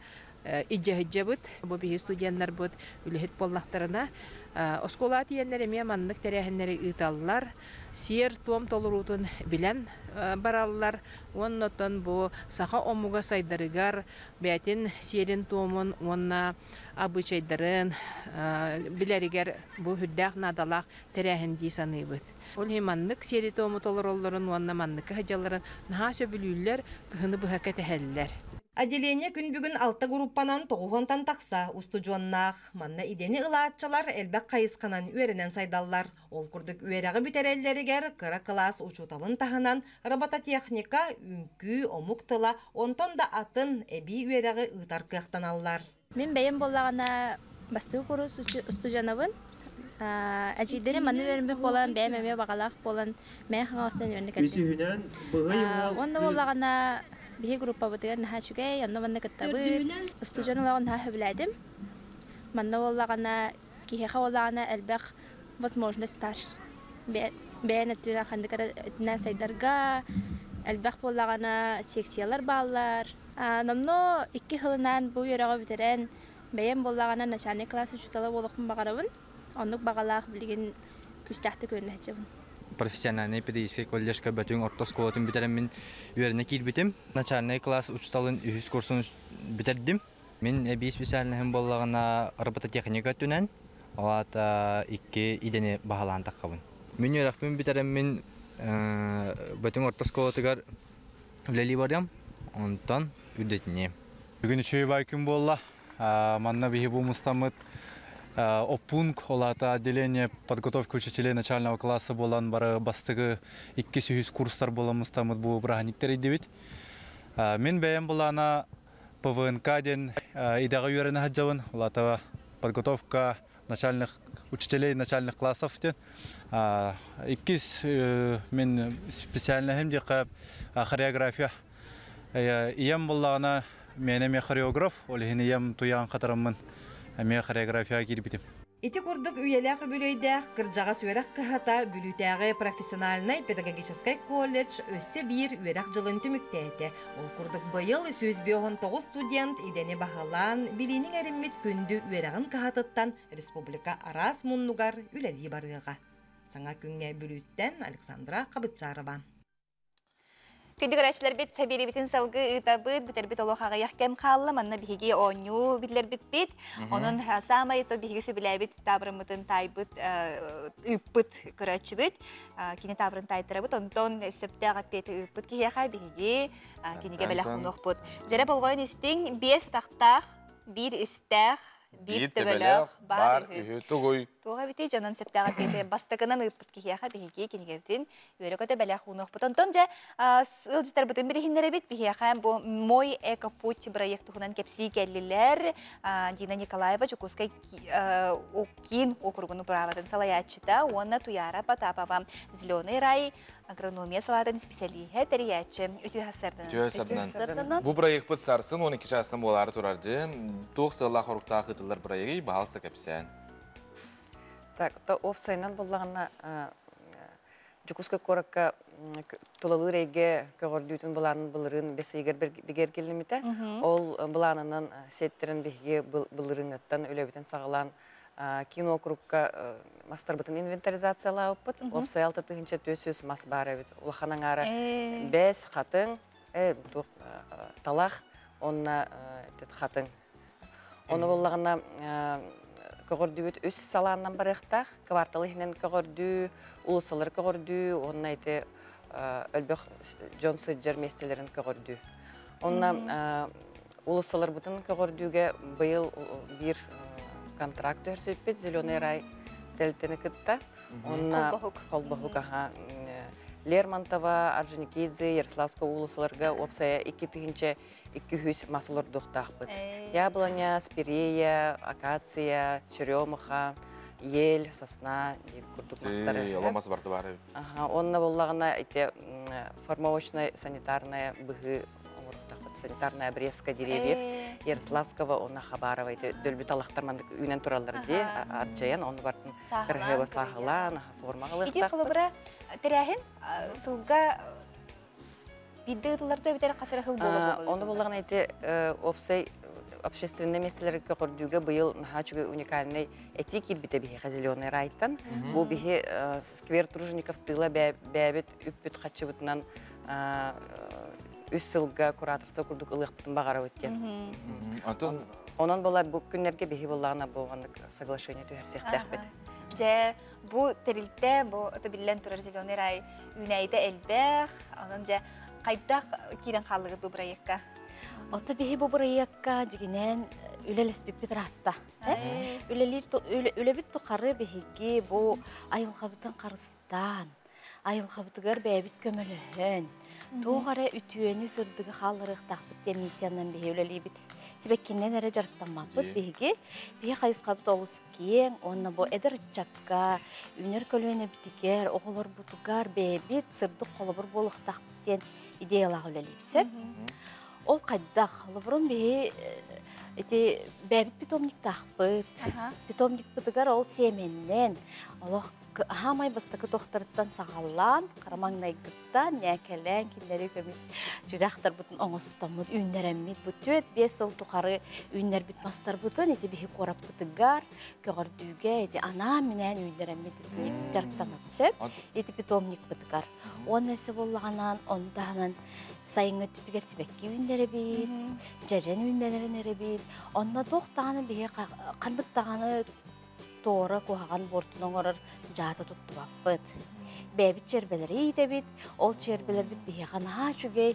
Speaker 12: иджа быт бу биһи студенттар быт үлехет боллактарына оскола тиеннер эме маннык терехеннери ыталлар сиер том толурутун билен бараллар оннотон бу саха омуга сайдарыгар бәтин сиерин томун онна абычайдарын билеригер бу хүддәк надалак терехен ди саныйбыт. Ол маннык сиери тому толуролларын онна маннык хаҗаларын наха сөбүлүлләр кыһыны бу хаката хәлләр.
Speaker 10: Отделение күн бүгін 6 группанан тоғуғантан тақса устужуаннақ. Манна идени ылаатчалар әлбәк қайысқанан үйерінен сайдаллар. Ол күрдік үйеріғі бітереллерігер кыра класс учуталын тағынан робототехника, үнкі, омуктыла, онтон да атын әбі үйеріғі ұйтар кықтан аллар.
Speaker 23: Мен бәйім болағана бастығы көріс устужанавын. Әжидері маны өрінбек болан, бәйім әме бағалақ болан, мән қаңастан өрінді кәлді. Онны болағана бихи группа бутыгар наха чугай, анна манна каттабы, устужан олаган наха хүбіләдім. Манна олагана, кихеха олагана әлбәқ возможность бар. Бәйін әттіна қандықара әттіна сайдарға, әлбәқ олагана секциялар балар. Намно 2 хылынан бұл ераға бітерен, бәйін олагана начальник класс учуталы олықпын бағарабын, онлық бағалақ білген күстәқті көріне әтчебін.
Speaker 13: Профессиональный педагогический колледжка бөтен орта школатын битерем мен үйеріне килбитим. Начальный класс учталын үхіс курсын битердим. Мен әбей специальныхын болағына робототехника түнен, олата 2 идені бағалан таққабын. Мен үйерақпен битерем мен бөтен орта школатыгар үлелі барям, онтан үдетіне.
Speaker 14: Бүгін үшөй бай күн болла, манна бейі болмыстамыд. Опунг олата отделение подготовки учителей начального класса болан бары бастығы 200 курстар боламыстамыд бұл брахниктер едебет. Мен бәйім болана ПВНК-ден идағы үйеріне хаджавын, олата подготовка начальных учителей начальных классов. 2 мен специально хемдеқі хореография. Ием болана менеме хореограф, олығын ием туян қатарымын. Әме хореография кирбитим.
Speaker 10: Ити курдук үйеләк бүлөйдәк кыржага сүрәк кыхата бүлүтәгә профессиональный педагогический колледж өссе бир үйеләк жылын түмүктәте. Ол курдук быйыл 199 студент идене баһалан билинең эриммит күндү үйеләгын кыхатыттан республика арас муннугар үләли барыга. Саңа күнгә бүлүттән Александра Кабытчарова.
Speaker 1: Күнді көрәшілер бет сәбері бетін салғы ұта бұд, бұтер бет олуқаға яқкем қалы, манна бігі оңю бітлер бет. Оның самай ұта бігі сөбілі бет табырымытын тай бұд, ұппыт көрәтші бұд. Кені табырын тайтыры бұд, онтон сөпті ғаппет ұппыт кейеға бігі кенеге бәлі құнық бұд. Жәрі болғойын істің 5 тақтақ, 1 істәқ, 1 төбелек бар үйі тұғой. Туға бітей жанын сөптіға беті бастығынан ұйпыт кейеға бігеге кенеге бітін өрекөті бәлі құнық бұд. Онтон жа ұлжыстар бұтын бірігіндері бет бігеға бұл мой экопуть проектуғынан кепсі кәлілер Дина Николаева Жукускай Окин округыны праватын салаятчыта, онна туяра патапава зеленый рай агрономия салатын специалиhe терiyatçı ütü hasardan.
Speaker 2: Bu proyekt bit sarsın 12 жасынан болары турарды. 9 ла хорукта хытылар проекты баалса кепсен.
Speaker 15: Так, то офсайнан боллагана Жукуска коракка тулалыреге көрдүтүн буланын булырын бесегер бигер келимите. Ол буланынан сеттерин биге булырыңаттан өлөбүтен сагалан кино округка мастарбытын инвентаризациялап бут. Офсай 6 тыгынча 400 мас бар бит. Улаханан ары 5 хатын, талах, онна хатын. Оны боллагана көрдүбүт үс саланнан барыктак, кварталы хинен көрдү, улусалар көрдү, онна айты өлбөк Джон Сиджер местелерин көрдү. Онна улусалар бутун көрдүгө быйыл бир контракт өрсөтпөт зеленый рай телтени кытта. Онна Колбахук Лермонтова, Орджоникидзе, Ярославская улусаларга опсая 200 масылар духтахпыт. Яблоня, спирея, акация, черемуха, ель, сосна, курдук мастары.
Speaker 2: Ломас барды бар.
Speaker 15: Онна боллагана ите формовочная санитарная быгы омуртахпыт. санитарная обрезка деревьев Ярославского, онна Хабарова, дөлбі талақтар мандық үйнен туралар де, атжаян, оны бартын кіргева сағылан, форма қылықтақ.
Speaker 1: Иде қолыбыра тірәхін сылға биддігілерді өбітері қасыры хыл болу.
Speaker 15: Оны болған әйті опсай общественные местелерге көрдүгө быйыл нахачуга уникальный этики бите бихе зеленый райттан. Бу бихе сквер тружеников тыла бәбет үппүт хачыбытынан үс сылга кураторство курдук ылыктын багара өткен. Онон болар бу күннерге бихе боллагына болгондук соглашение түгәрсехтәхбет.
Speaker 1: Же бу терилте бу өтөбиллен турар зеленый рай үнәйде элбэх, анан же кайдак кирен халыгы бу проектка.
Speaker 23: Ота бихи бу проектка дигенен үлелес биппит ратта. Үлебит тухары бихиги бу айылхабытын карыстан, айылхабытыгар бәбит көмөлөһөн. Тугара үтүөнү сырдыгы халырык тахпыт миссиянан бихи үлелибит. Себеккеннен эре жарыктанмаппыт бихиги. Бихи кайыскабыт олус кең, онна бу эдер чакка, үнер көлөөнө битикер, оголор бутугар бәбит сырдык колобур болук тахпыт идеялар үлелибит. Ол қайдақ, лыбырын бейі бәбіт питомник тақпыт. Питомник бұтығар ол семеннен. Олық хамай бастықы тоқтырыттан сағалан, қарамаңнайгыттан, нәкәлән, кендері көміз жүзақтар бұтын оңыстамыд, үннәрәммет бұтөт, 5 ыл тұқары үннер бітмастар бұтын, бейі қорап бұтығар, көгірдуге, ана менен үннәрәммет жарықтан өпсіп, питомник бұтығар. Оны әсі болғанан, ондағынан сайыңы түтігер себекке үйіндері бейд, жәжен үйіндерін әрі бейд. Онна тоқтағаны бейе қандықтағаны тоғыры қоғаған бортының орыр жаты тұтты баппыд. Бәбіт чербелері ейді бейд, ол чербелер бейд бейе қана жүгей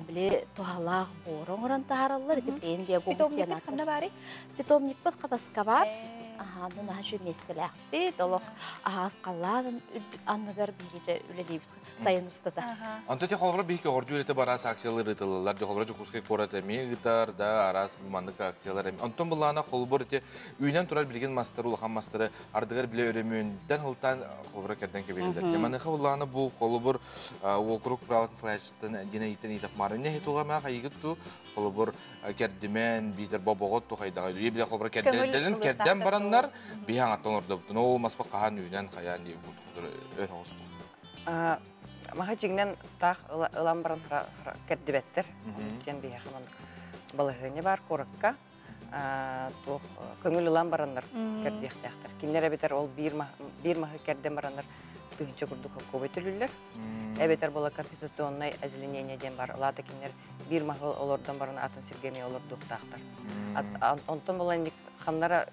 Speaker 23: біле тоғалақ борын ұран тағаралар.
Speaker 1: Питомник бейд қанда бары?
Speaker 23: Питомник бейд қатасқа бар. Нұн ашу местелі бейд, олық ағаз қаладын анығар бейде үлелей бейд. Сайын ұстата.
Speaker 2: Антоте холбара бейке орду үлеті барас акциялар ытылылар, холбара жүкускай кораты мегитар, да арас мандық акциялар. Антон бұллағына холбар өте үйнен турар білген мастары, улахан мастары ардығар біле өремүйінден ғылтан холбара кәрден кебелелер. Яманыға бұллағына бұл холбар округ праватын сылайшыттан дина итен итап марын. Не хетуға мәға қайығыт ту холбар кәрдімен бейтер бабағыт ту қайдағы. Үй біле холбара кәрден кәрден баранлар бейхан аттан орда бұтын. Ол маспа қаған үйнен қаян дейі бұд.
Speaker 15: Маға жігінен тақ ылан баран кәрдібеттір. Кен бейе қамандық балығыны бар қорыққа. Көңіл ылан барандар кәрдіқтәқтір. Кенер әбетер ол бір мағы кәрден барандар бүгінші күрді көбі түлілер. Әбетер бола компенсационный әзіленениеден бар. Латы кенер бір мағы олардан баран атын сергеме оларды ұқтақтыр. Онтон бола қамнара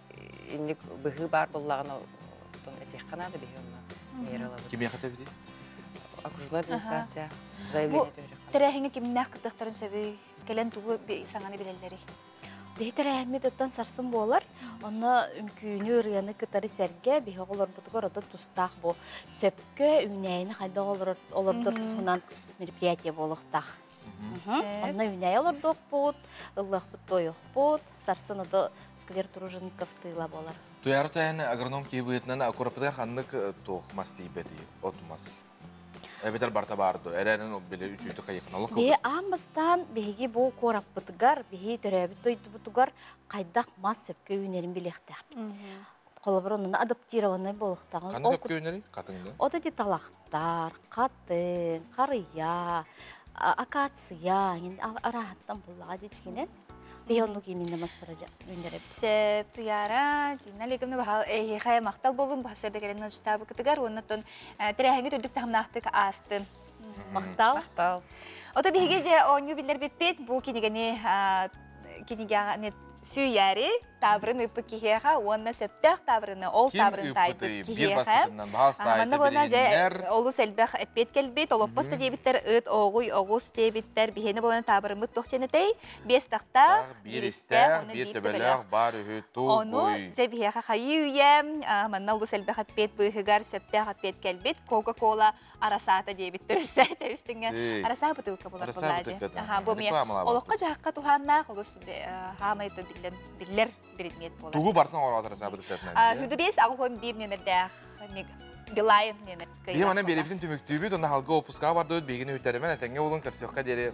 Speaker 15: бұғы бар болағына әтек қанады бейе окружной администрация заявление төрөк.
Speaker 1: Тәрәһеңе кимнәк кытыктарын сөбүй, келен тугы саңаны билелләри.
Speaker 23: Бейтер әһмет оттан сарсын болар. Онна үмкүйүнү ырыяны кытары сәрге беһе олар бутугар оттан тустак бу. Сөпкө үнәйни хайда олордор тусунан мероприятие болохтак. Онна үнәй олордок бут, ыллах бут тоюк бут, сарсын ода сквер тружеников тыла болар.
Speaker 2: Туяры тәйіні агроном кейбіетінен акурапыдар ханнык тоқ масты ибеті, отмас. Әбетер барта барды, әрәрін біле үшүйті қайықын алық қылдыз.
Speaker 23: Бе амбастан беге бұл қорап бұтығар, беге төрәбі тойды бұтығар қайдақ мас сөпке үйнерін білектәп. Қолыбыр онын адаптированный болықтағын.
Speaker 2: Қаны көпке үйнері? Қатыңды?
Speaker 23: Ода де талақтар, қатын, қарыя, акация, арағаттан болаға дечкенен. Бейонлу кемінде мастыры өндеріп.
Speaker 1: Сеп, туяра, жина легімді бағал әйхай мақтал болын, бағасырды кәрін ұжытабы күтігар, оннаттон тірәхіңі түрдік тағымнақтық асты. Мақтал. Ота бейге же оңы білдер беппет, бұл кенегені сүйәрі, табырын үпі кехеға, онына сөптәқ табырыны, ол табырын тайпы кехеға. Манна бұна же олыс әлбәқ әппет кәлбет, олоппасты дебіттер, үт, оғуй, оғыз дебіттер, бейхені бұланы табырын мұт тоқченетей, бес тақтақ,
Speaker 2: бірістәқ, бір төбеләқ, бар үхі, ту, бұй.
Speaker 1: Оны же бейхеға қайы үйем, манна олыс әлбәқ әппет бұйхығар, сөптәқ әппет кәлбет, Кока-Кола арасата дебіттер үсі, тәвістіңі. Араса бұтылқа болар бұлажы. Олыққа жаққа туғаннақ, олыс хамайды биллер беретмет болар.
Speaker 2: Тугу бартын оратыр сабыдық тәтінен.
Speaker 1: Хүрді бес ағуын бейім нөмірдәқ, Билайын нөмір.
Speaker 2: Бейім анан беребітін түміктүйбіт, онда халғы опусқа барды өт бейгіні өттерімен әтәңге олың кірсіққа дері